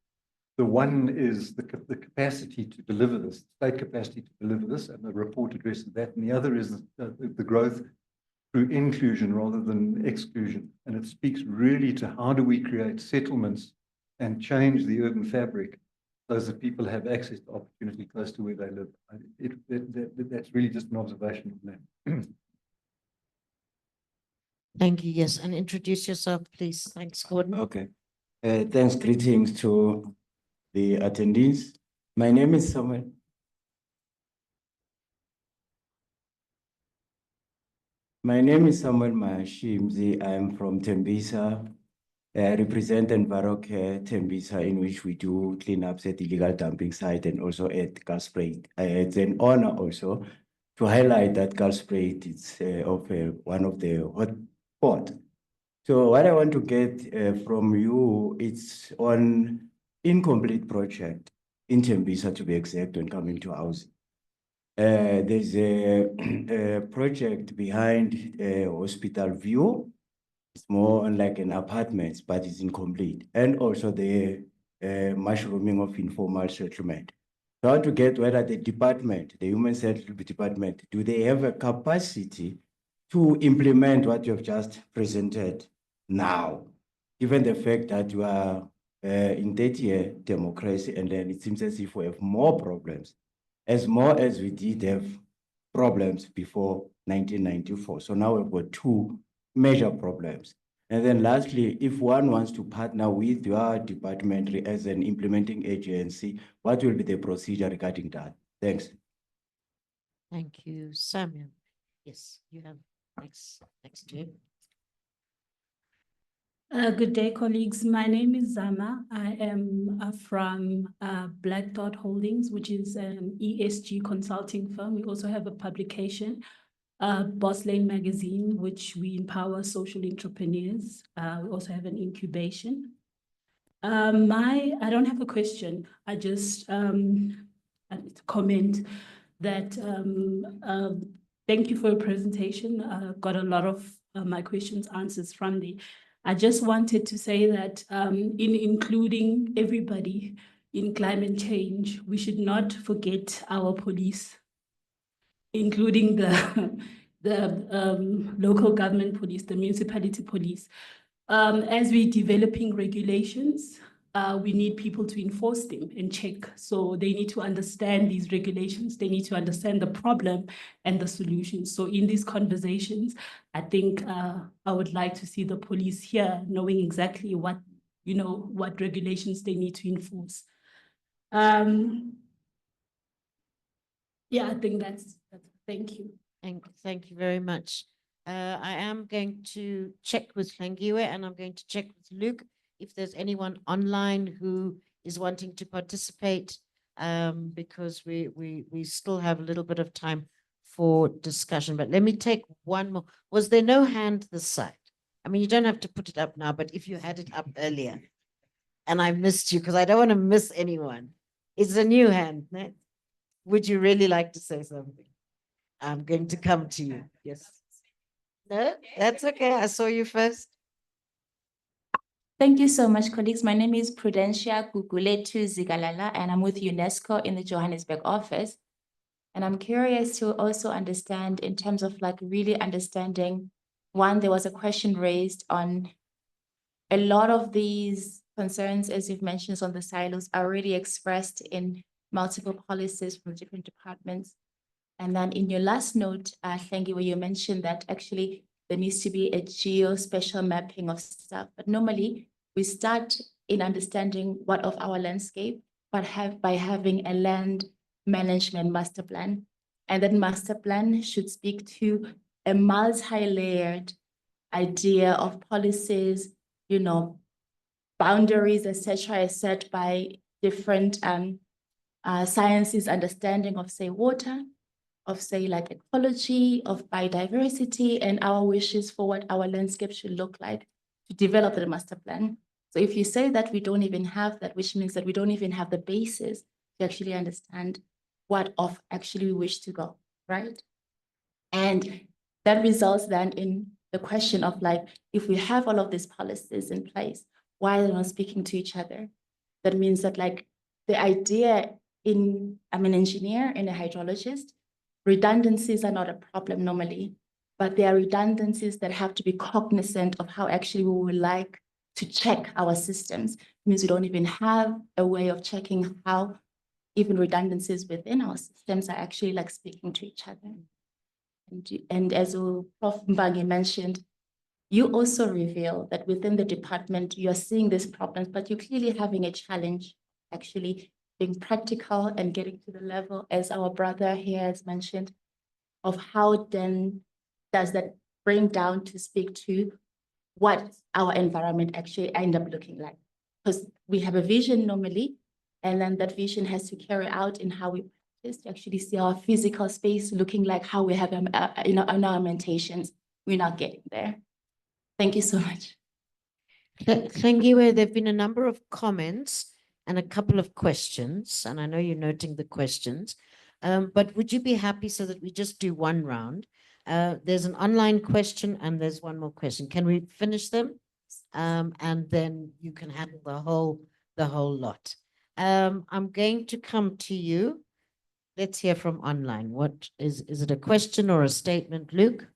The one is the capacity to deliver this, state capacity to deliver this, and the report addresses that. And the other is the growth through inclusion rather than exclusion. And it speaks really to how do we create settlements and change the urban fabric so that people have access to opportunity close to where they live. That's really just an observation of that. Thank you. Yes, and introduce yourself, please. Thanks, Gordon. Okay. Thanks. Greetings to the attendees. My name is Samuel. My name is Samuel Mashimzi. I'm from Tembisa. I represent Envirocare Tembisa, in which we do cleanups at illegal dumping site and also at Galspruit. It's an honor also to highlight that Galspruit is one of the hot spot. So what I want to get from you, it's on incomplete project in Tembisa, to be exact, when coming to housing. There's a project behind Hospital View. It's more on like an apartment, but it's incomplete. And also the mushrooming of informal settlement. So I want to get whether the department, the Human Settlement Department, do they have a capacity to implement what you have just presented now, given the fact that you are in 30-year democracy, and then it seems as if we have more problems, as more as we did have problems before 1994. So now we've got two major problems. And then lastly, if one wants to partner with your department as an implementing agency, what will be the procedure regarding that? Thanks. Thank you, Samuel. Yes, you have next to you. Good day, colleagues. My name is Zama. I am from Black Dot Holdings, which is an ESG consulting firm. We also have a publication, Boss Lane Magazine, which we empower social entrepreneurs. We also have an incubation. I don't have a question. I just comment that thank you for your presentation. Got a lot of my questions answers from the. I just wanted to say that in including everybody in climate change, we should not forget our police, including the local government police, the municipality police. As we're developing regulations, we need people to enforce them and check. So they need to understand these regulations. They need to understand the problem and the solutions. So in these conversations, I think I would like to see the police here knowing exactly what regulations they need to enforce. Yeah, I think that's thank you. Thank you very much. I am going to check with Hlangiwe and I'm going to check with Luke if there's anyone online who is wanting to participate, because we still have a little bit of time for discussion. But let me take one more. Was there no hand this side? I mean, you don't have to put it up now, but if you had it up earlier and I missed you, because I don't want to miss anyone. It's a new hand. No? Would you really like to say something? I'm going to come to you. Yes. No, that's okay. I saw you first. Thank you so much, colleagues. My name is Prudentia Guguletu Zigalala, and I'm with UNESCO in the Johannesburg office. And I'm curious to also understand in terms of like really understanding, one, there was a question raised on a lot of these concerns, as you've mentioned, on the silos are already expressed in multiple policies from different departments. And then in your last note, Hlengiwe, where you mentioned that actually there needs to be a geospatial mapping of stuff. But normally we start in understanding what of our landscape, but by having a land management master plan. And that master plan should speak to a multi-layered idea of policies, you know, boundaries, etc., set by different sciences understanding of, say, water, of, say, like ecology, of biodiversity, and our wishes for what our landscape should look like to develop the master plan. So if you say that we don't even have that, which means that we don't even have the basis to actually understand what of actually we wish to go, right? And that results then in the question of like, if we have all of these policies in place, why are they not speaking to each other? That means that like the idea I'm an engineer and a hydrologist, redundancies are not a problem normally, but there are redundancies that have to be cognizant of how actually we would like to check our systems. It means we don't even have a way of checking how even redundancies within our systems are actually like speaking to each other. And as Prof. Mbangi mentioned, you also reveal that within the department, you're seeing these problems, but you're clearly having a challenge actually being practical and getting to the level, as our brother here has mentioned, of how then does that bring down to speak to what our environment actually end up looking like. Because we have a vision normally, and then that vision has to carry out in how we practice to actually see our physical space looking like how we have in our ornamentations. We're not getting there. Thank you so much. Hlengiwe, there have been a number of comments and a couple of questions, and I know you're noting the questions, but would you be happy so that we just do one round? There's an online question and there's one more question. Can we finish them? And then you can handle the whole lot. I'm going to come to you. Let's hear from online. What is it a question or a statement, Luke?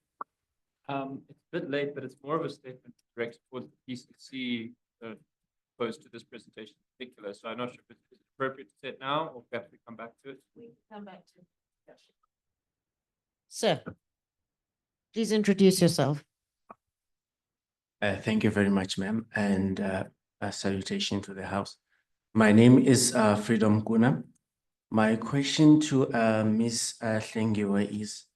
It's a bit late, but it's more of a statement directed towards the PCC opposed to this presentation in particular. So I'm not sure if it's appropriate to say it now or perhaps we come back to it. We come back to it. Sir, please introduce yourself. Thank you very much, ma'am, and a salutation to the House. My name is Freedom Kuna. My question to Ms. Hlengiwe is,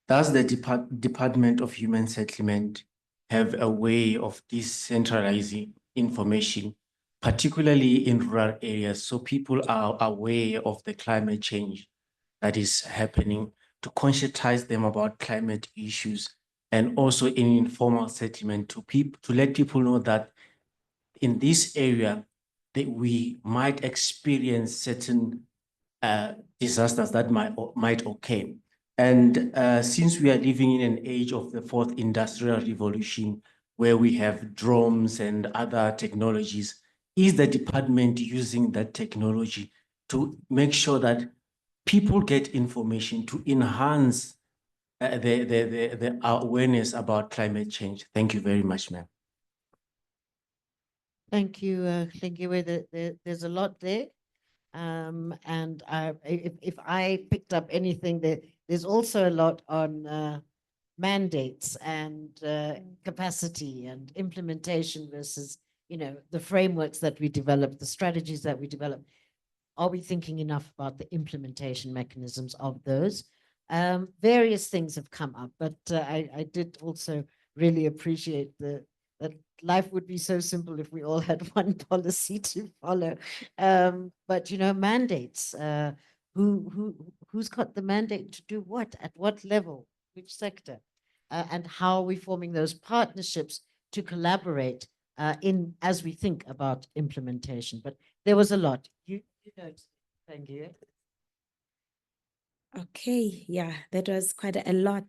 does the Department of Human Settlement have a way of decentralizing information, particularly in rural areas, so people are aware of the climate change that is happening, to conscientize them about climate issues, and also in informal settlement to let people know that in this area that we might experience certain disasters that might occur. And since we are living in an age of the 4th industrial revolution, where we have drones and other technologies, is the department using that technology to make sure that people get information to enhance the awareness about climate change? Thank you very much, ma'am. Thank you, Hlengiwe. There's a lot there. And if I picked up anything, there's also a lot on mandates and capacity and implementation versus, the frameworks that we develop, the strategies that we develop. Are we thinking enough about the implementation mechanisms of those? Various things have come up, but I did also really appreciate that life would be so simple if we all had one policy to follow. But mandates, who's got the mandate to do what, at what level, which sector, and how are we forming those partnerships to collaborate as we think about implementation? But there was a lot. You know, thank you. Okay, yeah, that was quite a lot.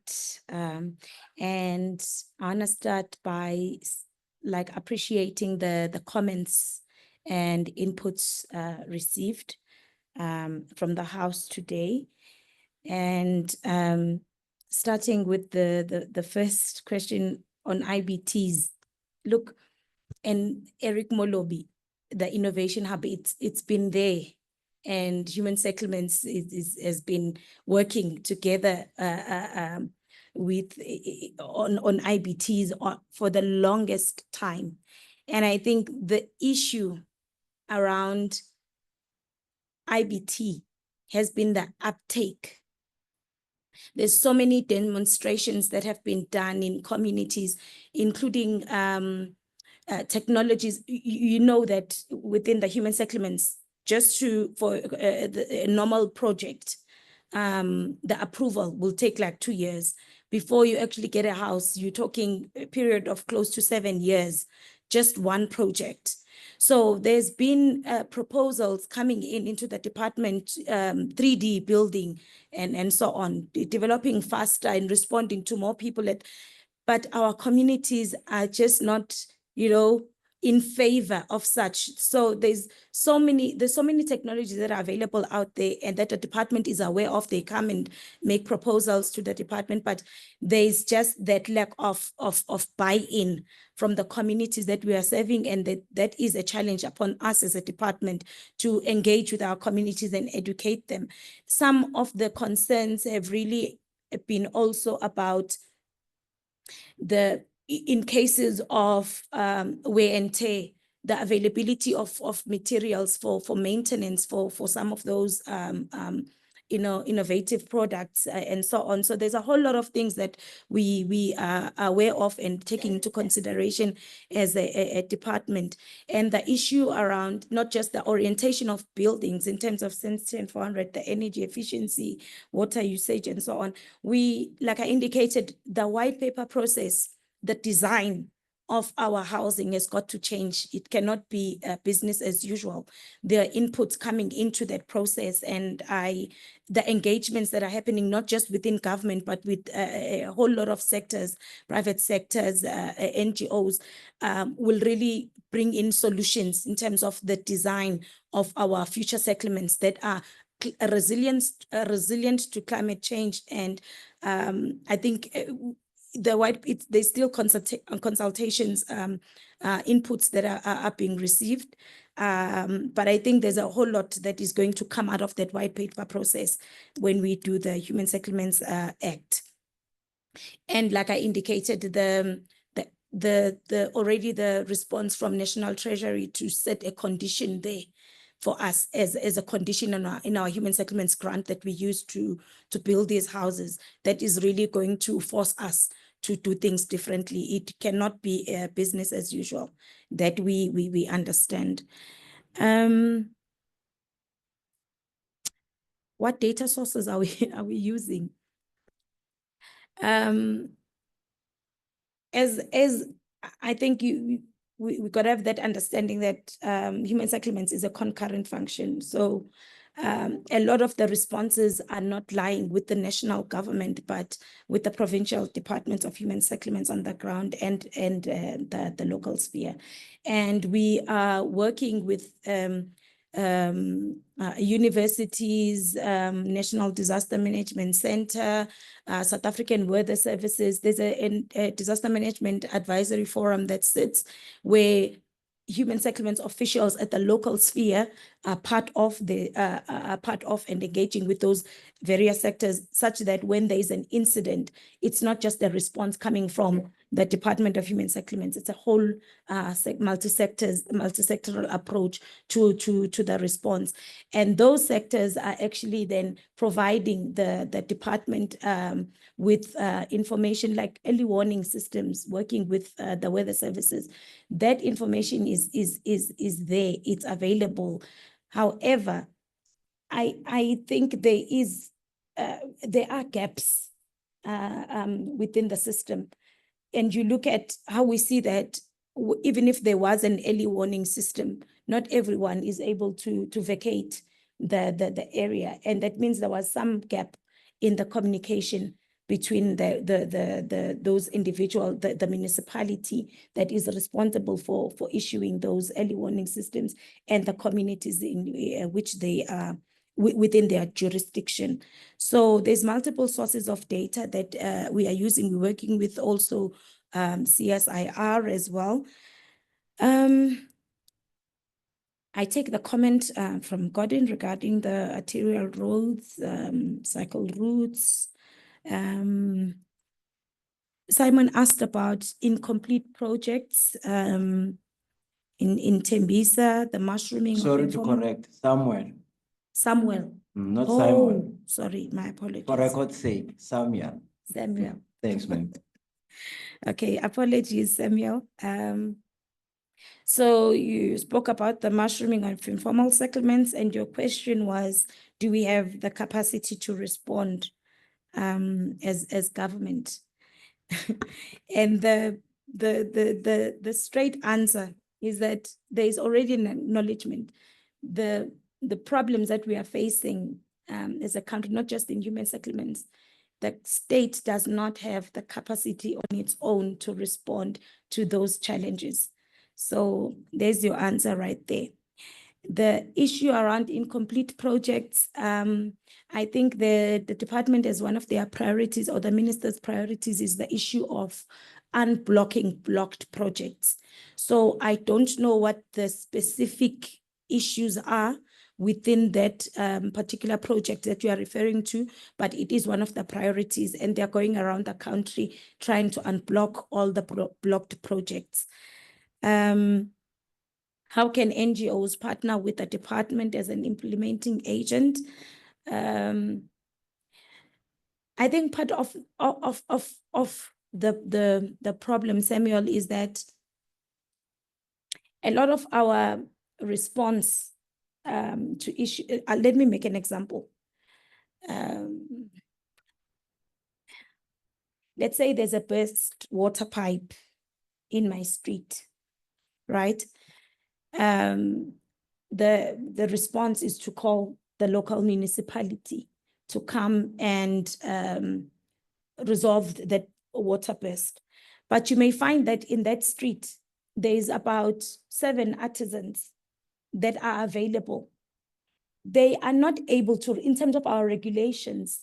And I want to start by appreciating the comments and inputs received from the House today. And starting with the first question on IBTs. Look, and Eric Molobi, the Innovation Hub, it's been there and human settlements has been working together with on IBTs for the longest time. And I think the issue around IBT has been the uptake. There's so many demonstrations that have been done in communities, including technologies. You know that within the human settlements, just for a normal project, the approval will take like 2 years. Before you actually get a house, you're talking a period of close to 7 years, just one project. So there's been proposals coming into the department, 3D building and so on, developing faster and responding to more people. But our communities are just not, in favor of such. So there's so many technologies that are available out there and that the department is aware of. They come and make proposals to the department, but there's just that lack of buy-in from the communities that we are serving, and that is a challenge upon us as a department to engage with our communities and educate them. Some of the concerns have really been also about in cases of wear and tear, the availability of materials for maintenance for some of those innovative products and so on. So there's a whole lot of things that we are aware of and taking into consideration as a department. And the issue around not just the orientation of buildings in terms of Sense 10400, the energy efficiency, water usage, and so on. Like I indicated, the white paper process, the design of our housing has got to change. It cannot be business as usual. There are inputs coming into that process, and the engagements that are happening, not just within government, but with a whole lot of sectors, private sectors, NGOs, will really bring in solutions in terms of the design of our future settlements that are resilient to climate change. And I think there's still consultations, inputs that are being received. But I think there's a whole lot that is going to come out of that white paper process when we do the Human Settlements Act. And like I indicated, already the response from National Treasury to set a condition there for us as a condition in our human settlements grant that we use to build these houses, that is really going to force us to do things differently. It cannot be business as usual, that we understand. What data sources are we using? As I think we got to have that understanding that human settlements is a concurrent function. So a lot of the responses are not lying with the national government, but with the provincial departments of human settlements on the ground and the local sphere. And we are working with universities, National Disaster Management Center, South African Weather Services. There's a disaster management advisory forum that sits where human settlements officials at the local sphere are part of and engaging with those various sectors, such that when there is an incident, it's not just a response coming from the Department of Human Settlements. It's a whole multi-sectoral approach to the response. And those sectors are actually then providing the department with information like early warning systems, working with the weather services. That information is there, it's available. However, I think there are gaps within the system. And you look at how we see that even if there was an early warning system, not everyone is able to vacate the area. And that means there was some gap in the communication between those individual, the municipality that is responsible for issuing those early warning systems and the communities in which they are within their jurisdiction. So there's multiple sources of data that we are using. We're working with also CSIR as well. I take the comment from Gordon regarding the arterial roads, cycle routes. Simon asked about incomplete projects in Tembisa, the mushrooming. Sorry to correct, Samuel. Samuel. Not Oh, Simon. sorry, my apologies. For record's sake, Samuel. Samuel. Thanks, ma'am. Okay, apologies, Samuel. So you spoke about the mushrooming of informal settlements, and your question was, do we have the capacity to respond as government? And the straight answer is that there is already an acknowledgement. The problems that we are facing as a country, not just in human settlements, the state does not have the capacity on its own to respond to those challenges. So there's your answer right there. The issue around incomplete projects, I think the department as one of their priorities, or the minister's priorities, is the issue of unblocking blocked projects. So I don't know what the specific issues are within that particular project that you are referring to, but it is one of the priorities, and they're going around the country trying to unblock all the blocked projects. How can NGOs partner with the department as an implementing agent? I think part of the problem, Samuel, is that a lot of our response to issue, let me make an example. Let's say there's a burst water pipe in my street, right? The response is to call the local municipality to come and resolve that water burst. But you may find that in that street, there is about 7 artisans that are available. They are not able to, in terms of our regulations,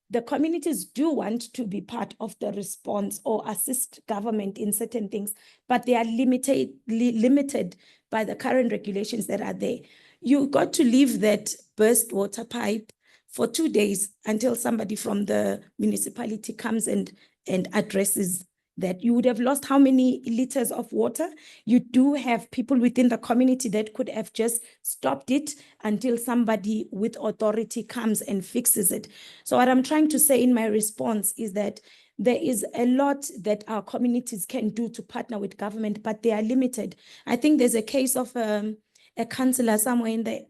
the communities do want to be part of the response or assist government in certain things, but they are limited by the current regulations that are there. You got to leave that burst water pipe for 2 days until somebody from the municipality comes and addresses that. You would have lost how many liters of water? You do have people within the community that could have just stopped it until somebody with authority comes and fixes it. So what I'm trying to say in my response is that there is a lot that our communities can do to partner with government, but they are limited. I think there's a case of a councillor somewhere in the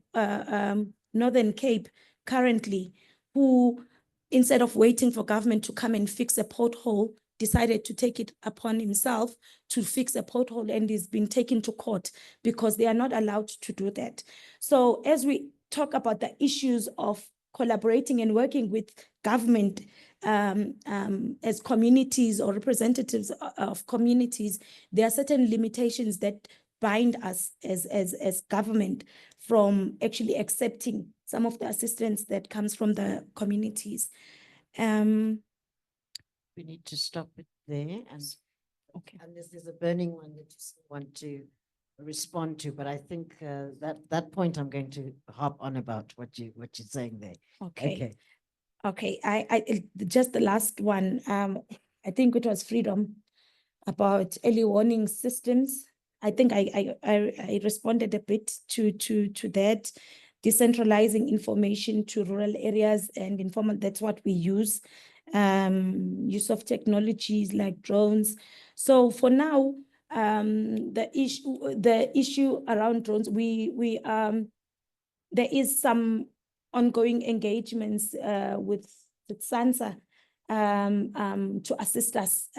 Northern Cape currently who, instead of waiting for government to come and fix a pothole, decided to take it upon himself to fix a pothole, and is being taken to court because they are not allowed to do that. So as we talk about the issues of collaborating and working with government as communities or representatives of communities, there are certain limitations that bind us as government from actually accepting some of the assistance that comes from the communities. We need to stop it there, and unless there's a burning one that you want to respond to, but I think that point I'm going to harp on about what you're saying there. Okay. I just the last one. I think it was Freedom about early warning systems. I think I responded a bit to that. Decentralizing information to rural areas and informal, that's what we use. Use of technologies like drones. So for now, the issue around drones, there is some ongoing engagements with SANSA to assist us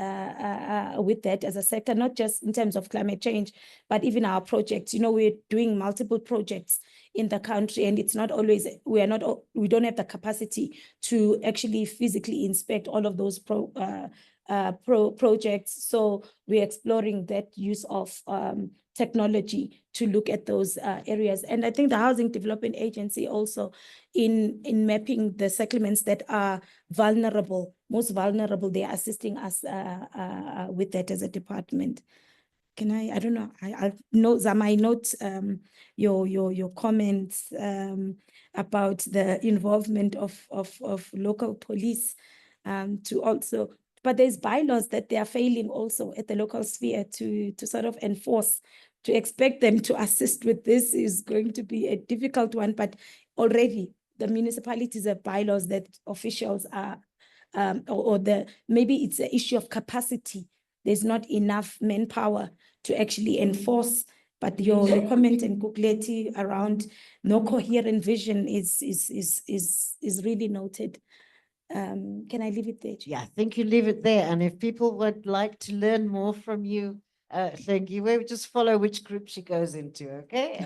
with that as a sector, not just in terms of climate change, but even our projects. You know, we're doing multiple projects in the country, and it's not always, we don't have the capacity to actually physically inspect all of those projects. So we're exploring that use of technology to look at those areas. And I think the Housing Development Agency also in mapping the settlements that are vulnerable, most vulnerable, they are assisting us with that as a department. can I don't know, I know Zama, I note your comments about the involvement of local police to also, but there's bylaws that they are failing also at the local sphere to sort of enforce. To expect them to assist with this is going to be a difficult one, but already the municipalities have bylaws that officials are, or maybe it's an issue of capacity. There's not enough manpower to actually enforce. But your comment and Kukleti around no coherent vision is really noted. Can I leave it there? Yeah, I think you leave it there. And if people would like to learn more from you, Hlengiwe, just follow which group she goes into, okay?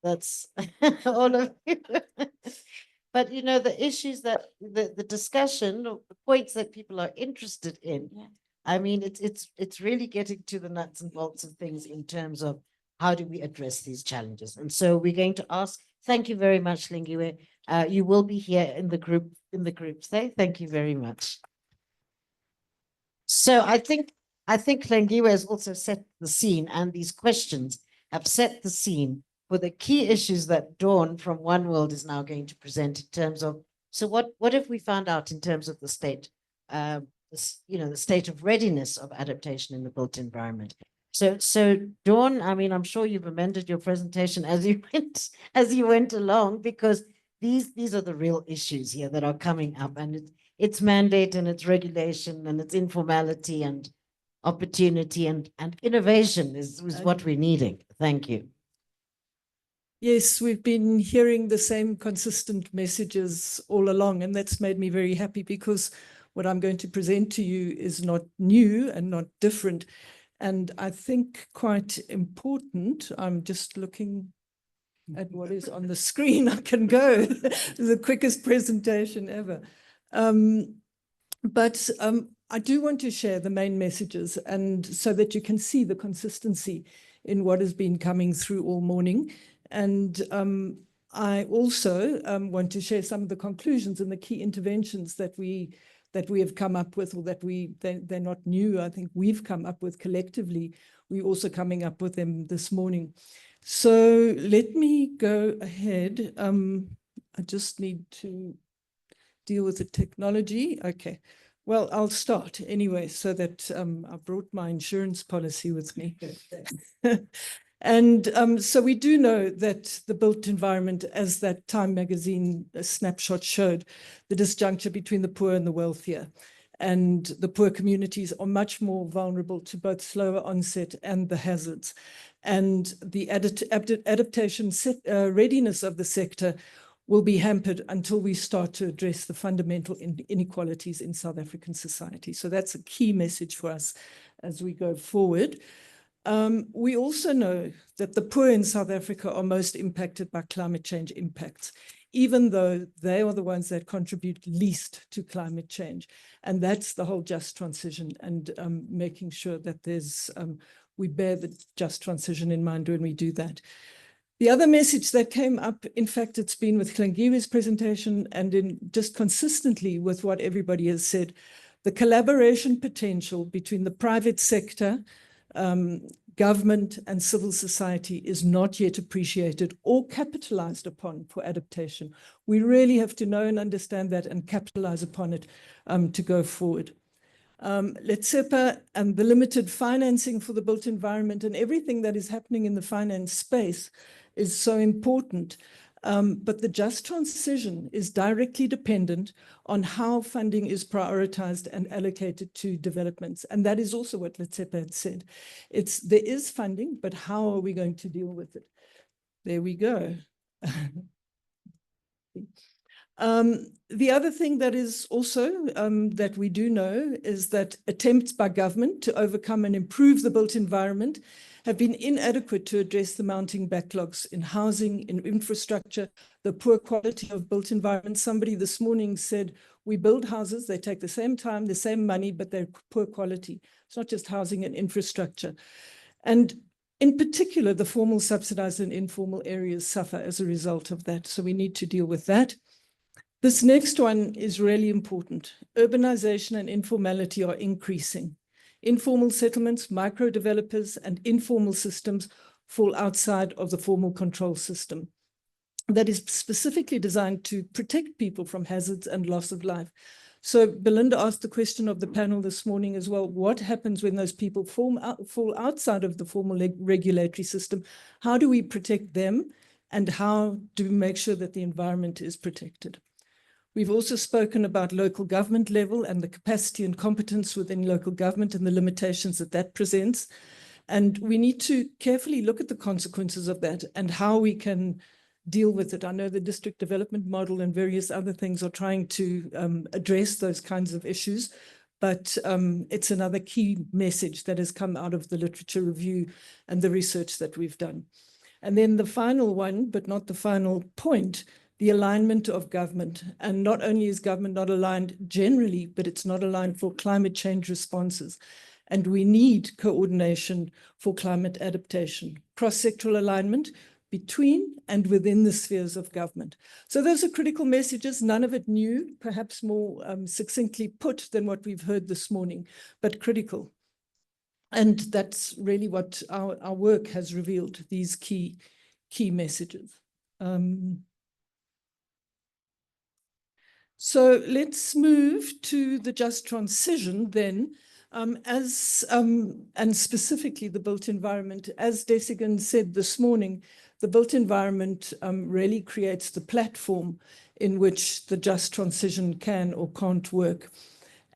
That's all of you. But you know, the issues that the discussion, or the points that people are interested in, I mean, it's really getting to the nuts and bolts of things in terms of how do we address these challenges. And so we're going to ask, thank you very much, Hlengiwe. You will be here in the group, say, thank you very much. So I think Hlengiwe has also set the scene, and these questions have set the scene for the key issues that Dawn from One World is now going to present in terms of, so what have we found out in terms of the state, the state of readiness of adaptation in the built environment. So Dawn, I mean, I'm sure you've amended your presentation as you went along, because these are the real issues here that are coming up, and it's mandate and it's regulation and it's informality and opportunity and innovation is what we're needing. Thank you. Yes, we've been hearing the same consistent messages all along, and that's made me very happy, because what I'm going to present to you is not new and not different, and I think quite important. I'm just looking at what is on the screen. I can go. The quickest presentation ever. But I do want to share the main messages, and so that you can see the consistency in what has been coming through all morning. And I also want to share some of the conclusions and the key interventions that we have come up with, or that they're not new. I think we've come up with collectively. We're also coming up with them this morning. So let me go ahead. I just need to deal with the technology. Okay. Well, I'll start anyway, so that I brought my insurance policy with me. And so we do know that the built environment, as that Time magazine snapshot showed, the disjuncture between the poor and the wealthier. And the poor communities are much more vulnerable to both slower onset and the hazards. And the adaptation readiness of the sector will be hampered until we start to address the fundamental inequalities in South African society. So that's a key message for us as we go forward. We also know that the poor in South Africa are most impacted by climate change impacts, even though they are the ones that contribute least to climate change. And that's the whole just transition, and making sure that we bear the just transition in mind when we do that. The other message that came up, in fact, it's been with Hlengiwe's presentation and just consistently with what everybody has said, the collaboration potential between the private sector, government and civil society is not yet appreciated or capitalized upon for adaptation. We really have to know and understand that and capitalize upon it to go forward. LETSEPA and the limited financing for the built environment and everything that is happening in the finance space is so important. But the just transition is directly dependent on how funding is prioritized and allocated to developments. And that is also what LETSEPA had said. There is funding, but how are we going to deal with it? There we go. The other thing that is also that we do know is that attempts by government to overcome and improve the built environment have been inadequate to address the mounting backlogs in housing, in infrastructure, the poor quality of built environment. Somebody this morning said, we build houses, they take the same time, the same money, but they're poor quality. It's not just housing and infrastructure. And in particular, the formal, subsidized and informal areas suffer as a result of that. So we need to deal with that. This next one is really important. Urbanization and informality are increasing Informal settlements, micro developers, and informal systems fall outside of the formal control system that is specifically designed to protect people from hazards and loss of life. So Belinda asked the question of the panel this morning as well, what happens when those people fall outside of the formal regulatory system? How do we protect them? And how do we make sure that the environment is protected? We've also spoken about local government level and the capacity and competence within local government and the limitations that that presents. And we need to carefully look at the consequences of that and how we can deal with it. I know the district development model and various other things are trying to address those kinds of issues, but it's another key message that has come out of the literature review and the research that we've done. And then the final one, but not the final point, the alignment of government. And not only is government not aligned generally, but it's not aligned for climate change responses. And we need coordination for climate adaptation, cross-sectoral alignment between and within the spheres of government. So those are critical messages, none of it new, perhaps more succinctly put than what we've heard this morning, but critical. And that's really what our work has revealed, these key messages. So let's move to the just transition then, and specifically the built environment. As Desigan said this morning, the built environment really creates the platform in which the just transition can or can't work.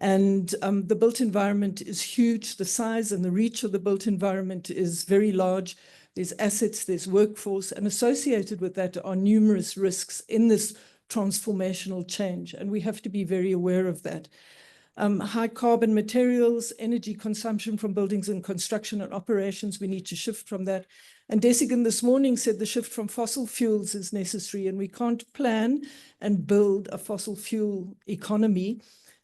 And the built environment is huge. The size and the reach of the built environment is very large. There's assets, there's workforce, and associated with that are numerous risks in this transformational change. And we have to be very aware of that. High carbon materials, energy consumption from buildings and construction and operations, we need to shift from that. And Desigan this morning said the shift from fossil fuels is necessary, and we can't plan and build a fossil fuel economy,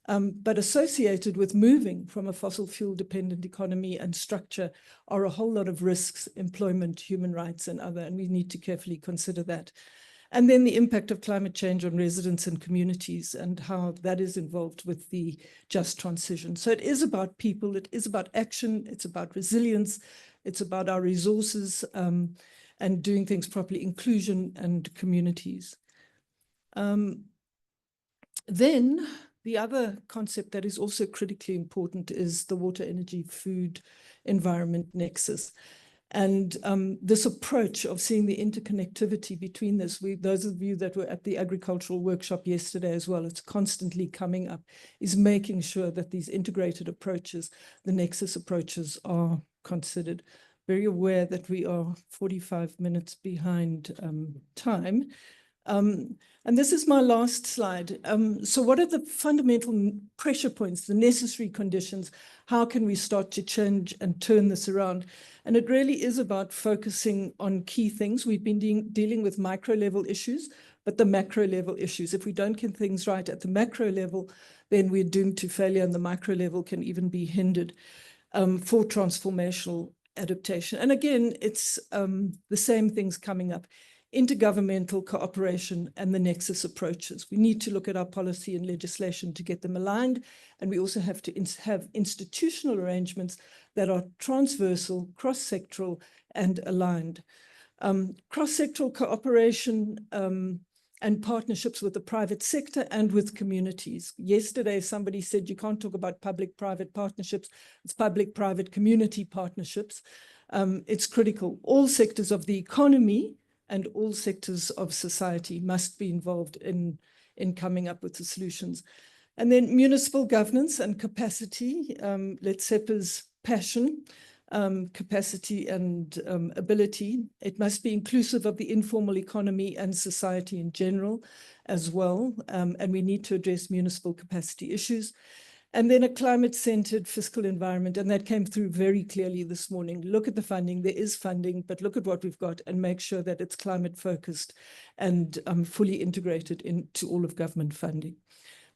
but associated with moving from a fossil fuel dependent economy and structure are a whole lot of risks, employment, human rights, and other, and we need to carefully consider that. And then the impact of climate change on residents and communities and how that is involved with the just transition. So it is about people, it is about action, it's about resilience, it's about our resources and doing things properly, inclusion and communities. Then the other concept that is also critically important is the water, energy, food, environment nexus. And this approach of seeing the interconnectivity between this, those of you that were at the agricultural workshop yesterday as well, it's constantly coming up, is making sure that these integrated approaches, the nexus approaches, are considered. Very aware that we are 45 minutes behind time. And this is my last slide. So what are the fundamental pressure points, the necessary conditions? How can we start to change and turn this around? And it really is about focusing on key things. We've been dealing with micro level issues, but the macro level issues. If we don't get things right at the macro level, then we're doomed to failure, and the micro level can even be hindered for transformational adaptation. And again, it's the same things coming up. Intergovernmental cooperation and the nexus approaches. We need to look at our policy and legislation to get them aligned, and we also have to have institutional arrangements that are transversal, cross-sectoral, and aligned. Cross-sectoral cooperation and partnerships with the private sector and with communities. Yesterday, somebody said you can't talk about public-private partnerships, it's public-private community partnerships. It's critical. All sectors of the economy and all sectors of society must be involved in coming up with the solutions. And then municipal governance and capacity, Letsepa's passion, capacity and ability. It must be inclusive of the informal economy and society in general as well. And we need to address municipal capacity issues. And then a climate-centered fiscal environment, and that came through very clearly this morning. Look at the funding, there is funding, but look at what we've got and make sure that it's climate-focused and fully integrated into all of government funding.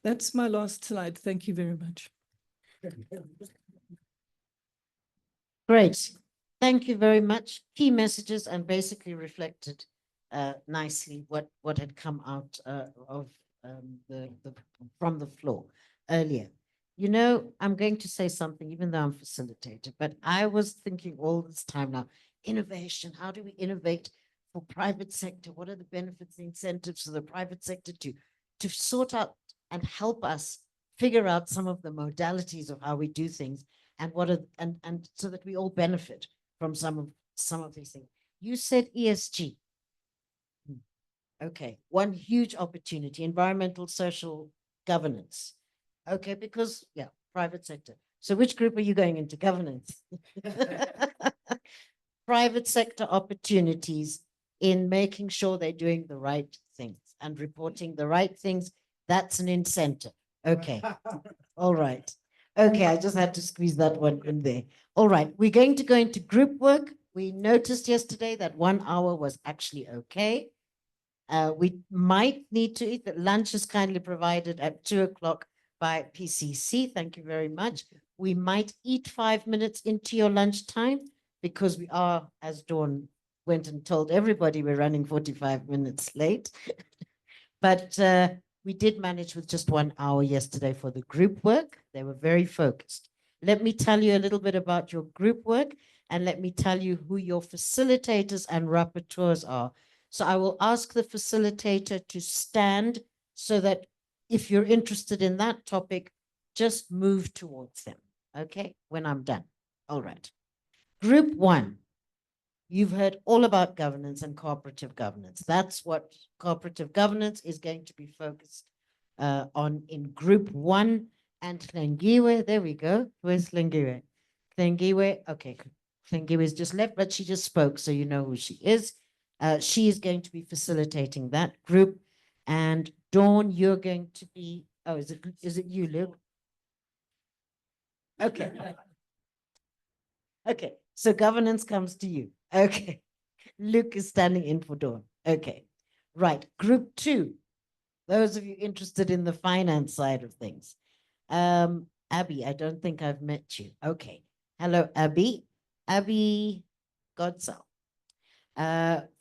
That's my last slide. Thank you very much. Great. Thank you very much. Key messages and basically reflected nicely what had come out of from the floor earlier. You know, I'm going to say something, even though I'm facilitator, but I was thinking all this time now, innovation, how do we innovate for private sector? What are the benefits, the incentives for the private sector to sort out and help us figure out some of the modalities of how we do things and what are, and so that we all benefit from some of these things. You said ESG. Okay, one huge opportunity, environmental, social governance. Okay, because, yeah, private sector. So which group are you going into? Governance. Private sector opportunities in making sure they're doing the right things and reporting the right things. That's an incentive. Okay, all right. Okay, I just had to squeeze that one in there. All right, we're going to go into group work. We noticed yesterday that 1 hour was actually okay. We might need to eat, that lunch is kindly provided at 2 o'clock by PCC. Thank you very much. We might eat 5 minutes into your lunchtime because we are, as Dawn went and told everybody, we're running 45 minutes late. But we did manage with just 1 hour yesterday for the group work. They were very focused. Let me tell you a little bit about your group work, and let me tell you who your facilitators and rapporteurs are. So I will ask the facilitator to stand so that if you're interested in that topic, just move towards them, okay, when I'm done. All right. Group 1, you've heard all about governance and cooperative governance. That's what cooperative governance is going to be focused on in Group 1. And Tlengiwe, there we go. Where's Tlengiwe? Tlengiwe, okay. Tlengiwe's just left, but she just spoke, so you know who she is. She is going to be facilitating that group. And Dawn, you're going to be, oh, is it you, Luke? Okay. Okay, so governance comes to you. Okay. Luke is standing in for Dawn. Okay. Right. Group 2, those of you interested in the finance side of things. Abby, I don't think I've met you. Okay. Hello, Abby. Abby Godsell.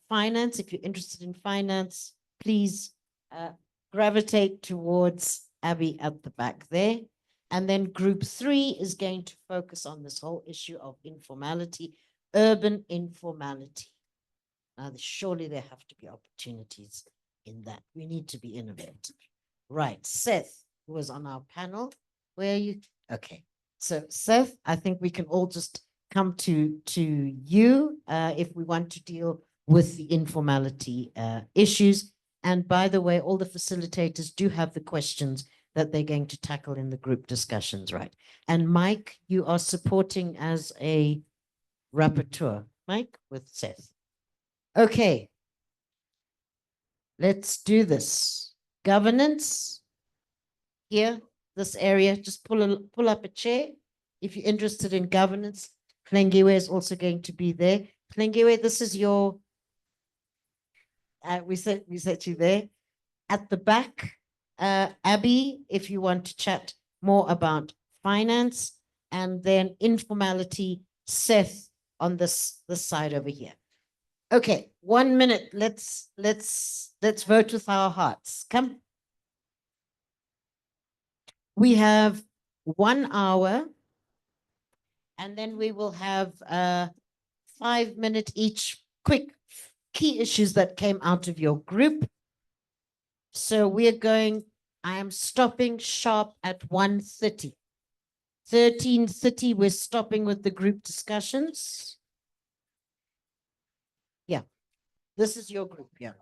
Finance, if you're interested in finance, please gravitate towards Abby at the back there. And then group 3 is going to focus on this whole issue of informality, urban informality. Now, surely there have to be opportunities in that. We need to be innovative. Right, Seth, who was on our panel. Where are you? Okay, so Seth, I think we can all just come to you if we want to deal with the informality issues. And by the way, all the facilitators do have the questions that they're going to tackle in the group discussions, right? And Mike, you are supporting as a rapporteur. Mike, with Seth. Okay, let's do this. Governance, here, this area, just pull up a chair. If you're interested in governance, Tlengiwe is also going to be there. Tlengiwe, this is your, we set you there. At the back, Abby, if you want to chat more about finance, and then informality, Seth on this side over here. Okay, 1 minute. Let's vote with our hearts. Come. We have 1 hour, and then we will have 5 minute each quick key issues that came out of your group. So we're going, I am stopping sharp at 1:30. 13:30, we're stopping with the group discussions. Yeah, this is your group, yeah.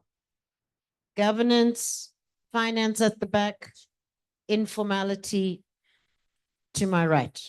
Governance, finance at the back, informality to my right.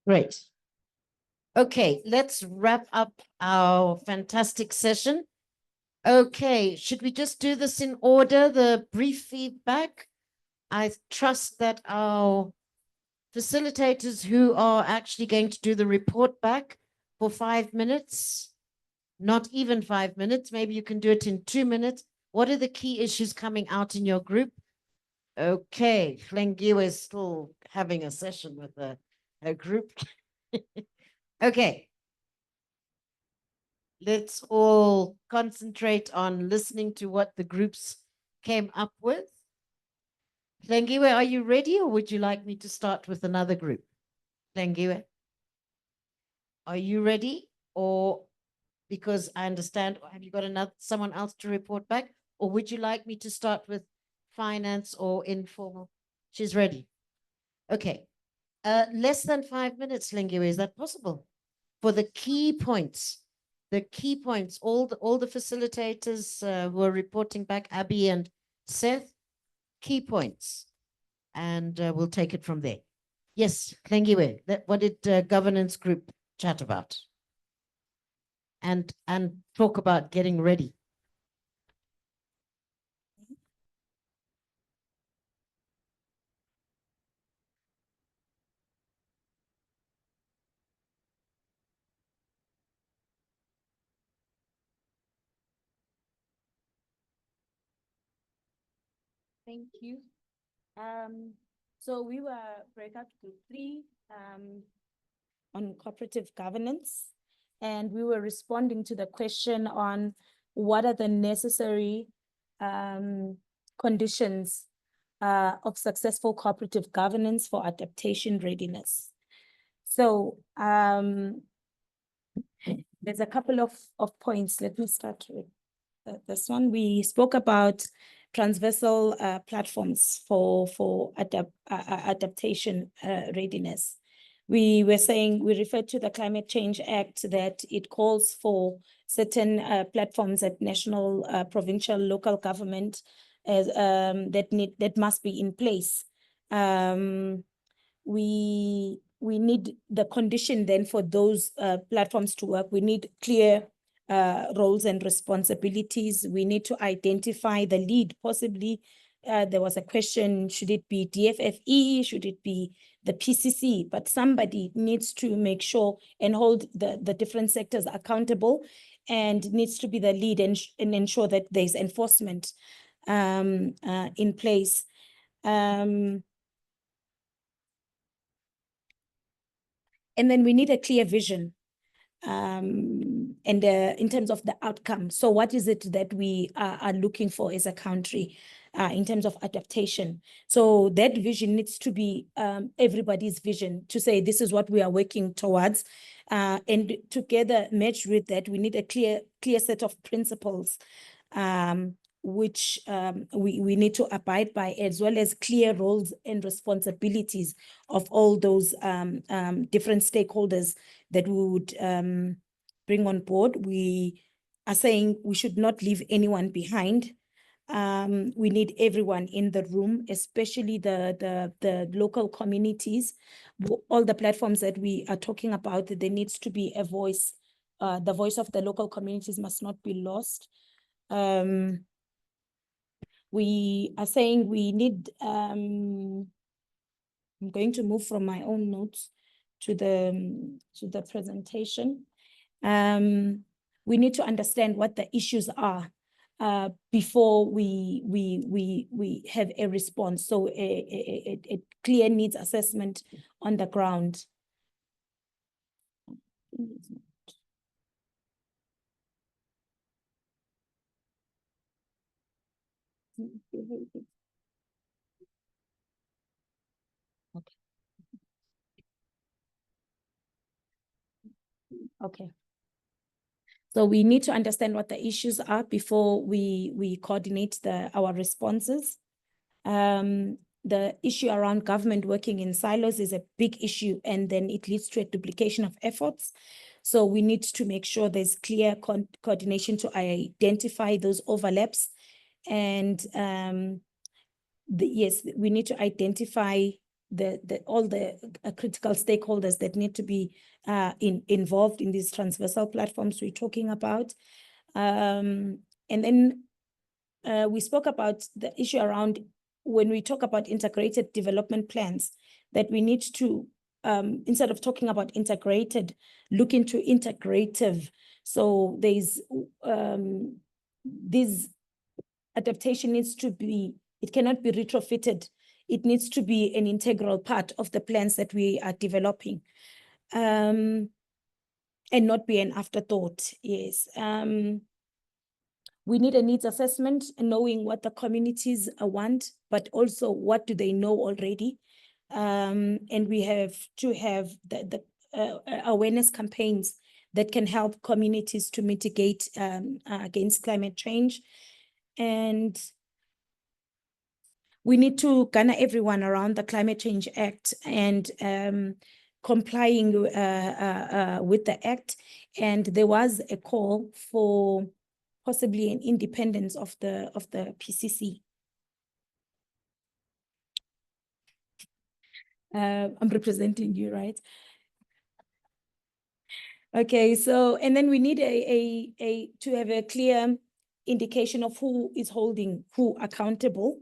Great. Okay, let's wrap up our fantastic session. Okay, should we just do this in order, the brief feedback? I trust that our facilitators who are actually going to do the report back for 5 minutes, not even 5 minutes, maybe you can do it in 2 minutes. What are the key issues coming out in your group? Okay, Flengiwe is still having a session with a group. Okay. Let's all concentrate on listening to what the groups came up with. Flengiwe, are you ready, or would you like me to start with another group? Flengiwe, are you ready? Or because I understand, have you got someone else to report back? Or would you like me to start with finance or informal? She's ready. Okay. Less than 5 minutes, Flengiwe, is that possible? For the key points. The key points, all the facilitators who are reporting back, Abby and Seth, key points, and we'll take it from there. Yes, Flengiwe, what did governance group chat about? And talk about getting ready. Thank you. So we were breakout group 3 on cooperative governance, and we were responding to the question on what are the necessary conditions of successful cooperative governance for adaptation readiness. So there's a couple of points. Let me start with this one. We spoke about transversal platforms for adaptation readiness. We were saying, we referred to the Climate Change Act, that it calls for certain platforms at national, provincial, local government as that must be in place. We need the condition then for those platforms to work. We need clear roles and responsibilities. We need to identify the lead. Possibly there was a question, should it be DFFE? Should it be the PCC? But somebody needs to make sure and hold the different sectors accountable, and needs to be the lead and ensure that there's enforcement in place. And then we need a clear vision and in terms of the outcome. So what is it that we are looking for as a country in terms of adaptation? So that vision needs to be everybody's vision, to say this is what we are working towards. And together, matched with that, we need a clear set of principles which we need to abide by, as well as clear roles and responsibilities of all those different stakeholders that we would bring on board. We are saying we should not leave anyone behind. We need everyone in the room, especially the local communities. All the platforms that we are talking about, there needs to be a voice. The voice of the local communities must not be lost. We are saying we need, I'm going to move from my own notes to the presentation. We need to understand what the issues are before we have a response. So a clear needs assessment on the ground. Okay. So we need to understand what the issues are before we coordinate our responses. The issue around government working in silos is a big issue, and then it leads to a duplication of efforts. So we need to make sure there's clear coordination to identify those overlaps. And yes, we need to identify all the critical stakeholders that need to be involved in these transversal platforms we're talking about. And then we spoke about the issue around when we talk about integrated development plans, that we need to, instead of talking about integrated, look into integrative. So there's this adaptation needs to be, it cannot be retrofitted. It needs to be an integral part of the plans that we are developing, and not be an afterthought. Yes. We need a needs assessment, knowing what the communities want, but also what do they know already. And we have to have the awareness campaigns that can help communities to mitigate against climate change. And we need to garner everyone around the Climate Change Act and complying with the Act. And there was a call for possibly an independence of the PCC. I'm representing you, right? Okay, so, and then we need to have a clear indication of who is holding who accountable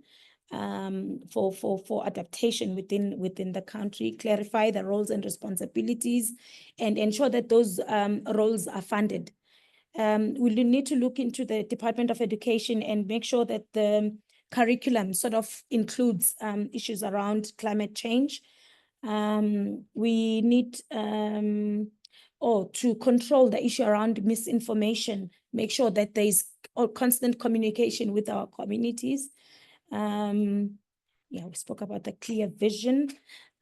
for adaptation within the country, clarify the roles and responsibilities, and ensure that those roles are funded. We need to look into the Department of Education and make sure that the curriculum sort of includes issues around climate change. We need to control the issue around misinformation, make sure that there is constant communication with our communities. Yeah, we spoke about the clear vision,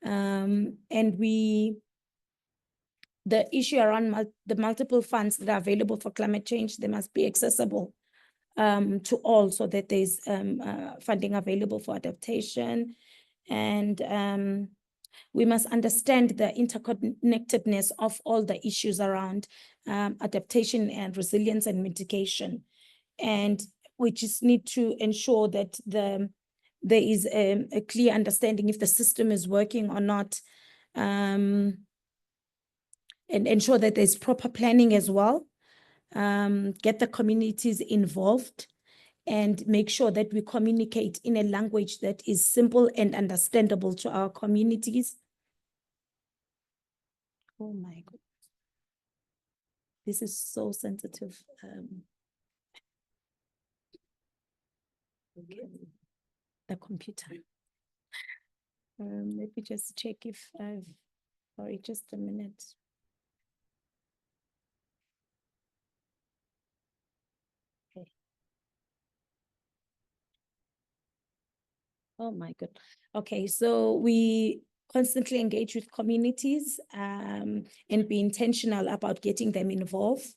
and the issue around the multiple funds that are available for climate change, they must be accessible to all, so that there's funding available for adaptation. And we must understand the interconnectedness of all the issues around adaptation and resilience and mitigation. And we just need to ensure that there is a clear understanding if the system is working or not, and ensure that there's proper planning as well. Get the communities involved and make sure that we communicate in a language that is simple and understandable to our communities. Oh my God. This is so sensitive. Okay. The computer. Let me just check if I've, sorry, just a minute. Okay. Oh my God. Okay, so we constantly engage with communities and be intentional about getting them involved.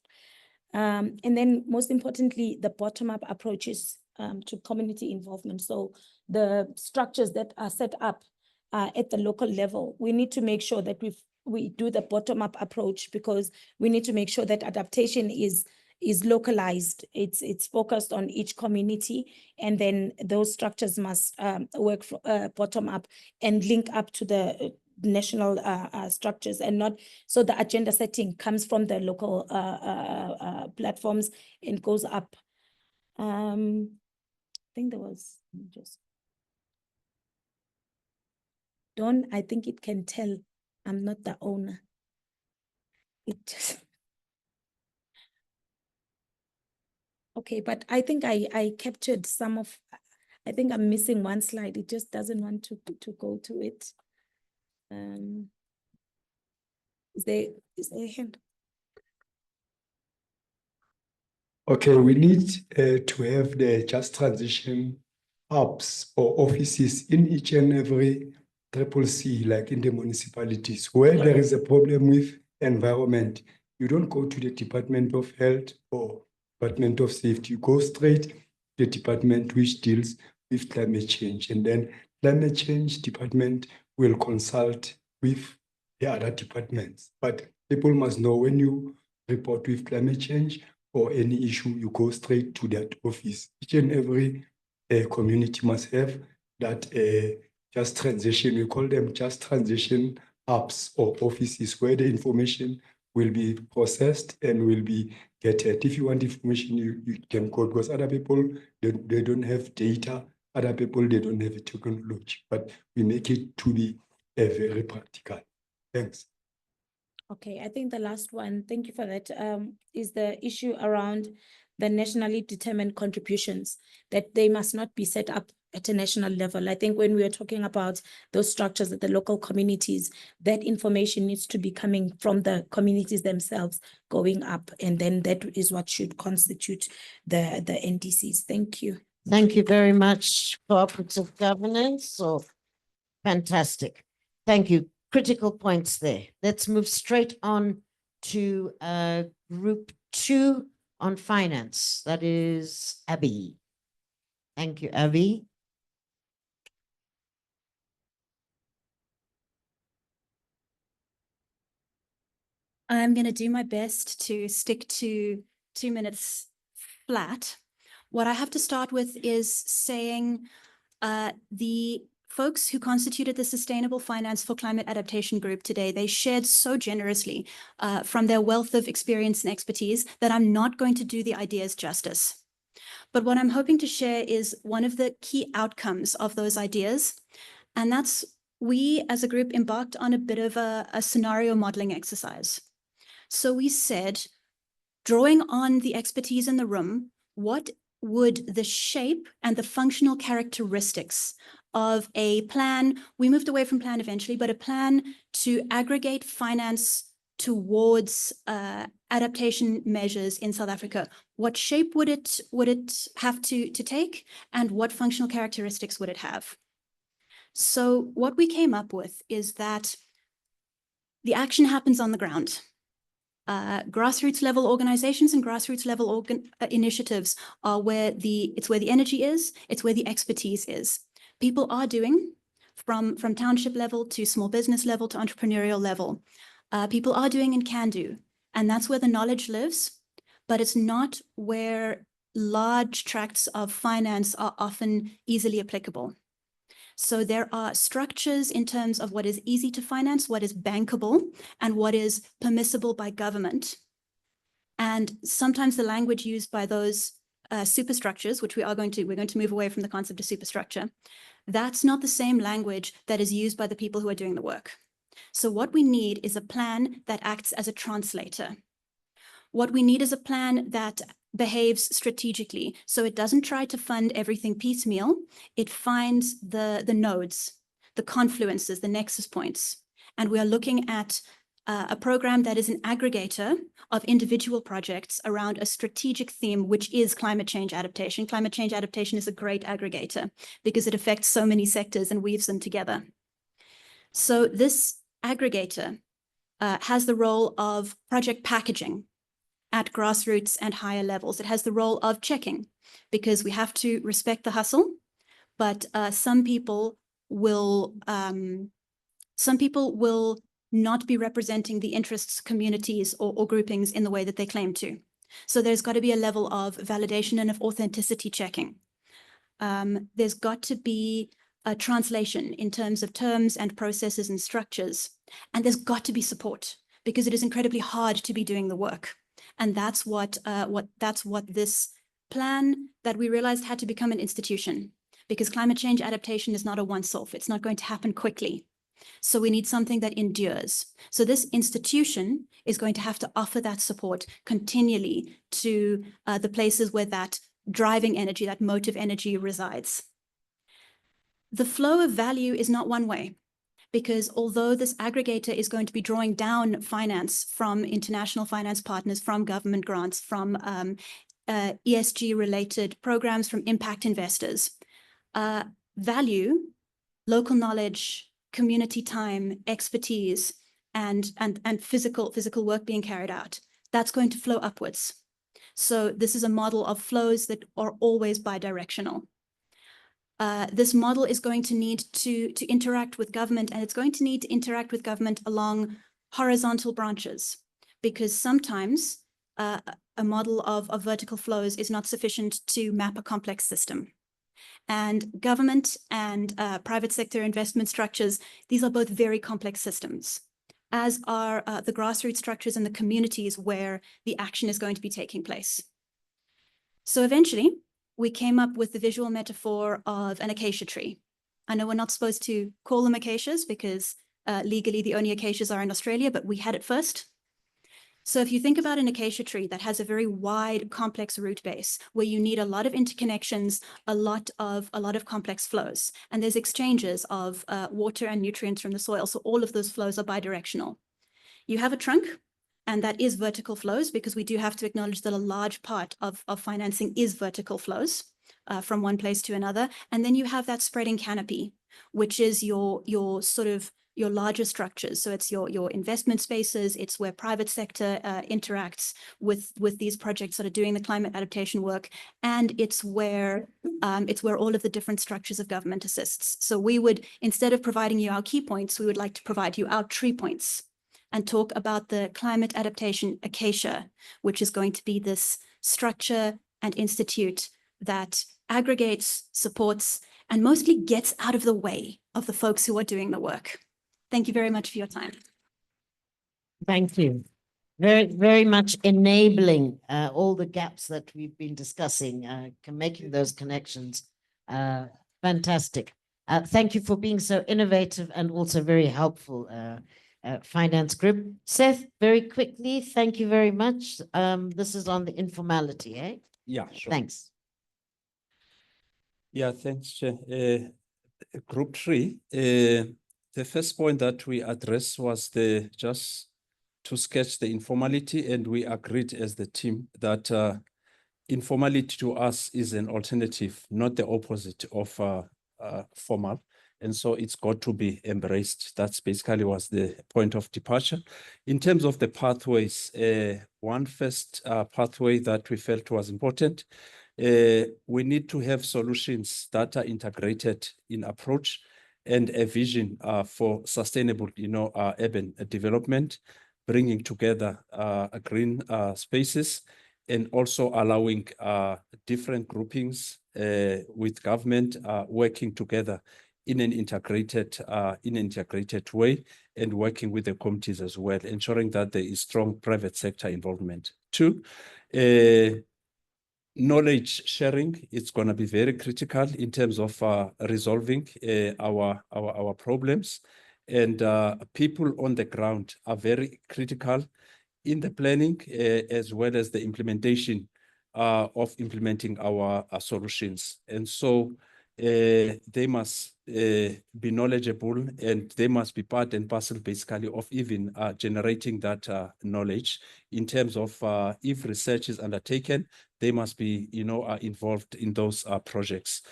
And then most importantly, the bottom-up approaches to community involvement. So the structures that are set up at the local level, we need to make sure that we do the bottom-up approach, because we need to make sure that adaptation is localized. It's focused on each community, and then those structures must work bottom up and link up to the national structures, and not, so the agenda setting comes from the local platforms and goes up. I think there was just Dawn, I think it can tell I'm not the owner. It just okay, but I think I captured some of, I think I'm missing one slide. It just doesn't want to go to it. Is there a hand? Okay, we need to have the just transition hubs or offices in each and every CCC, like in the municipalities, where there is a problem with environment. You don't go to the Department of Health or Department of Safety, you go straight to the department which deals with climate change. And then climate change department will consult with the other departments. But people must know, when you report with climate change or any issue, you go straight to that office. Each and every community must have that just transition, we call them just transition hubs or offices where the information will be processed and will be gathered. If you want information, you can call, because other people, they don't have data. Other people, they don't have a technology, but we make it to be very practical. Thanks. Okay, I think the last one, thank you for that, is the issue around the nationally determined contributions, that they must not be set up at a national level. I think when we are talking about those structures at the local communities, that information needs to be coming from the communities themselves going up, and then that is what should constitute the NDCs. Thank you. Thank you very much, cooperative governance. So fantastic. Thank you. Critical points there. Let's move straight on to group 2 on finance. That is Abby. Thank you, Abby. I'm going to do my best to stick to 2 minutes flat. What I have to start with is saying the folks who constituted the Sustainable Finance for Climate Adaptation group today, they shared so generously from their wealth of experience and expertise that I'm not going to do the ideas justice. But what I'm hoping to share is one of the key outcomes of those ideas, and that's we as a group embarked on a bit of a scenario modeling exercise. So we said, drawing on the expertise in the room, what would the shape and the functional characteristics of a plan, we moved away from plan eventually, but a plan to aggregate finance towards adaptation measures in South Africa. What shape would it have to take, and what functional characteristics would it have? So what we came up with is that the action happens on the ground. Grassroots level organizations and grassroots level initiatives are where the energy is, it's where the expertise is. People are doing from township level to small business level to entrepreneurial level. People are doing and can do, and that's where the knowledge lives, but it's not where large tracts of finance are often easily applicable. So there are structures in terms of what is easy to finance, what is bankable, and what is permissible by government. And sometimes the language used by those superstructures, which we're going to move away from the concept of superstructure, that's not the same language that is used by the people who are doing the work. So what we need is a plan that acts as a translator. What we need is a plan that behaves strategically. So it doesn't try to fund everything piecemeal. It finds the nodes, the confluences, the nexus points. And we are looking at a program that is an aggregator of individual projects around a strategic theme, which is climate change adaptation. Climate change adaptation is a great aggregator because it affects so many sectors and weaves them together. So this aggregator has the role of project packaging at grassroots and higher levels. It has the role of checking, because we have to respect the hustle, but some people will not be representing the interests, communities, or groupings in the way that they claim to. So there's got to be a level of validation and of authenticity checking. There's got to be a translation in terms of terms and processes and structures. And there's got to be support, because it is incredibly hard to be doing the work. And that's what this plan that we realized had to become an institution, because climate change adaptation is not a once-off. It's not going to happen quickly. So we need something that endures. So this institution is going to have to offer that support continually to the places where that driving energy, that motive energy resides. The flow of value is not one way, because although this aggregator is going to be drawing down finance from international finance partners, from government grants, from ESG-related programs, from impact investors, value, local knowledge, community time, expertise, and physical work being carried out, that's going to flow upwards. So this is a model of flows that are always bidirectional. This model is going to need to interact with government, and it's going to need to interact with government along horizontal branches, because sometimes a model of vertical flows is not sufficient to map a complex system. And government and private sector investment structures, these are both very complex systems, as are the grassroots structures and the communities where the action is going to be taking place. So eventually, we came up with the visual metaphor of an acacia tree. I know we're not supposed to call them acacias because legally the only acacias are in Australia, but we had it first. So if you think about an acacia tree that has a very wide, complex root base, where you need a lot of interconnections, a lot of complex flows, and there's exchanges of water and nutrients from the soil. So all of those flows are bidirectional. You have a trunk, and that is vertical flows, because we do have to acknowledge that a large part of financing is vertical flows from one place to another. And then you have that spreading canopy, which is your sort of your larger structures. So it's your investment spaces. It's where private sector interacts with these projects that are doing the climate adaptation work. And it's where all of the different structures of government assists. So we would, instead of providing you our key points, we would like to provide you our tree points and talk about the climate adaptation acacia, which is going to be this structure and institute that aggregates, supports, and mostly gets out of the way of the folks who are doing the work. Thank you very much for your time. Thank you. Very, very much enabling all the gaps that we've been discussing, making those connections. Fantastic. Thank you for being so innovative and also very helpful, finance group. Seth, very quickly, thank you very much. This is on the informality, eh? Yeah, sure. Thanks. Yeah, thanks, Chair. Group 3, the first point that we addressed was just to sketch the informality, and we agreed as the team that informality to us is an alternative, not the opposite of formal. And so it's got to be embraced. That's basically was the point of departure. In terms of the pathways, one first pathway that we felt was important, we need to have solutions that are integrated in approach and a vision for sustainable, urban development, bringing together green spaces, and also allowing different groupings with government working together in an integrated way, and working with the communities as well, ensuring that there is strong private sector involvement. 2, knowledge sharing is going to be very critical in terms of resolving our problems, and people on the ground are very critical in the planning as well as the implementation of implementing our solutions. And so they must be knowledgeable, and they must be part and parcel basically of even generating that knowledge in terms of if research is undertaken, they must be involved in those projects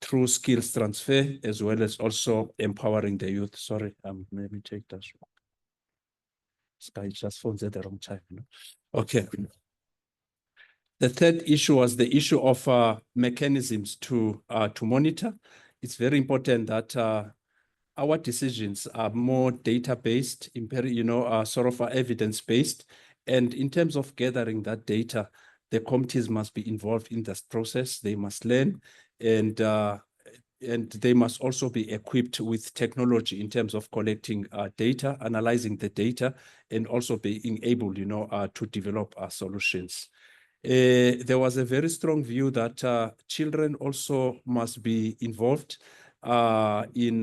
through skills transfer as well as also empowering the youth. Sorry, let me take that. Sky just phones at the wrong time. Okay. The third issue was the issue of mechanisms to monitor. It's very important that our decisions are more data-based, sort of evidence-based. And in terms of gathering that data, the committees must be involved in this process. They must learn, and they must also be equipped with technology in terms of collecting data, analyzing the data, and also being able, to develop solutions. There was a very strong view that children also must be involved in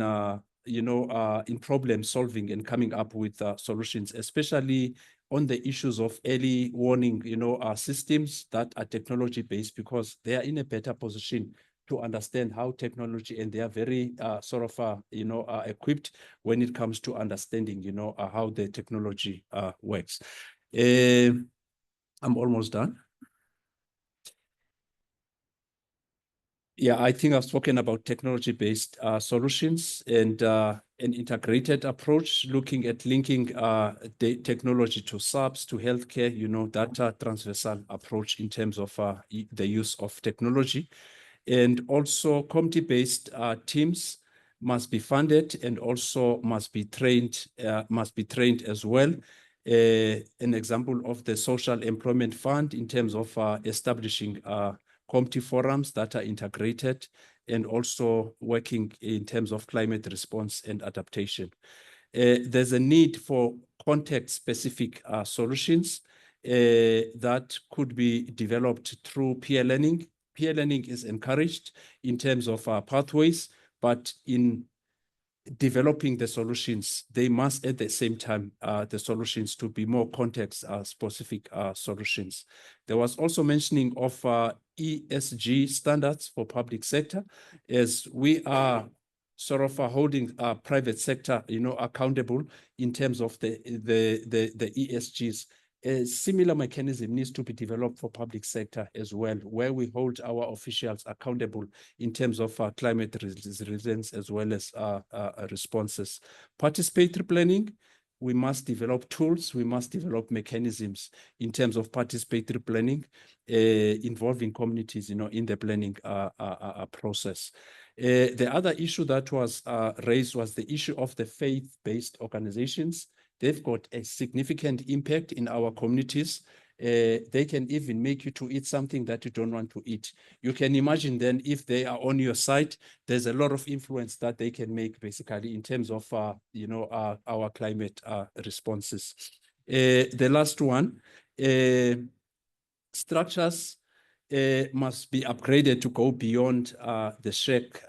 problem solving and coming up with solutions, especially on the issues of early warning, systems that are technology based, because they are in a better position to understand how technology, and they are very equipped when it comes to understanding, how the technology works. I'm almost done. Yeah, I think I've spoken about technology-based solutions and an integrated approach, looking at linking the technology to SAPs, to healthcare, that transversal approach in terms of the use of technology. And also community-based teams must be funded and also must be trained as well. An example of the Social Employment Fund in terms of establishing community forums that are integrated and also working in terms of climate response and adaptation. There's a need for context-specific solutions that could be developed through peer learning. Peer learning is encouraged in terms of pathways, but in developing the solutions, they must at the same time, the solutions to be more context-specific solutions. There was also mentioning of ESG standards for public sector, as we are sort of holding our private sector, accountable in terms of the ESGs. A similar mechanism needs to be developed for public sector as well, where we hold our officials accountable in terms of climate resilience as well as responses. Participatory planning, we must develop tools, we must develop mechanisms in terms of participatory planning, involving communities, in the planning process. The other issue that was raised was the issue of the faith-based organizations. They've got a significant impact in our communities. They can even make you to eat something that you don't want to eat. You can imagine then if they are on your side, there's a lot of influence that they can make basically in terms of, our climate responses. The last one, structures must be upgraded to go beyond the shared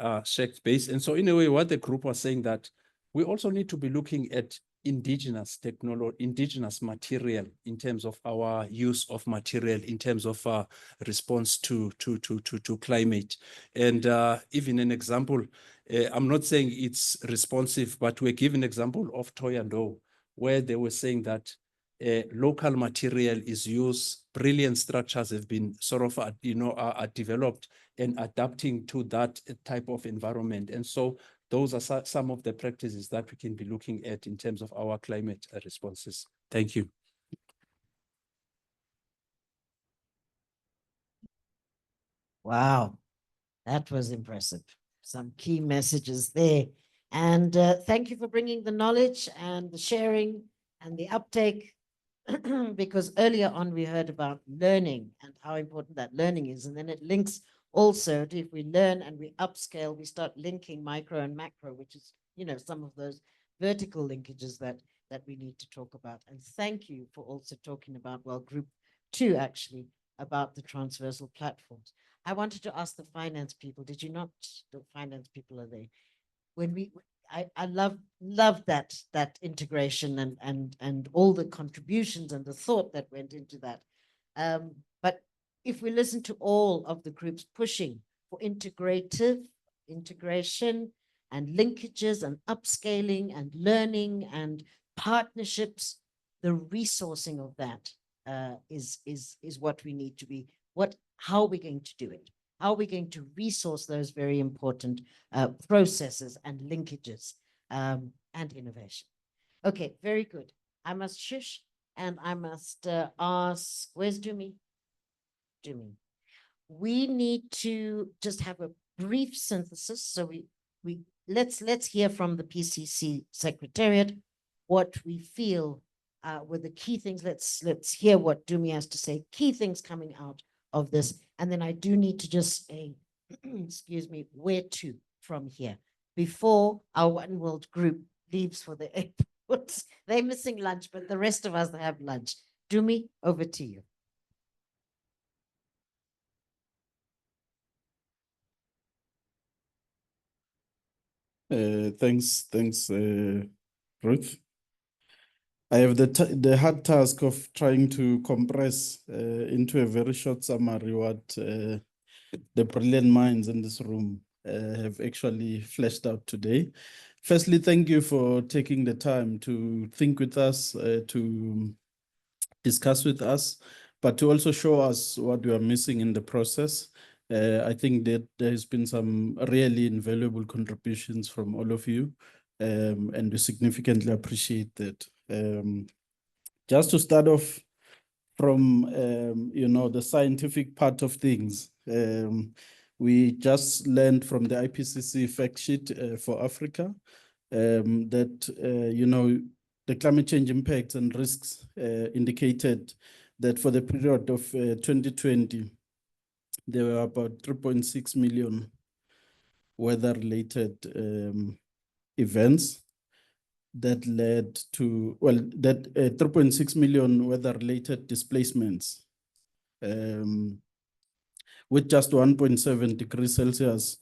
space. And so in a way, what the group was saying that we also need to be looking at indigenous technology, indigenous material in terms of our use of material, in terms of response to climate. And even an example, I'm not saying it's responsive, but we're giving an example of Toyando, where they were saying that local material is used, brilliant structures have been sort of, developed and adapting to that type of environment. And so those are some of the practices that we can be looking at in terms of our climate responses. Thank you. Wow, that was impressive. Some key messages there. And thank you for bringing the knowledge and the sharing and the uptake, because earlier on we heard about learning and how important that learning is. And then it links also to, if we learn and we upscale, we start linking micro and macro, which is, some of those vertical linkages that we need to talk about. And thank you for also talking about, well, group 2 actually, about the transversal platforms. I wanted to ask the finance people, did you not, the finance people are there? When I love that integration and all the contributions and the thought that went into that. But if we listen to all of the groups pushing for integration and linkages and upscaling and learning and partnerships, the resourcing of that is what we need to be. How are we going to do it? How are we going to resource those very important processes and linkages and innovation? Okay, very good. I must shush and I must ask, where's Dumi? Dumi. We need to just have a brief synthesis. So let's hear from the PCC Secretariat what we feel were the key things. Let's hear what Dumi has to say. Key things coming out of this. And then I do need to just say, excuse me, where to from here before our One World group leaves for the airport. They're missing lunch, but the rest of us have lunch. Dumi, over to you. Thanks, Ruth. I have the hard task of trying to compress into a very short summary what the brilliant minds in this room have actually fleshed out today. Firstly, thank you for taking the time to think with us, to discuss with us, but to also show us what we are missing in the process. I think that there has been some really invaluable contributions from all of you, and we significantly appreciate that. Just to start off from, the scientific part of things, we just learned from the IPCC fact sheet for Africa that, the climate change impacts and risks indicated that for the period of 2020, there were about 3.6 million weather-related events that led to, well, that 3.6 million weather-related displacements, with just 1.7 degrees Celsius,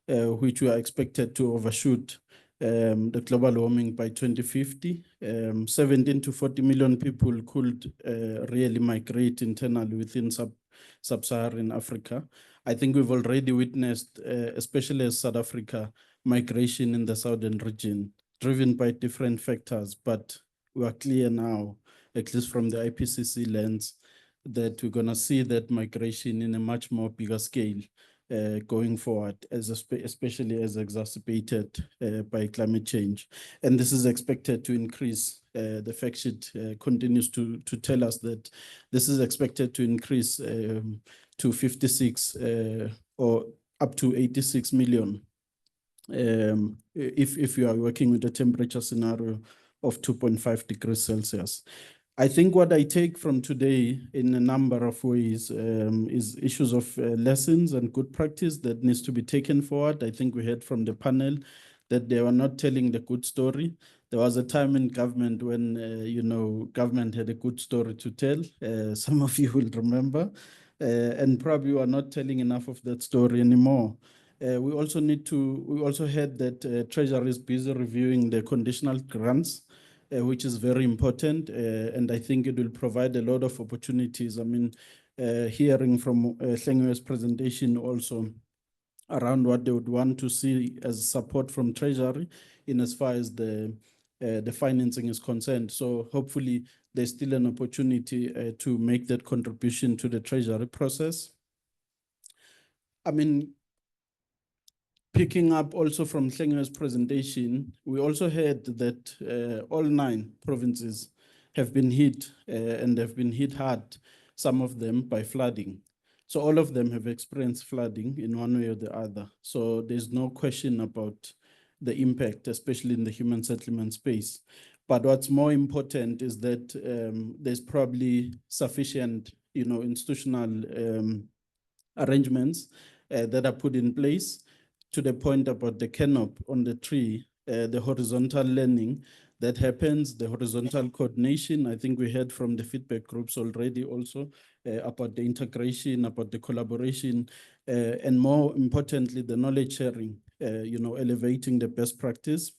which we are expected to overshoot the global warming by 2050. 17 to 40 million people could really migrate internally within sub-Saharan Africa. I think we've already witnessed, especially as South Africa, migration in the southern region, driven by different factors, but we are clear now, at least from the IPCC lens, that we're gonna see that migration in a much more bigger scale going forward, especially as exacerbated by climate change. And this is expected to increase. The fact sheet continues to tell us that this is expected to increase to 56 or up to 86 million if you are working with a temperature scenario of 2.5 degrees Celsius. I think what I take from today in a number of ways is issues of lessons and good practice that needs to be taken forward. I think we heard from the panel that they were not telling the good story. There was a time in government when, government had a good story to tell. Some of you will remember, and probably are not telling enough of that story anymore. We also heard that Treasury is busy reviewing the conditional grants, which is very important, and I think it will provide a lot of opportunities. I mean, hearing from Hlengiwe's presentation also around what they would want to see as support from Treasury in as far as the financing is concerned. So hopefully there's still an opportunity to make that contribution to the Treasury process. I mean, picking up also from Hlengiwe's presentation, we also heard that all 9 provinces have been hit and have been hit hard, some of them by flooding. So all of them have experienced flooding in one way or the other. So there's no question about the impact, especially in the human settlement space. But what's more important is that there's probably sufficient, institutional arrangements that are put in place. To the point about the canopy on the tree, the horizontal learning that happens, the horizontal coordination. I think we heard from the feedback groups already also about the integration, about the collaboration, and more importantly, the knowledge sharing, elevating the best practice.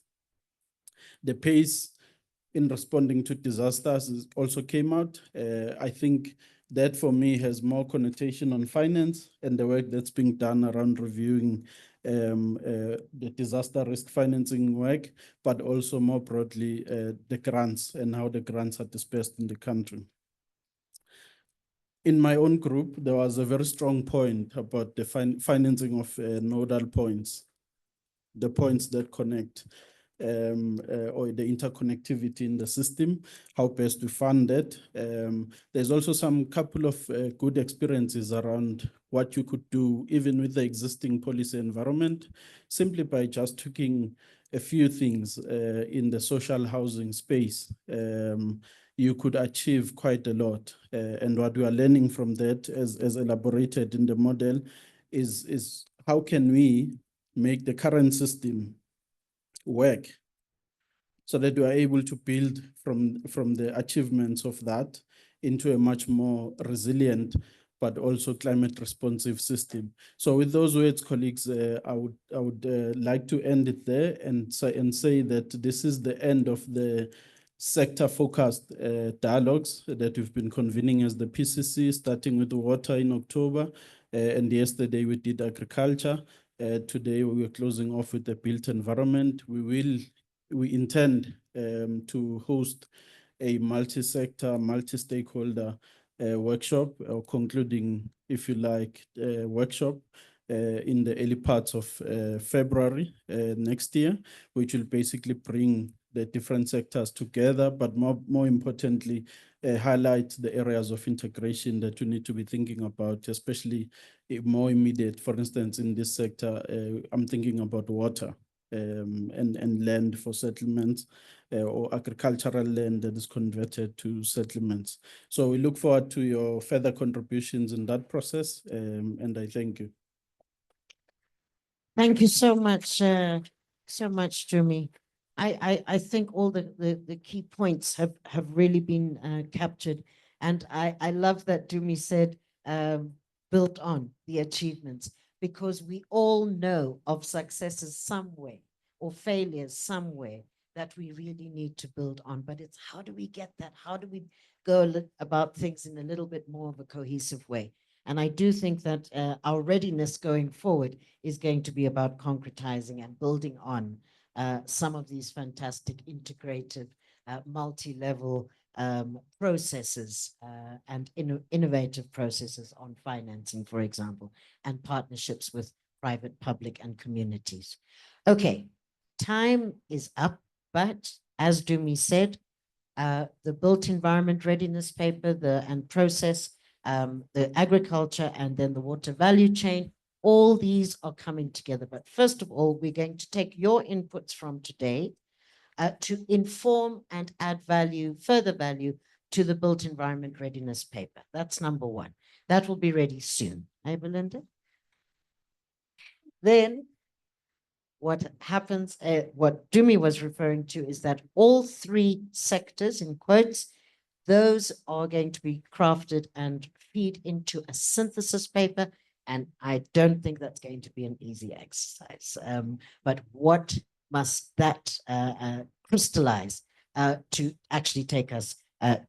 The pace in responding to disasters also came out. I think that for me has more connotation on finance and the work that's being done around reviewing the disaster risk financing work, but also more broadly the grants and how the grants are dispersed in the country. In my own group, there was a very strong point about the financing of nodal points, the points that connect or the interconnectivity in the system, how best to fund that. There's also some couple of good experiences around what you could do even with the existing policy environment, simply by just tweaking a few things in the social housing space. You could achieve quite a lot. And what we are learning from that, as elaborated in the model, is how can we make the current system work so that we are able to build from the achievements of that into a much more resilient but also climate responsive system. So with those words, colleagues, I would like to end it there and say that this is the end of the sector-focused dialogues that we've been convening as the PCC, starting with water in October, and yesterday we did agriculture. Today we are closing off with the built environment. We intend to host a multi-sector, multi-stakeholder workshop, or concluding, if you like, workshop in the early parts of February next year, which will basically bring the different sectors together, but more importantly, highlight the areas of integration that you need to be thinking about, especially more immediate. For instance, in this sector, I'm thinking about water and land for settlements or agricultural land that is converted to settlements. So we look forward to your further contributions in that process, and I thank you. Thank you so much, Jumi. I think all the key points have really been captured. And I love that Jumi said, built on the achievements, because we all know of successes somewhere or failures somewhere that we really need to build on. But it's how do we get that? How do we go about things in a little bit more of a cohesive way? And I do think that our readiness going forward is going to be about concretizing and building on some of these fantastic integrated, multi-level processes and innovative processes on financing, for example, and partnerships with private, public, and communities. Okay, time is up, but as Dumi said, the built environment readiness paper, and process, the agriculture, and then the water value chain, all these are coming together. But first of all, we're going to take your inputs from today to inform and add value, further value to the built environment readiness paper. That's number one. That will be ready soon. Hey, Belinda? Then what happens, what Dumi was referring to is that all three sectors, in quotes, those are going to be crafted and feed into a synthesis paper. And I don't think that's going to be an easy exercise. But what must that crystallize to actually take us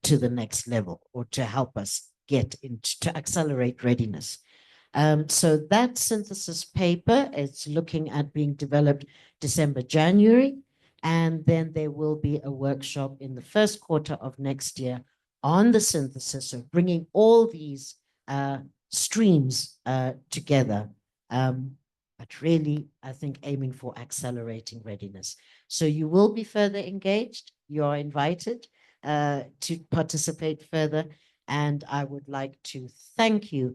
to the next level, or to help us get into, to accelerate readiness? So that synthesis paper is looking at being developed December, January, and then there will be a workshop in the first quarter of next year on the synthesis of bringing all these streams together, but really, I think, aiming for accelerating readiness. So you will be further engaged. You are invited to participate further, and I would like to thank you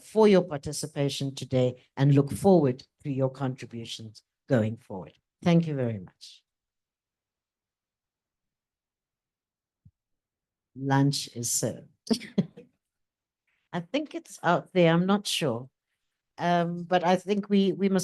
for your participation today and look forward to your contributions going forward. Thank you very much. Lunch is served. I think it's out there, I'm not sure. But I think we must